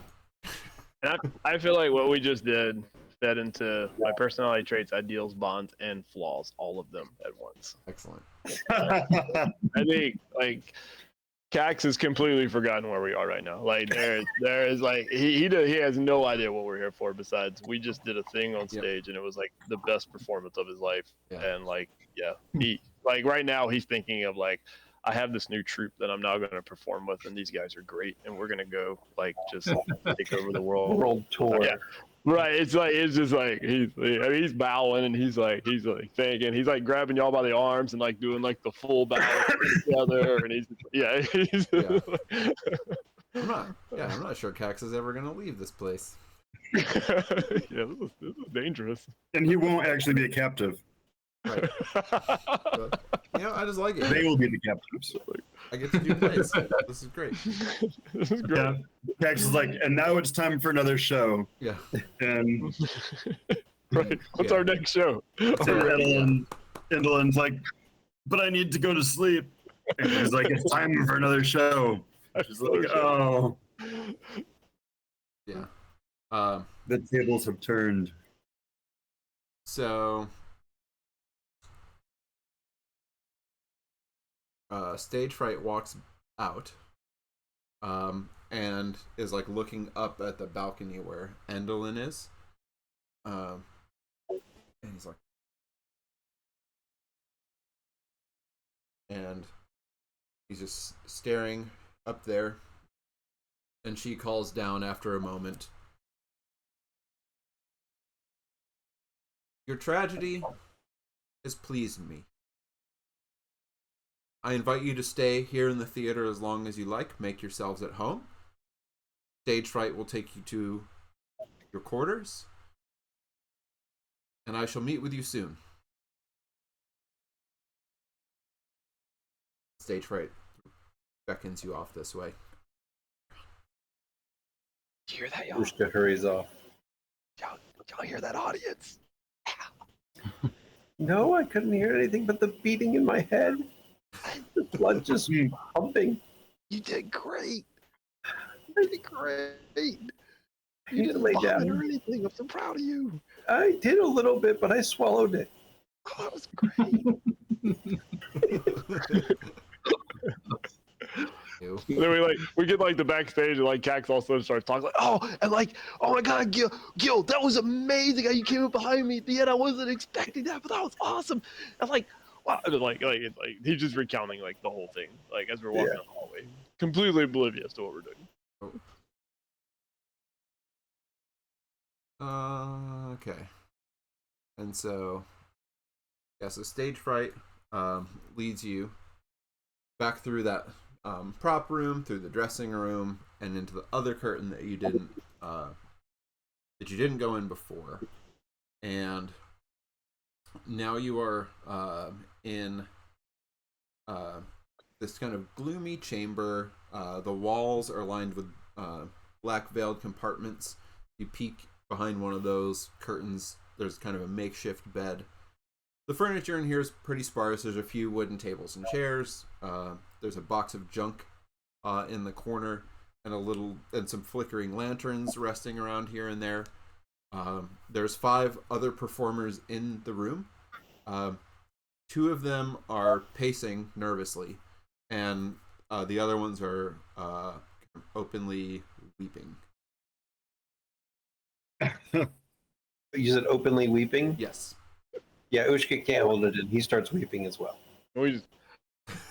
And I feel like what we just did fed into my personality traits, ideals, bonds, and flaws, all of them at once. Excellent. I think, like, Cax has completely forgotten where we are right now. Like there is like he has no idea what we're here for. Besides, we just did a thing on stage and it was like the best performance of his life. Yeah. And like he like right now he's thinking of like I have this new troupe that I'm now going to perform with, and these guys are great, and we're going to go like just take over the world. World tour. Yeah. Right, it's just like he's bowing and he's like thinking, he's like grabbing y'all by the arms and like doing like the full bow together, and he's I'm not sure Cax is ever gonna leave this place. this is dangerous. And he won't actually be a captive. Right. But, I just like it. They will be the captives. I get to do plays. This is great. This is great. Yeah. Cax is like, and now it's time for another show. Yeah. And Right. What's our next show? Indolin's like, but I need to go to sleep. And he's like, it's time for another show. She's like, oh. Yeah. The tables have turned. So Stage Fright walks out and is like looking up at the balcony where Endolin is. And he's like, and he's just staring up there, and she calls down after a moment, "Your tragedy has pleased me. I invite you to stay here in the theater as long as you like. Make yourselves at home. Stage Fright will take you to your quarters, and I shall meet with you soon." Stage Fright beckons you off this way. You hear that, y'all? Ushka hurries off. Y'all hear that, audience? No, I couldn't hear anything but the beating in my head. The blood just pumping. You did great. You did great. You didn't lay down or anything. I'm so proud of you. I did a little bit, but I swallowed it. Oh, that was great. Then we get like the backstage and like Cax also starts talking like, oh my god, Gil, that was amazing how you came up behind me at the end. I wasn't expecting that, but that was awesome. I was like, wow, like he's just recounting like the whole thing, like as we're walking down the hallway, completely oblivious to what we're doing. Okay. And so Stage Fright leads you back through that prop room, through the dressing room, and into the other curtain that you didn't go in before. And now you are in this kind of gloomy chamber. The walls are lined with black veiled compartments. You peek behind one of those curtains. There's kind of a makeshift bed. The furniture in here is pretty sparse. There's a few wooden tables and chairs. There's a box of junk in the corner, and some flickering lanterns resting around here and there. There's 5 other performers in the room. 2 of them are pacing nervously, and the other ones are openly weeping. You said openly weeping? Yes. Yeah, Ushka can't hold it in. He starts weeping as well. We just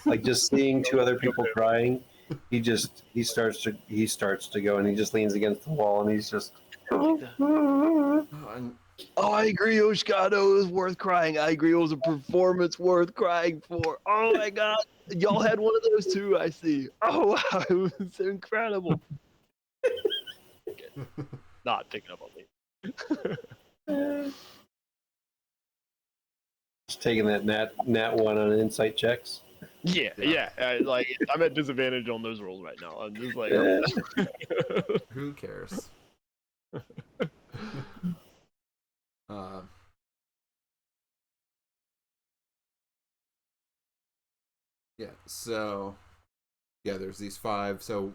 Like just seeing 2 other people crying, he starts to go, and he just leans against the wall, and he's just. Oh, I agree, Oshkado. It was worth crying. I agree, it was a performance worth crying for. Oh my god, y'all had one of those too. I see. Oh wow, it was incredible. Not picking up on me. Just taking that nat 1 on insight checks. Yeah. I'm at disadvantage on those rolls right now. I'm just like, Who cares? So there's these 5. So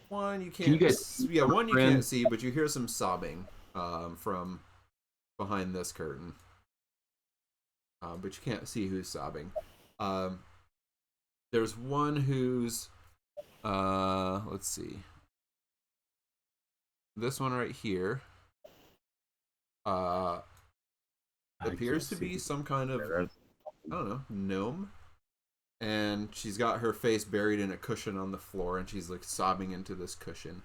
one you can't one you can't see, but you hear some sobbing from behind this curtain, but you can't see who's sobbing. there's one who's let's see. This one right here appears to be some kind of, I don't know, gnome. And she's got her face buried in a cushion on the floor, and she's like sobbing into this cushion.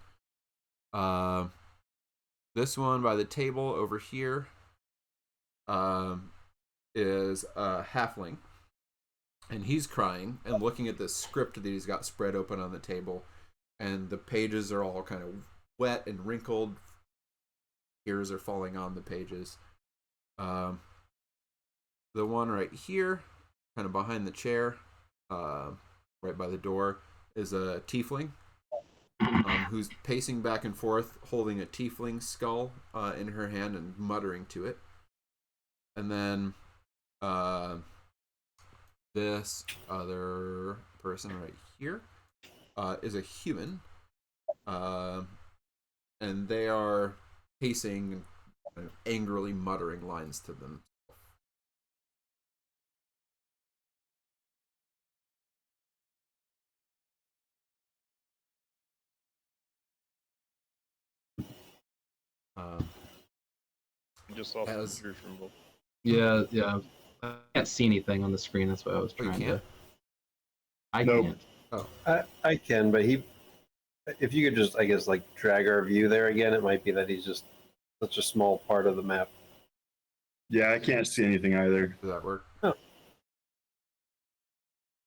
This one by the table over here is a halfling, and he's crying and looking at this script that he's got spread open on the table, and the pages are all kind of wet and wrinkled. Tears are falling on the pages. The one right here, kind of behind the chair, right by the door, is a tiefling who's pacing back and forth, holding a tiefling skull in her hand and muttering to it. And then this other person right here is a human, and they are pacing and angrily muttering lines to them. Just saw some As- pictures from both. Yeah. I can't see anything on the screen. That's why I was Oh, you trying can't? to. I Nope. can't. I can, but if you could just, I guess, like drag our view there again, it might be that he's just such a small part of the map. Yeah, I can't see anything either. Does that work?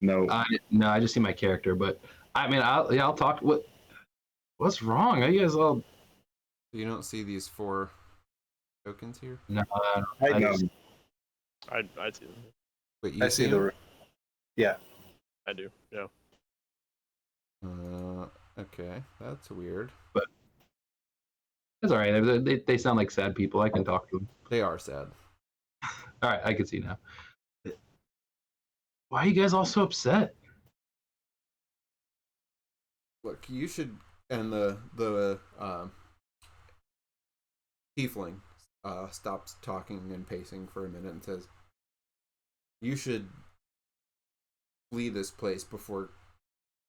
No. No, I just see my character. But I mean, I'll talk. What's wrong? Are you guys all? You don't see these 4 tokens here? No, I No. I see them. Wait, you I see them? I do. Yeah. Okay, that's weird. it's all right. They sound like sad people. I can talk to them. They are sad. All right, I can see now. Why are you guys all so upset? Look, you should, and the tiefling stops talking and pacing for a minute and says, "You should flee this place before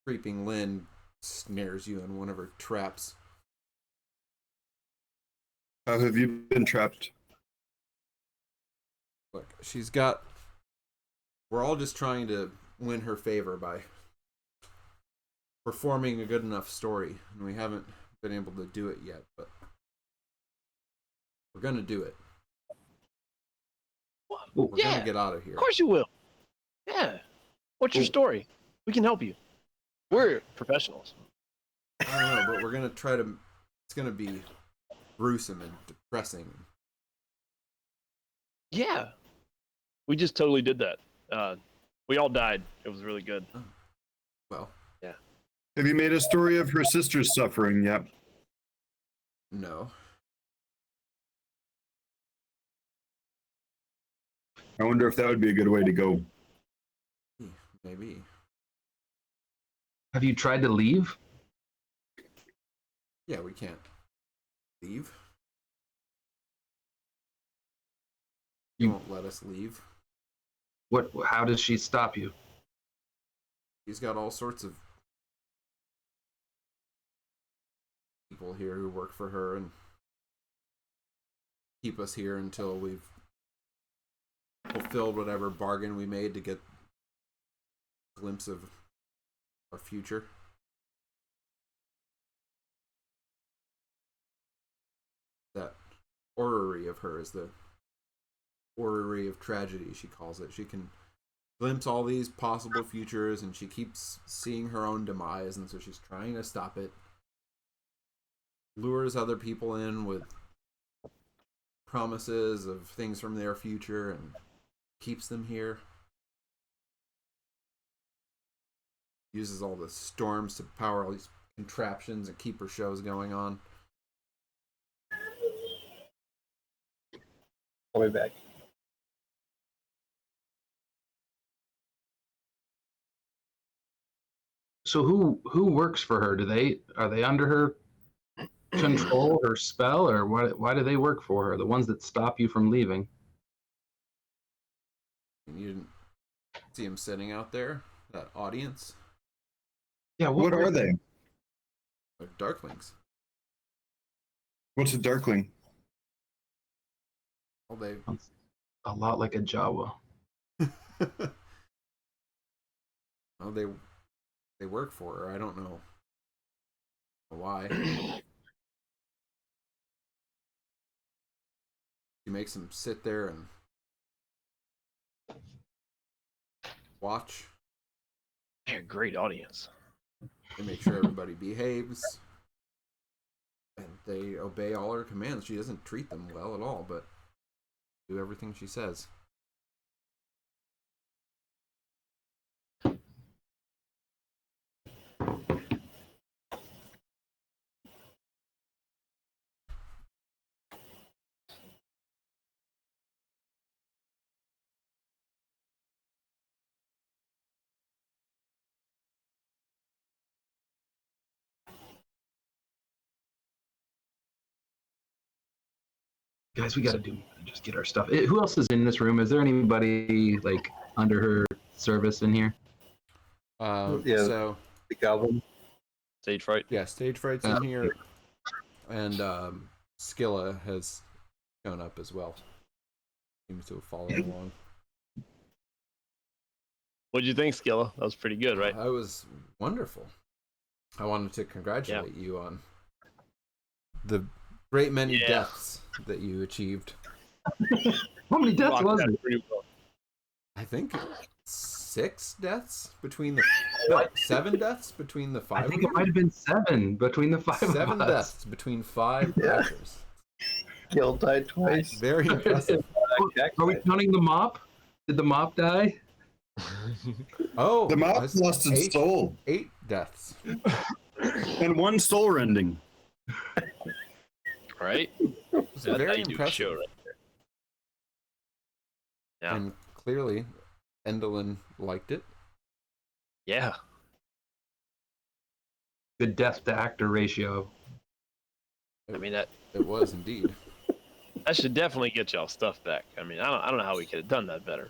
Creeping Lynn snares you in one of her traps." How have you been trapped? Look, she's got. We're all just trying to win her favor by performing a good enough story, and we haven't been able to do it yet, but we're gonna do it. We're gonna get out of here. Of course you will. Yeah. What's your story? We can help you. We're professionals. I don't know, but we're gonna try to. It's gonna be gruesome and depressing. Yeah. We just totally did that. We all died. It was really good. Well, Have you made a story of her sister's suffering yet? no. I wonder if that would be a good way to go. Maybe. Have you tried to leave? Yeah, we can't leave. You won't let us leave. What? How does she stop you? He's got all sorts of people here who work for her and keep us here until we've fulfilled whatever bargain we made to get a glimpse of our future. That orrery of hers, the orrery of tragedy, she calls it. She can glimpse all these possible futures, and she keeps seeing her own demise, and so she's trying to stop it. Lures other people in with promises of things from their future and keeps them here. Uses all the storms to power all these contraptions and keep her shows going on. I'll be back. So who works for her? Are they under her control or spell, or why do they work for her? The ones that stop you from leaving? And you didn't see him sitting out there that audience. Yeah, What are they? They're Darklings. What's a darkling? Well, they A lot like a Jawa. well, they work for her. I don't know why. She makes them sit there and watch. They're a great audience. They make sure everybody behaves. And they obey all her commands. She doesn't treat them well at all, but do everything she says. Guys, we got to do more than just get our stuff. Who else is in this room? Is there anybody like under her service in here? Yeah. So The goblin. Stage fright. yeah, stage fright's in here, and Skilla has shown up as well. Seems to have followed along. What'd you think, Skilla? That was pretty good, right? I was wonderful. I wanted to congratulate you on the great many deaths that you achieved. How many deaths Rocked was that it? pretty well. I think 6 deaths between the 7 deaths between the 5. I think it might have been 7 between the 5 7 of us. deaths between 5 actors. Gil died twice. Very impressive. Jack Are we died. counting the mop? Did the mop die? Oh, The mop that's lost its 8 soul 8 deaths. and 1 soul rending. Right? It's That's how very you do a impressive. show right there. Yeah. And clearly, Endelin liked it. Yeah. Good death to actor ratio. I mean that It was indeed. should definitely get y'all stuff back. I mean, I don't know how we could have done that better.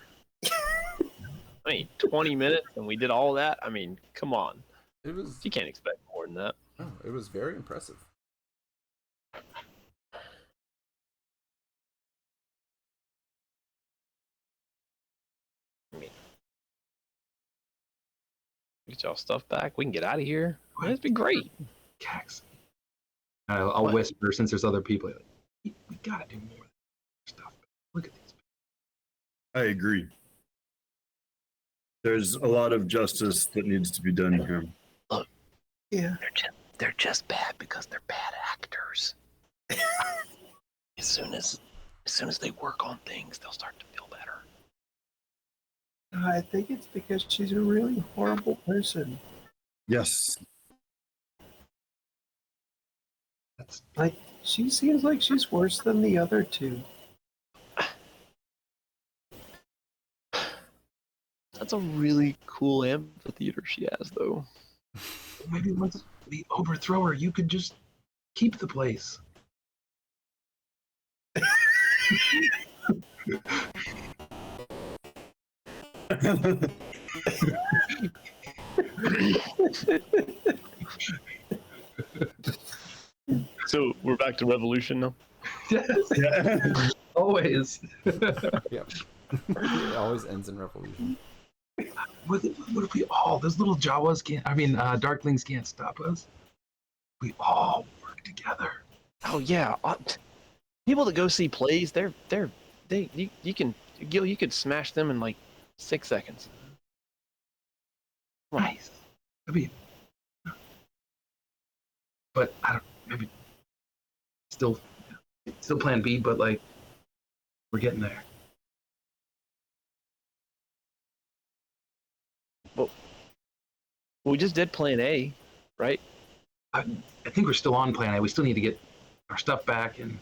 I mean, 20 minutes and we did all that. I mean, come on. It was. You can't expect more than that. Oh, it was very impressive. I mean, get y'all stuff back. We can get out of here. I mean, it's been great. Cax. I'll What? whisper since there's other people. Like, we gotta do more stuff. Look at these. I agree. There's a lot of justice that needs to be done here. Yeah. They're just bad because they're bad actors. as soon as they work on things, they'll start to feel better. I think it's because she's a really horrible person. Yes. That's Like, she seems like she's worse than the other two. That's a really cool amphitheater she has, though. maybe once we overthrow her, you could just keep the place. So we're back to Revolution now. Yes, Yeah. always. Yep. It always ends in revolution. What if we all, those little Jawas can't, Darklings can't stop us? We all work together. Oh yeah, people that go see plays, you can Gil, you could smash them in like 6 seconds. Nice. But I don't, maybe still plan B, but like, we're getting there. We just did plan A, right? I think we're still on plan A. We still need to get our stuff back, and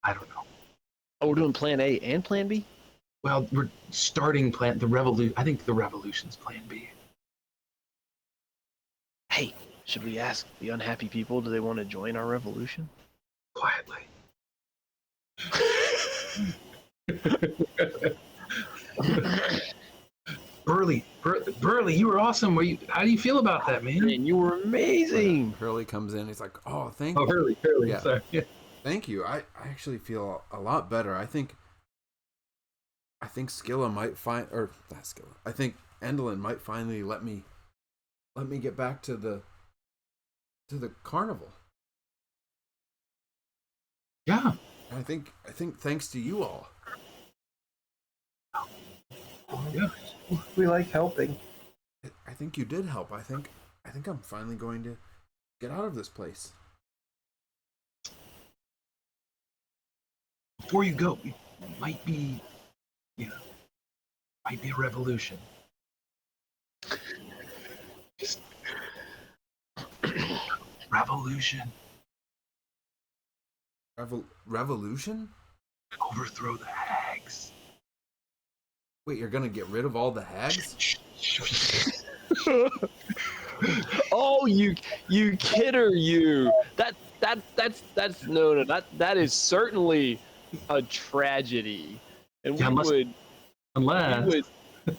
I don't know. Oh, we're doing plan A and plan B? Well, we're starting I think the revolution's plan B. Hey, should we ask the unhappy people, do they want to join our revolution? Quietly. Burley, you were awesome. How do you feel about that, man? Man, you were amazing. Hurley comes in. He's like, "Oh, thank Oh, you. Hurley. Yeah. Sorry. Thank you. I actually feel a lot better. I think Skilla might find, or not Skilla. I think Endlin might finally let me get back to the carnival. Yeah. I think thanks to you all. Yeah. We like helping. I think you did help. I think I'm finally going to get out of this place. Before you go, it might be a revolution. Just revolution. Revolution? Overthrow the hags. Wait, you're gonna get rid of all the hags? Oh, you kidder, you. That's no, that is certainly a tragedy, and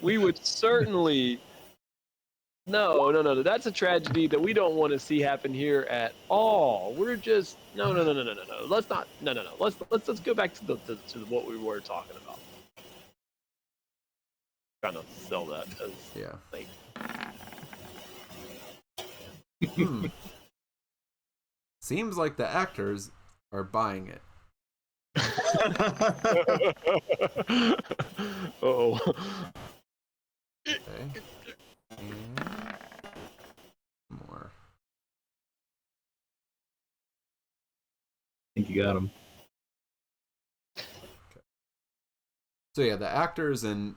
we would certainly. No. That's a tragedy that we don't want to see happen here at all. We're just no. Let's not. No. Let's go back to what we were talking about. Trying to sell that as like. Seems like the actors are buying it. Oh. Okay. And more. I think you got him. Okay. So yeah, the actors and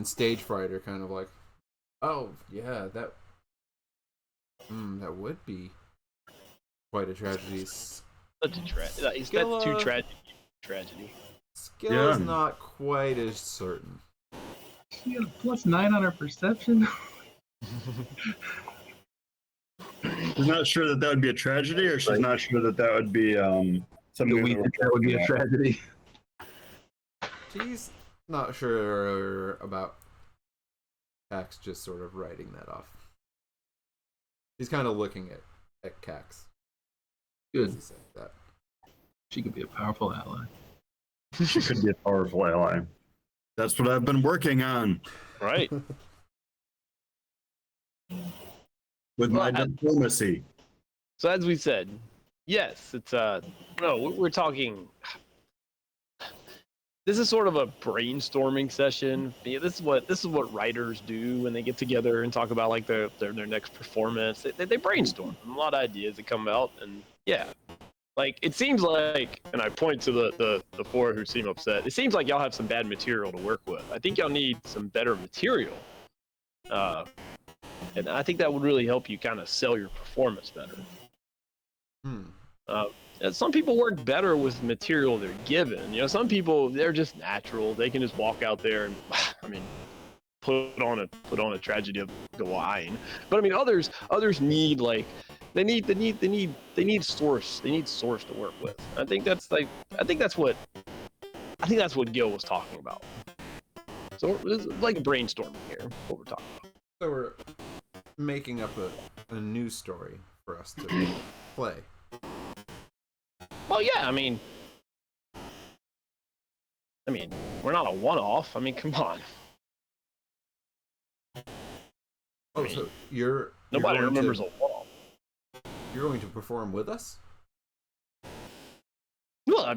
stage fright are kind of like, oh yeah, that would be quite a tragedy. Such a tragedy. That's too tragedy. Skilla's not quite as certain. She got a +9 on her perception. She's not sure that would be a tragedy, or she's not sure that would be something We think that would be a tragedy. She's not sure about Cax just sort of writing that off. He's kind of looking at Cax. Good. He said that. She could be a powerful ally. She could be a powerful ally. That's what I've been working on. Right. With my diplomacy. So as we said, yes, it's we're talking. This is sort of a brainstorming session. Yeah, this is what writers do when they get together and talk about like their next performance. They brainstorm a lot of ideas that come out, and like it seems like, and I point to the four who seem upset. It seems like y'all have some bad material to work with. I think y'all need some better material, and I think that would really help you kind of sell your performance better. Some people work better with material they're given. Some people, they're just natural. They can just walk out there and, put on a tragedy of the wine. But I mean, others need they need source. They need source to work with. I think that's what Gil was talking about. So it's like brainstorming here, what we're talking about. So we're making up a new story for us to play. Well, yeah, I mean, we're not a one-off. I mean, come on. So nobody remembers a one-off. You're going to perform with us? Well, I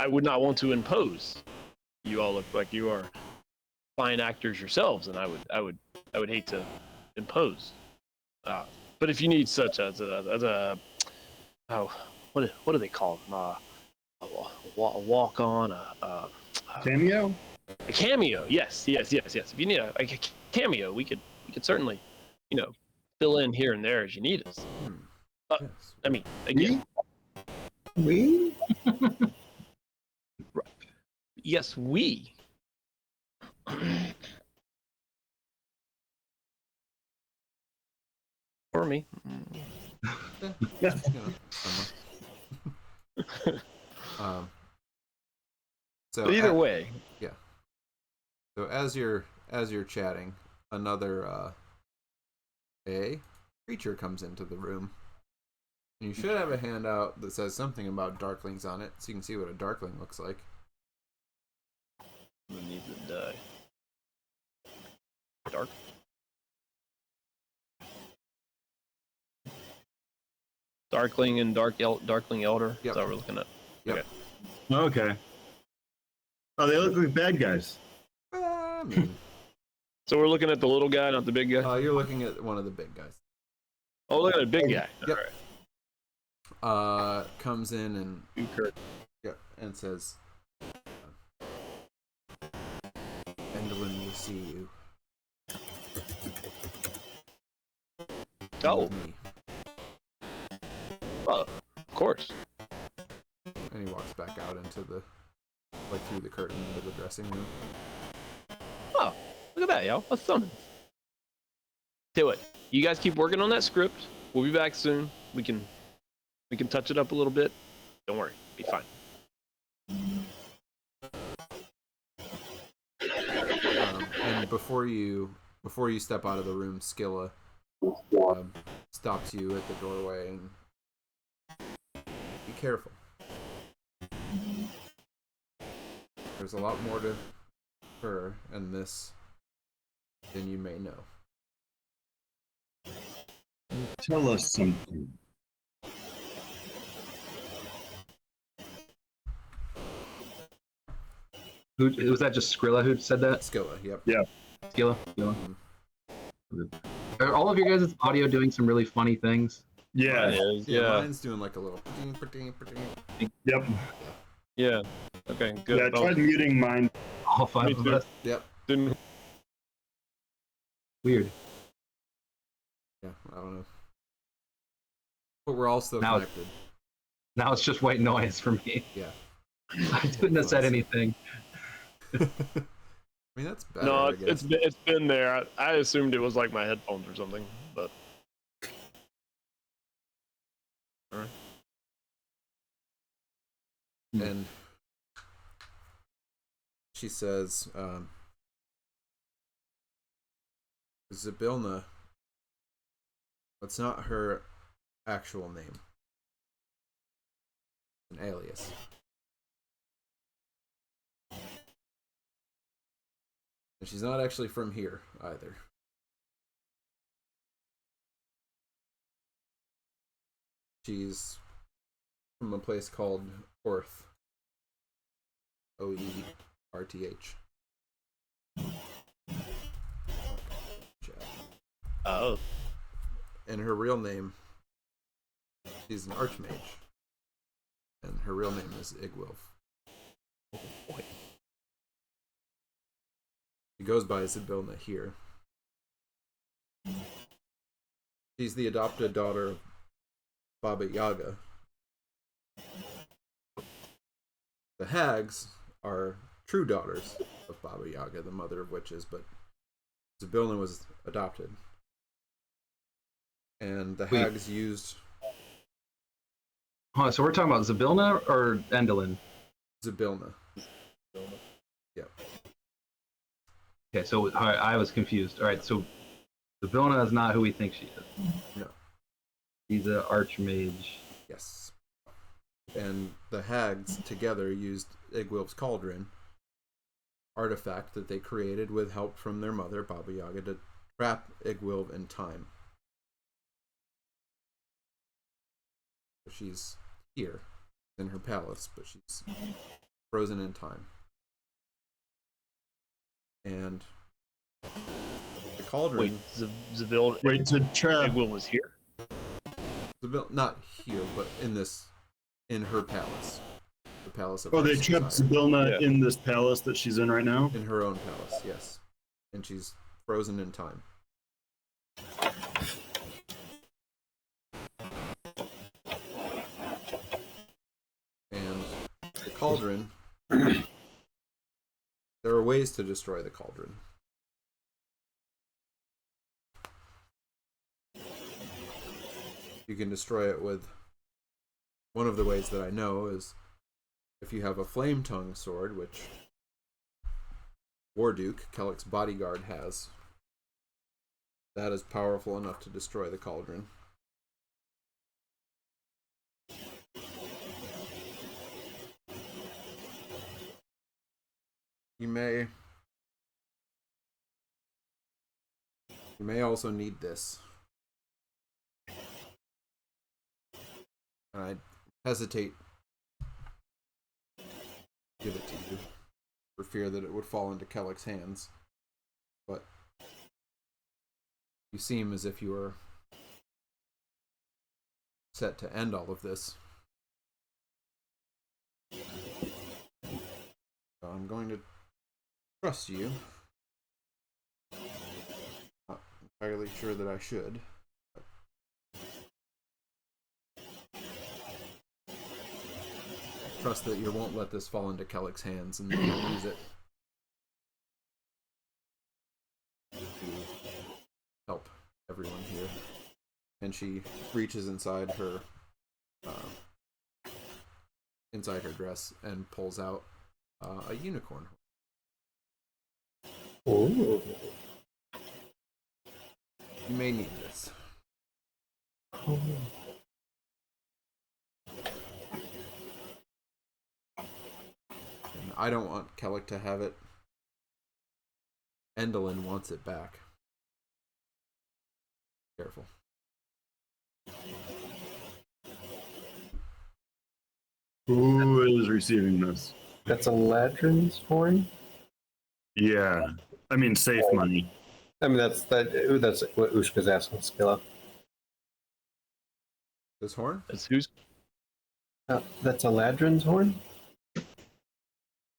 would not want to impose. You all look like you are fine actors yourselves, and I would hate to impose. But if you need such as a what do they call them? A walk-on, a Cameo? A cameo, yes. If you need a cameo, we could certainly, fill in here and there as you need us. Yes. I mean, again, We? yes, we. For me. Yeah. So But either way, yeah. So as you're chatting, another a creature comes into the room. And you should have a handout that says something about darklings on it, so you can see what a darkling looks like. We need to die. Dark. Darkling and Darkling Elder. Yep. That's what we're looking at. Yep. Okay. Oh, they look like bad guys. I mean, So we're looking at the little guy, not the big guy. you're looking at one of the big guys. Oh, look at the big guy. Yep. All right. Comes in and Kurt. and says, "Endlin will see you." Oh, Me. well, of course. And he walks back out into the, like through the curtain into the dressing room. Oh, look at that, yo. A summon. Do it. You guys keep working on that script. We'll be back soon. We can touch it up a little bit. Don't worry, be fine. And before you step out of the room, Skilla stops you at the doorway and be careful. There's a lot more to her and this than you may know. Tell us something. Who was that? Just Skrilla who said that? Skilla, yep. Yeah. Skilla. Are all of your guys' audio doing some really funny things? Yeah. Yeah, mine's doing like a little. Yep. Yeah. Okay, good. Yeah, I tried muting mine. All five Me of too. us. Yep. Didn't. Weird. Yeah, I don't know. But we're all still Now- connected. Now it's just white noise for me. Yeah. I couldn't have said anything. I mean, that's better. No, I guess. it's been there. I assumed it was like my headphones or something, but. All right. And she says, Zybilna, that's not her actual name. An alias. And she's not actually from here either. She's from a place called Orth. Oerth. Oh. And her real name, she's an archmage. And her real name is Igwilf. She goes by Zybilna here. She's the adopted daughter of Baba Yaga. The hags are true daughters of Baba Yaga, the mother of witches, but Zybilna was adopted. And the hags used Huh, so we're talking about Zybilna or Endlin? Zybilna. Yep. Okay, so all right, I was confused. All right, so Zybilna is not who we think she is. No. She's an archmage. Yes. And the hags together used Igwilf's cauldron, artifact that they created with help from their mother, Baba Yaga, to trap Igwilf in time. She's here in her palace, but she's frozen in time. And the cauldron. Wait, Zavil. Wait to trap. Egwin was here. Not here, but in her palace. The palace of Oh, they Ice trapped Desire. Zybilna Yeah. in this palace that she's in right now? In her own palace, yes. And she's frozen in time. And the cauldron, there are ways to destroy the cauldron. You can destroy it with, one of the ways that I know is if you have a flame tongue sword, which Warduke, Kellick's bodyguard, has. That is powerful enough to destroy the cauldron. You may also need this. And I hesitate to give it to you for fear that it would fall into Kellick's hands. But you seem as if you are set to end all of this. So I'm going to trust you. Not entirely sure that I should. Trust that you won't let this fall into Kellick's hands and then you'll use it to help everyone here. And she reaches inside her dress and pulls out a unicorn. Ooh. You may need this. Oh. And I don't want Kellick to have it. Endolin wants it back. Careful. Who is receiving this? That's a Ladrin's horn? Yeah. I mean, safe money. I mean, that's what Ushka's asking Skilla. This horn? That's who's. That's a Ladrin's horn?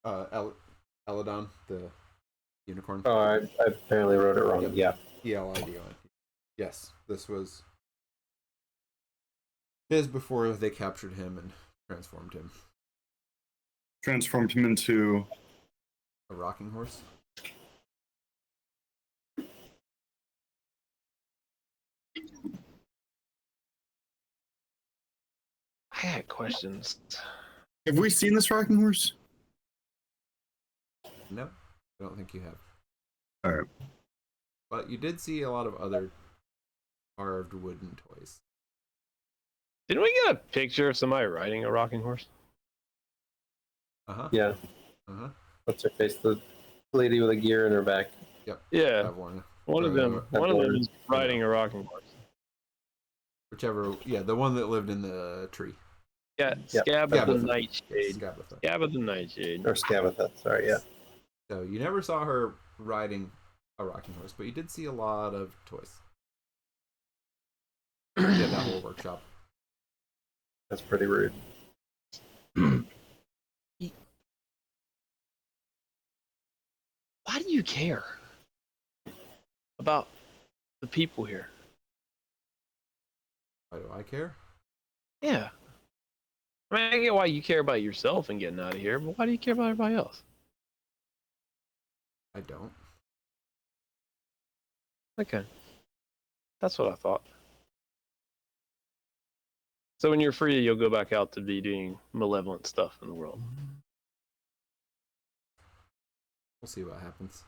Eladon, the unicorn. Oh, I apparently wrote it wrong. Yep. Yeah. ELIDON. Yes, this was his before they captured him and transformed him. Transformed him into A rocking horse? I had questions. Have we seen this rocking horse? No, I don't think you have. All right. But you did see a lot of other carved wooden toys. Didn't we get a picture of somebody riding a rocking horse? Uh-huh. Yeah. Uh-huh. What's her face? The lady with a gear in her back. Yep. Yeah. I've worn it. One of them is riding a rocking horse. Whichever, yeah, the one that lived in the tree. Yeah, Yep. Scab of the Scabatha. Nightshade. Scabatha. Scab of the Nightshade. Or Scabatha, sorry, yeah. So you never saw her riding a rocking horse, but you did see a lot of toys. Yeah, that whole workshop. That's pretty rude. Why do you care about the people here? Why do I care? Yeah. I mean, I get why you care about yourself and getting out of here, but why do you care about everybody else? I don't. Okay. That's what I thought. So when you're free, you'll go back out to be doing malevolent stuff in the world. We'll see what happens.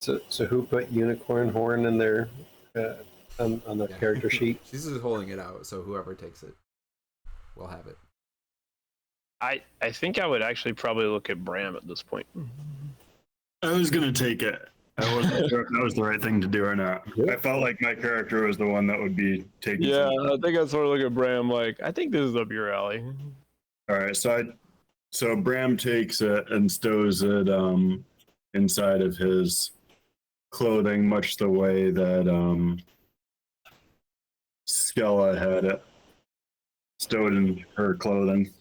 So who put unicorn horn in their on the Yeah. character sheet? She's just holding it out, so whoever takes it will have it. I think I would actually probably look at Bram at this point. I was gonna take it. I wasn't sure if that was the right thing to do or not. I felt like my character was the one that would be taking. Yeah, something. I think I sort of look at Bram like, I think this is up your alley. All right, so Bram takes it and stows it inside of his clothing, much the way that Skella had it stowed in her clothing.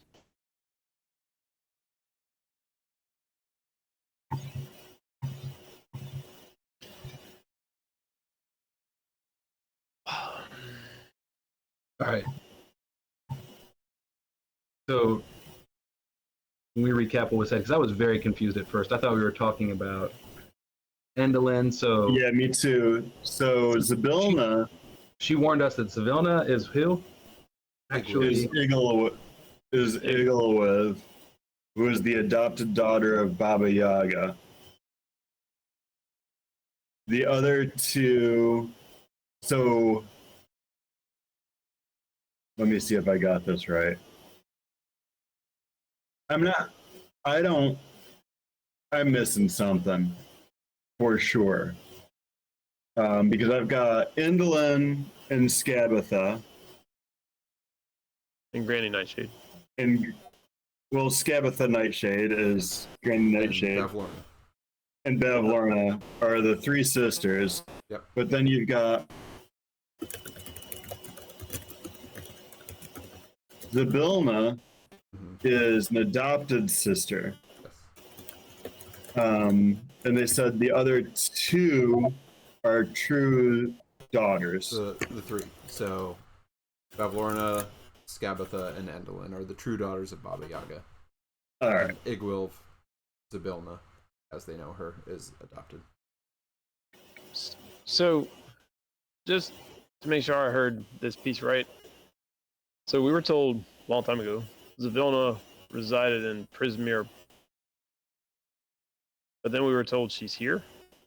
All right. So, can we recap what was said? Because I was very confused at first. I thought we were talking about Endolin. So Yeah, me too. So Zybilna She warned us that Savilna is who? Actually, Is Iglewith, who is the adopted daughter of Baba Yaga. The other two, so let me see if I got this right. I'm missing something for sure. Because I've got Indolin and Skabatha, And Granny Nightshade. and well, Skabatha Nightshade is Granny Nightshade, and Bavlorna are the three sisters. Yep. But then you've got Zybilna is an adopted sister. Yes. And they said the other two are true daughters. The three. So Bavlorna, Skabatha, and Endolin are the true daughters of Baba Yaga. All right. And Igwilv, Zybilna, as they know her, is adopted. So, just to make sure I heard this piece right. So we were told a long time ago, Zybilna resided in Prismere, but then we were told she's here.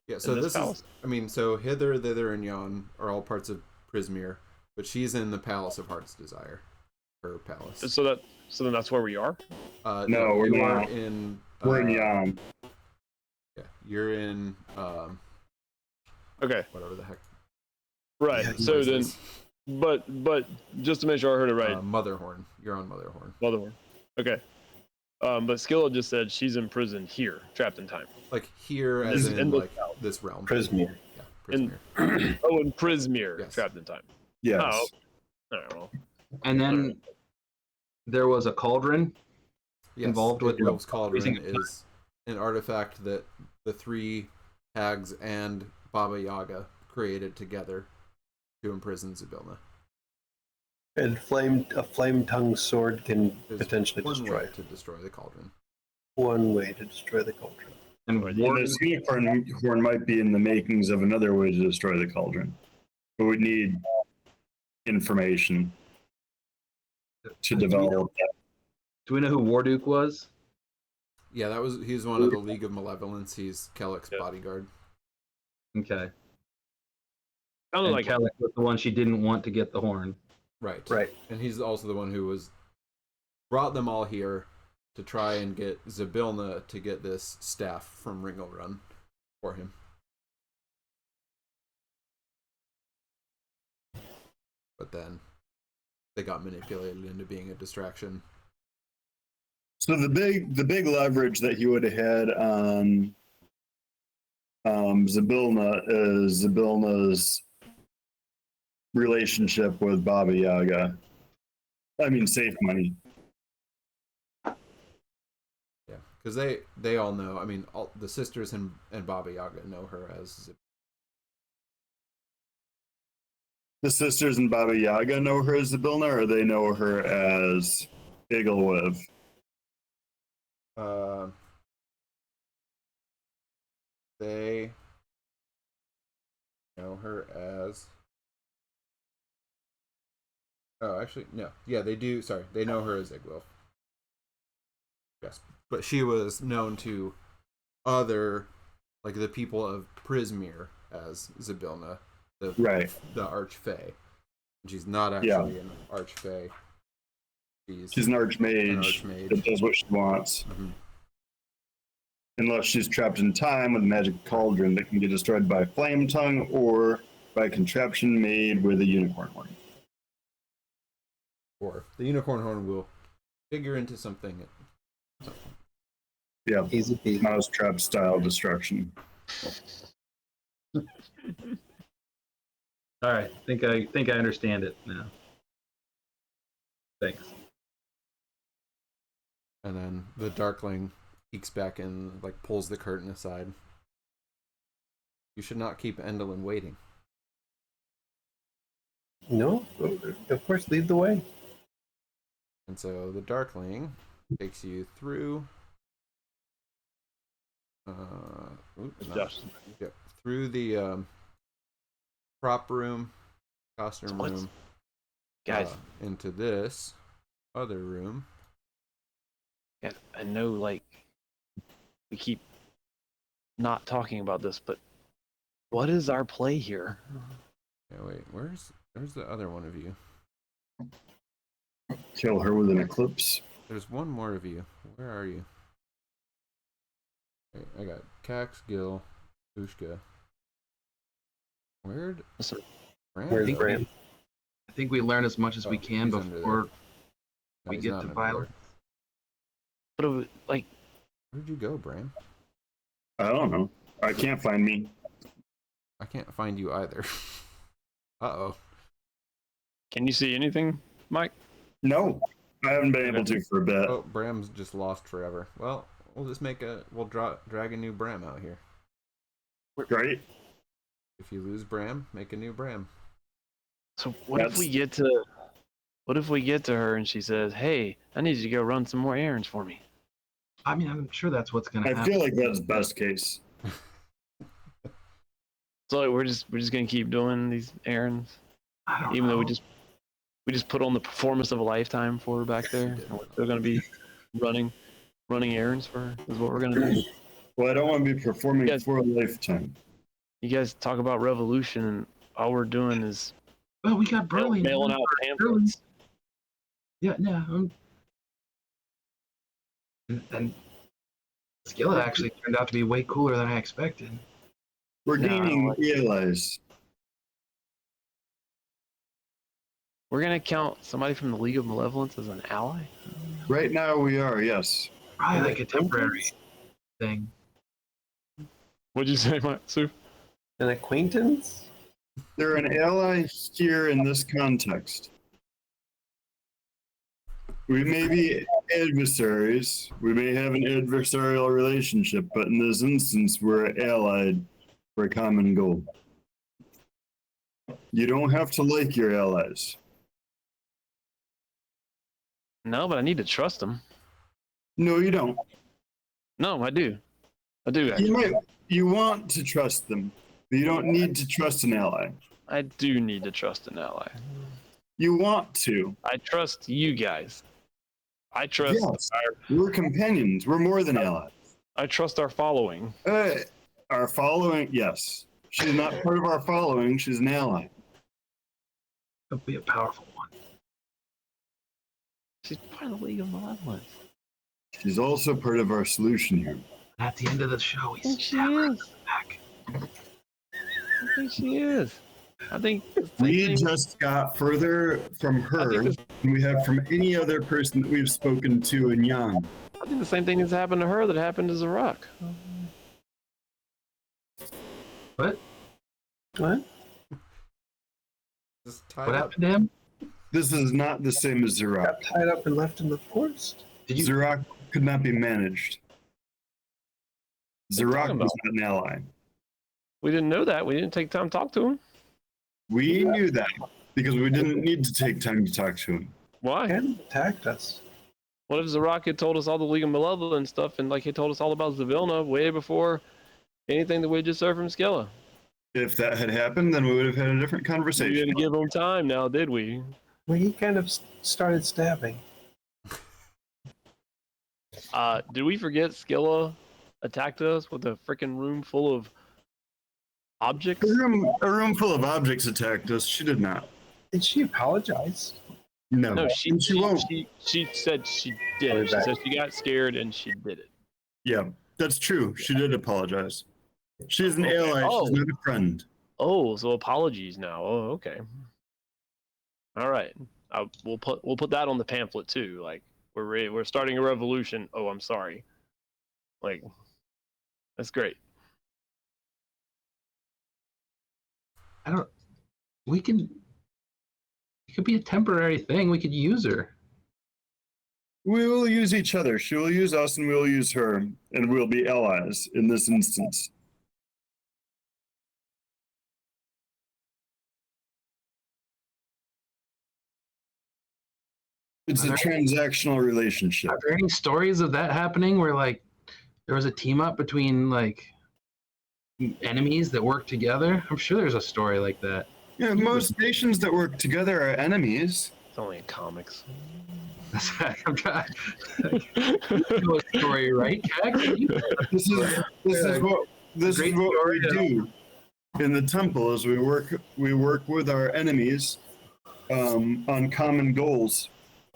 Yeah, so this this is, I mean, so Hither, Thither, and Yon are all parts of Prismere, but she's in the Palace of Heart's Desire, her palace. So then that's where we are. No, we're you not. are in. We're in Yam. Yeah, you're in. Okay, Whatever the heck. right. Yeah, So then, but just to make sure I heard it right, Motherhorn. You're on Motherhorn. Motherhorn. Okay. But Skilla just said she's in prison here, trapped in time. Like here, This as is in in the like south. this realm. Prismere. Yeah, In- Prismere. Oh, in Prismere, Yes. trapped in time. Yes. Oh, all right, well, and then there was a cauldron. Yes, Involved with Igwilv's the Cauldron freezing of time. is an artifact that the three hags and Baba Yaga created together to imprison Zybilna. And a flame-tongued sword can There's potentially one destroy way it. to destroy the cauldron. One way to destroy the cauldron. And Right, Warden, This unicorn horn might be in the makings of another way to destroy the cauldron. But we need information to develop that. do we know who Warduke was? Yeah, he's one of the League of Malevolence. He's Kellick's Yeah. bodyguard. Okay. sounded And like Kellic was the one she didn't want to get the horn. Right. Right. And he's also the one who brought them all here to try and get Zybilna to get this staff from Ringelrun for him. But then they got manipulated into being a distraction. So the big leverage that he would have had on Zybilna is Zybilna's relationship with Baba Yaga. I mean, safe money. Yeah, because they all know. I mean, all the sisters and Baba Yaga know her as. The sisters and Baba Yaga know her as Zybilna, or they know her as Iglewith. They know her as. Oh, actually, no. Yeah, they do. Sorry, they know her as Igwilf. Yes, but she was known to other, like the people of Prismere, as Zybilna, the Archfey. She's not actually an Archfey. She's an archmage that does what she wants. Mm-hmm. Unless she's trapped in time with a magic cauldron that can get destroyed by flame tongue or by a contraption made with a unicorn horn. Or the unicorn horn will figure into something. Yeah, Easy peasy. mousetrap style destruction. All right, think I understand it now. Thanks. And then the Darkling peeks back and like pulls the curtain aside. You should not keep Endolin waiting. No, of course, lead the way. And so the Darkling takes you through. Through the prop room costume What's- room. Guys, Into this other room. guys, I know, like, we keep not talking about this, but what is our play here? Yeah, wait, where's the other one of you? Kill her with an eclipse. There's one more of you. Where are you? Wait, I got Cax, Gil, Ushka. Where'd So- Bram Where's go? Bram? I think we learn as much as we Oh, can he's under before there. No, we he's get not to under violence. What do we, like, Where'd you go, Bram? I don't know. I can't find me. I can't find you either. Uh-oh. can you see anything, Mike? No, I haven't been able to for a bit. Oh, Bram's just lost forever. Well, we'll just drag a new Bram out here. Right? If you lose Bram, make a new Bram. So what if we get to her and she says, "Hey, I need you to go run some more errands for me." I mean, I'm sure that's what's gonna I happen. feel like that's best case. So like, we're just gonna keep doing these errands, I don't even know. though we just put on the performance of a lifetime for her back there, and we're still gonna be running errands for her. Is what we're gonna do. Well, I don't want to be performing Yes. for a lifetime. You guys talk about revolution, and all we're doing is Well, we got Burley. mailing out pamphlets. Yeah, yeah. And Skilla actually turned out to be way cooler than I expected. We're No, I don't gaining like allies. We're gonna count somebody from the League of Malevolence as an ally. Right now we are, yes. Probably like a temporary thing. What'd you say, Mike? Sue? An acquaintance? They're an ally here in this context. We may be adversaries. We may have an adversarial relationship, but in this instance, we're allied for a common goal. You don't have to like your allies. No, but I need to trust them. No, you don't. No, I do. I do. Actually. You want to trust them, but you don't need to trust an ally. I do need to trust an ally. You want to. I trust you guys. I trust Yes. We're companions. We're more than allies. I trust our following. Our following, yes. She's not part of our following. She's an ally. It'll be a powerful one. She's part of the League of Malevolence. She's also part of our solution here. At the end of the show, I we think she stab her is. back. I think she is. I think We just got further from her than we have from any other person that we've spoken to in Yang. I think the same thing has happened to her that happened to Zarok. What? What? Just tied What up. happened to him? This is not the same as Zerok. Got tied up and left in the forest? Did you? Zerok could not be managed. What are you Zerok talking was not an ally. We didn't know that. We didn't take time to talk to him. We knew that because we didn't need to take time to talk to him. Why? And attacked us. What if Zarok had told us all the League of Malevolence stuff and like he told us all about Zavilna way before anything that we just heard from Skilla? If that had happened, then we would have had a different We conversation. didn't give him time now, did we? Well, he kind of started stabbing. Did we forget Skilla attacked us with a freaking room full of objects? A room full of objects attacked us. She did not. Did she apologize? No, No, she won't. she said she did it. She said she got scared and she did it. Yeah, that's true. She did apologize. She's an ally. Oh. She's not a friend. Oh, so apologies now. Oh, okay. All right. We'll put that on the pamphlet too. Like we're starting a revolution. Oh, I'm sorry. Like that's great. I don't. We can. It could be a temporary thing. We could use her. We will use each other. She will use us, and we'll use her, and we'll be allies in this instance. It's a transactional relationship. Are there any stories of that happening where like there was a team up between like enemies that work together? I'm sure there's a story like that. Yeah, most nations that work together are enemies. It's only in comics. That's right. I'm trying. You know a story, right, Jack? This is what Great we story, do in the temple. Is we work with our enemies on common goals,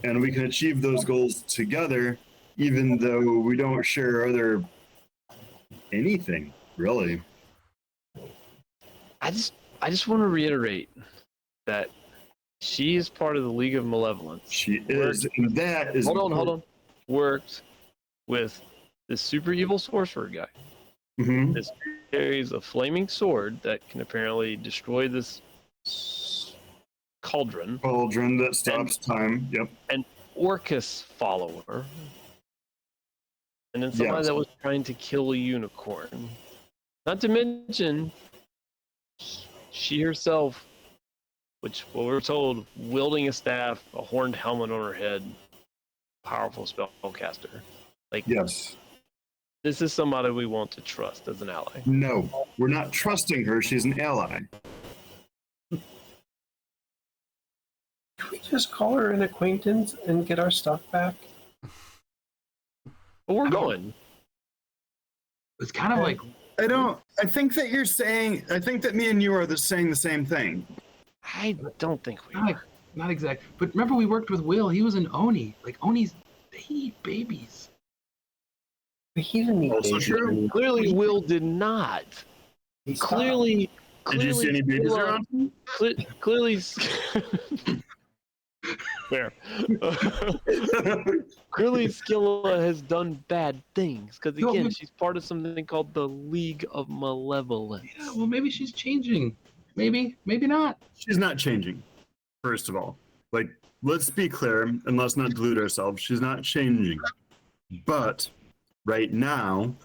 and we can achieve those goals together, even though we don't share anything really. I just want to reiterate that she is part of the League of Malevolence. She is, and that is. Hold on. Worked with this super evil sorcerer guy. Mm-hmm. This carries a flaming sword that can apparently destroy this cauldron. Cauldron that stops time. Yep. An Orcus follower. And then somebody Yes. that was trying to kill a unicorn. Not to mention, she herself, which what we were told, wielding a staff, a horned helmet on her head, powerful spellcaster. Like, Yes. this is somebody we want to trust as an ally. No, we're not trusting her. She's an ally. Can we just call her an acquaintance and get our stuff back? But we're going. It's kind of like I think that me and you are saying the same thing. I don't think we not, are. not exact. But remember, we worked with Will. He was an Oni. Like Onis, they eat babies. But he didn't need Also babies. true. I mean, Clearly, Will did not. he stopped. Clearly, Did you see any babies around? Clearly, where? Clearly, Skilla has done bad things because No, again, but- she's part of something called the League of Malevolence. Yeah, well, maybe she's changing. Maybe not. She's not changing. First of all, like, let's be clear and let's not delude ourselves. She's not changing. But right now,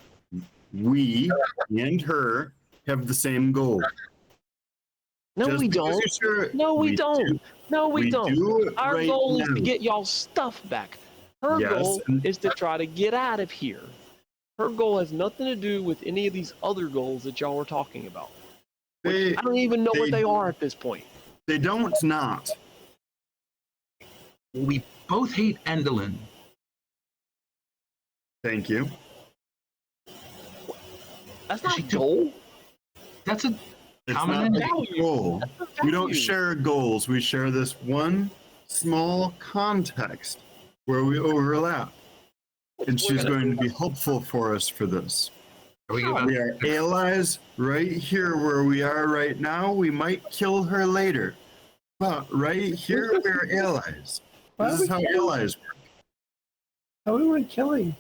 we and her have the same goal. No, Just we because don't. you're sure- No, we don't. do- No, we don't. do Our right goal is now. to get y'all stuff back. Her Yes, goal and- is to try to get out of here. Her goal has nothing to do with any of these other goals that y'all were talking about. They, I don't even know what they- they are at this point. they don't not. We both hate Endelin. Thank you. That's not She a took- goal. That's a It's Common not value. a goal. That's a We don't value. share goals. We share this one small context where we overlap. And she's going to be helpful for us for this. Are we about We are allies right here where we are right now. We might kill her later. But right here, we're allies. Why This are is we how killing? allies work. How we went killing?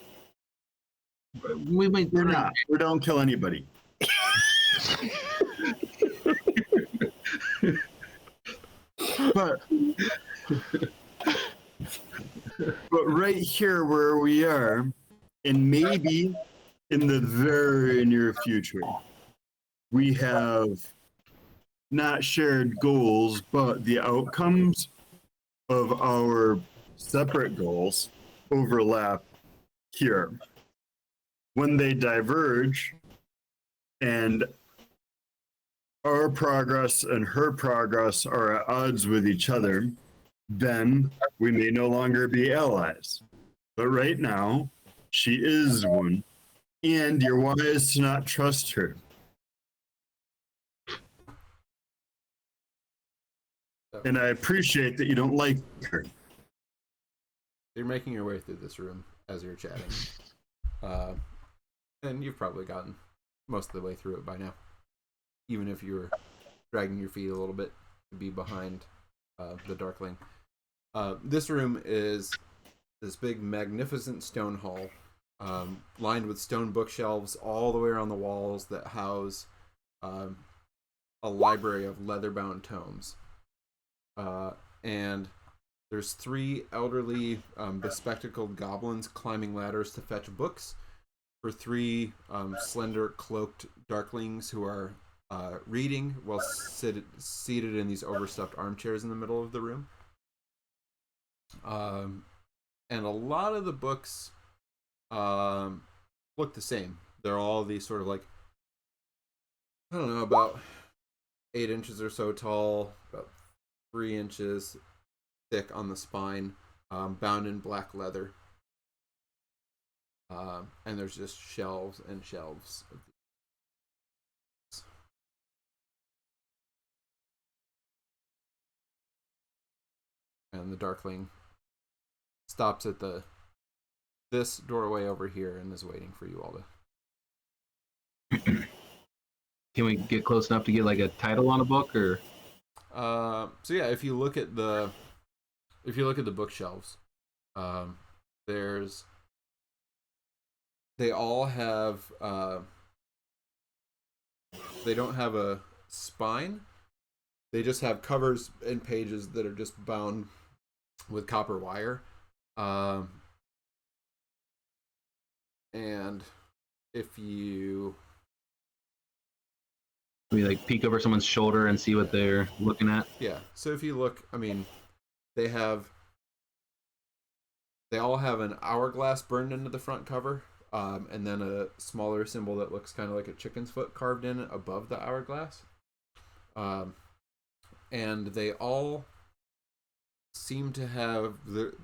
we might We're not. We don't kill anybody. but right here where we are, and maybe in the very near future, we have not shared goals, but the outcomes of our separate goals overlap here. When they diverge and our progress and her progress are at odds with each other, then we may no longer be allies. But right now, she is one, and you're wise to not trust her. And I appreciate that you don't like her. You're making your way through this room as you're chatting. And you've probably gotten most of the way through it by now. Even if you were dragging your feet a little bit to be behind the Darkling. This room is this big, magnificent stone hall, lined with stone bookshelves all the way around the walls that house a library of leather-bound tomes. And there's 3 elderly, bespectacled goblins climbing ladders to fetch books for 3 slender, cloaked darklings who are reading while seated in these overstuffed armchairs in the middle of the room. And a lot of the books look the same. They're all these sort of like, I don't know, about 8 inches or so tall, about 3 inches thick on the spine, bound in black leather. And there's just shelves and shelves of these. And the Darkling stops at this doorway over here and is waiting for you all to. Can we get close enough to get like a title on a book, or? So yeah, if you look at the bookshelves, they all have they don't have a spine. They just have covers and pages that are just bound with copper wire. And if you We like peek over someone's shoulder and see what they're looking at. Yeah. So if you look, I mean, they all have an hourglass burned into the front cover, and then a smaller symbol that looks kind of like a chicken's foot carved in above the hourglass. And they all seem to have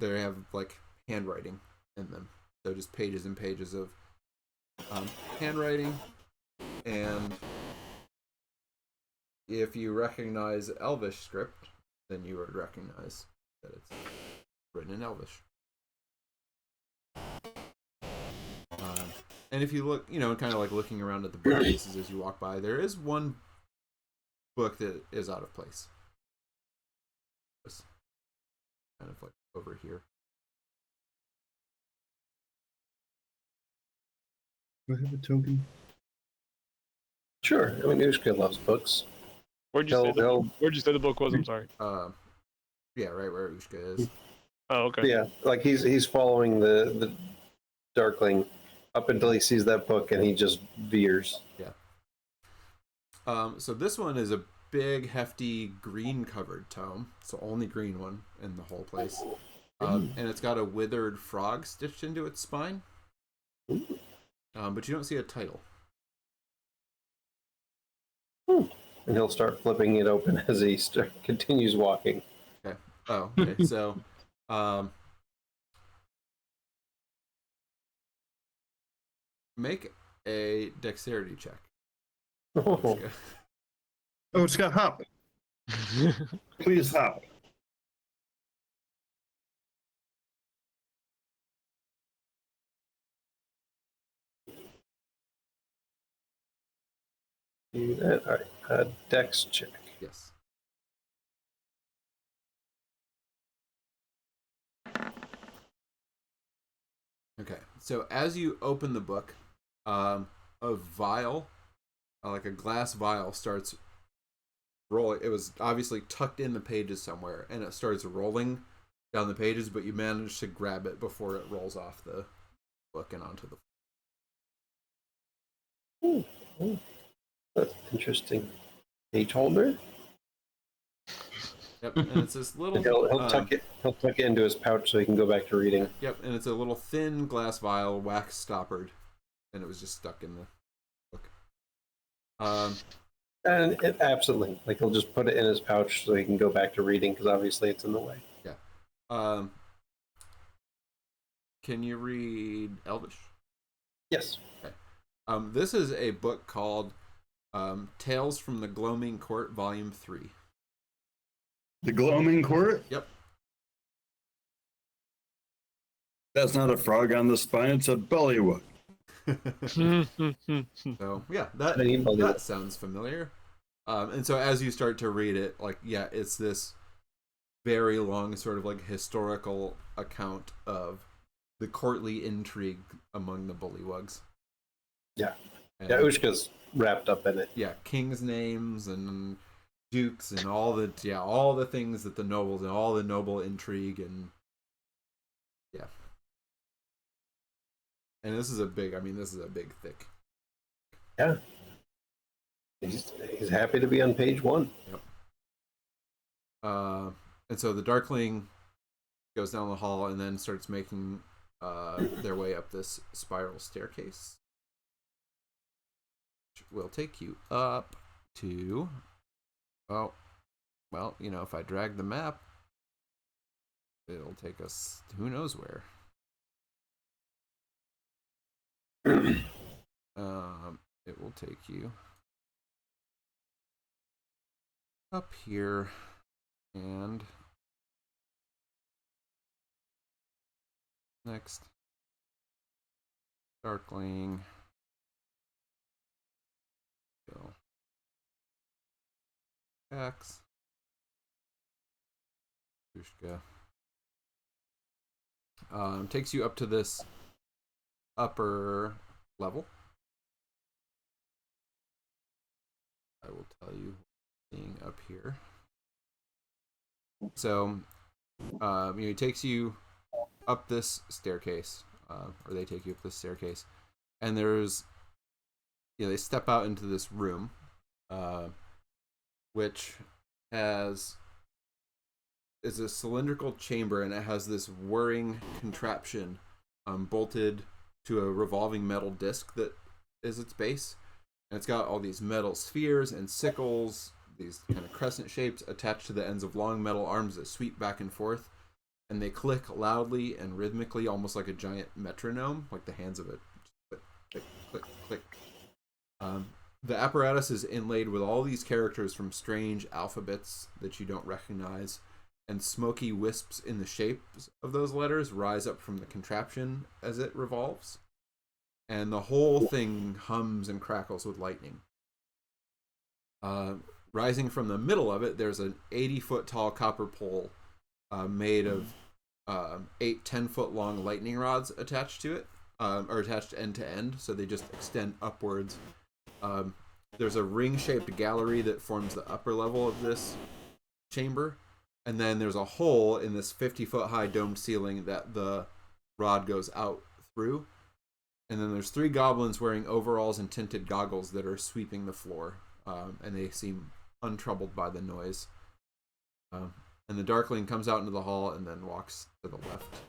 they have like handwriting in them. So just pages and pages of handwriting. And if you recognize Elvish script, then you would recognize that it's written in Elvish. And if you look, kind of like looking around at the bookcases as you walk by, there is one book that is out of place. It's kind of like over here. Do I have a token? Sure. I mean, Ushka loves books. Where'd you say the book was? I'm sorry. Yeah, right where Ushka is. Oh, okay. Yeah, like he's following the Darkling up until he sees that book and he just veers. Yeah. So this one is a big, hefty, green-covered tome. It's the only green one in the whole place. And it's got a withered frog stitched into its spine. But you don't see a title. And he'll start flipping it open as he continues walking. Okay. Oh, okay. So, make a dexterity check. Oh, Oh, it's got hop. Please hop. do that. All right. Dex check. Yes. Okay. So as you open the book, a vial, like a glass vial, starts rolling. It was obviously tucked in the pages somewhere, and it starts rolling down the pages, but you manage to grab it before it rolls off the book and onto the floor. That's interesting. Page holder. Yep, and it's this little. He'll tuck it. He'll tuck it into his pouch so he can go back to reading. Yep, and it's a little thin glass vial, wax stoppered, and it was just stuck in the book. And it absolutely, like he'll just put it in his pouch so he can go back to reading because obviously it's in the way. Yeah. Can you read Elvish? Yes. Okay. This is a book called Tales from the Gloaming Court, Volume 3. The Gloaming Court? Yep. That's not a frog on the spine, it's a bullywug. So yeah, that sounds familiar. And so as you start to read it, like, yeah, it's this very long sort of like historical account of the courtly intrigue among the bullywugs. Yeah. And, Yeah, Ushka's wrapped up in it. yeah, kings' names and dukes and all the things that the nobles and all the noble intrigue and yeah. And this is a big thick. Yeah. He's happy to be on page 1. Yep. And so the Darkling goes down the hall and then starts making their way up this spiral staircase, which will take you up to Well, if I drag the map, it'll take us who knows where. It will take you up here and next Darkling. Go. X. Pushka. Takes you up to this upper level. I will tell you being up here. So, it takes you up this staircase, or they take you up this staircase, and there's, they step out into this room, which is a cylindrical chamber, and it has this whirring contraption bolted to a revolving metal disc that is its base. And it's got all these metal spheres and sickles, these kind of crescent shapes attached to the ends of long metal arms that sweep back and forth. And they click loudly and rhythmically, almost like a giant metronome, like the hands of it. Click, click, click, click. The apparatus is inlaid with all these characters from strange alphabets that you don't recognize, and smoky wisps in the shapes of those letters rise up from the contraption as it revolves. And the whole thing hums and crackles with lightning. Rising from the middle of it, there's an 80-foot tall copper pole made of 8 10-foot long lightning rods attached to it, or attached end to end, so they just extend upwards. There's a ring-shaped gallery that forms the upper level of this chamber, and then there's a hole in this 50-foot high domed ceiling that the rod goes out through. And then there's 3 goblins wearing overalls and tinted goggles that are sweeping the floor, and they seem untroubled by the noise. And the Darkling comes out into the hall and then walks to the left.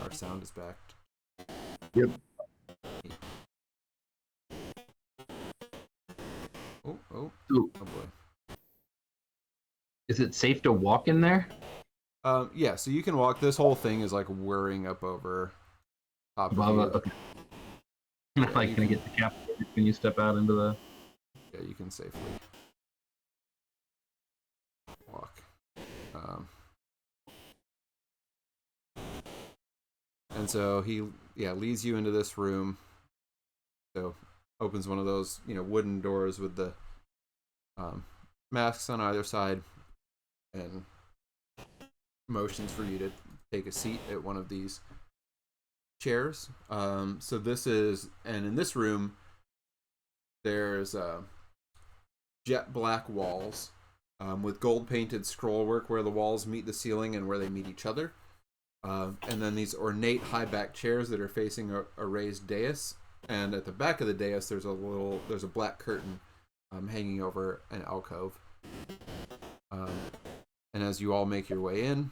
Our sound is back. Yep. Oh boy. Is it safe to walk in there? Yeah, so you can walk. This whole thing is like whirring up over top of you. Okay. Like, can I get the cap? Can you step out into the... Yeah, you can safely walk. And so he, leads you into this room. So opens one of those, wooden doors with the masks on either side, and motions for you to take a seat at one of these chairs. So this is, and in this room, there's jet black walls with gold painted scrollwork where the walls meet the ceiling and where they meet each other. And then these ornate high back chairs that are facing a raised dais. And at the back of the dais, there's a black curtain hanging over an alcove. And as you all make your way in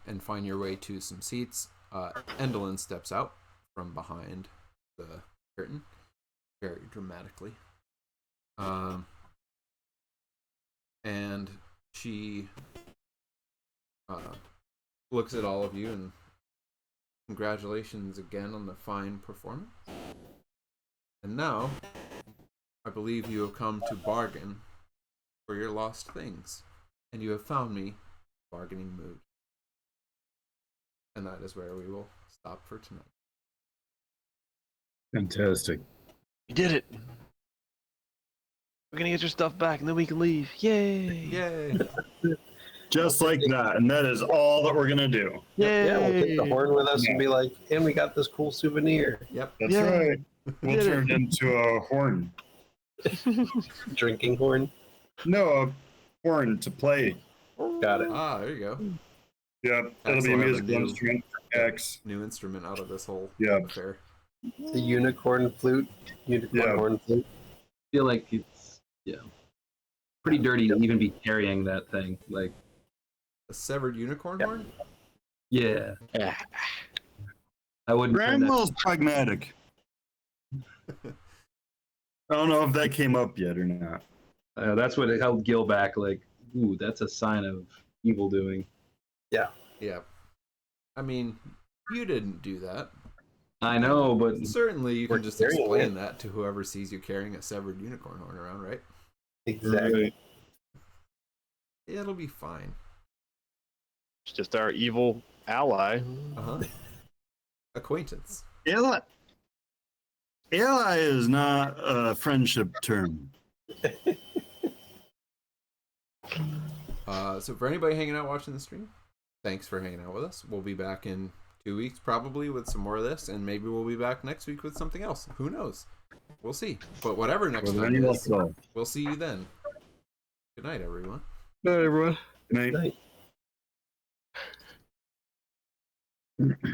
and find your way to some seats, Endolin steps out from behind the curtain, very dramatically. And she looks at all of you and congratulations again on the fine performance. And now, I believe you have come to bargain for your lost things, and you have found me bargaining mood. And that is where we will stop for tonight. Fantastic. We did it. We're gonna get your stuff back, and then we can leave. Yay! Yay! Just like that, and that is all that we're gonna do. Yay! Yeah, we'll take the horn with us and be like, and we got this cool souvenir. Yep. That's Yeah. right. We'll turn it into a horn. Drinking horn. No, a horn to play. Got it. Ah, there you go. Yep, that'll be a Excellent. musical instrument for X. New instrument out of this whole Yep. affair. The unicorn flute. Unicorn Yeah. horn flute. I feel like it's... Yeah. pretty dirty to even be carrying that thing. Like, A severed unicorn horn? yeah, Yeah. I wouldn't. turn that- Bramwell's pragmatic. I don't know if that came up yet or not. That's what held Gil back. Like, ooh, that's a sign of evil doing. Yeah. I mean, you didn't do that. I know, but Certainly, you We're can just carrying explain it. that to whoever sees you carrying a severed unicorn horn around, right? Exactly. It'll be fine. It's just our evil ally. Uh-huh. Acquaintance. Ally is not a friendship term. So for anybody hanging out watching the stream, thanks for hanging out with us. We'll be back in 2 weeks probably with some more of this, and maybe we'll be back next week with something else. Who knows? We'll see. But whatever next time is, we'll see you then. Good night, everyone. Night, everyone. Night. Night.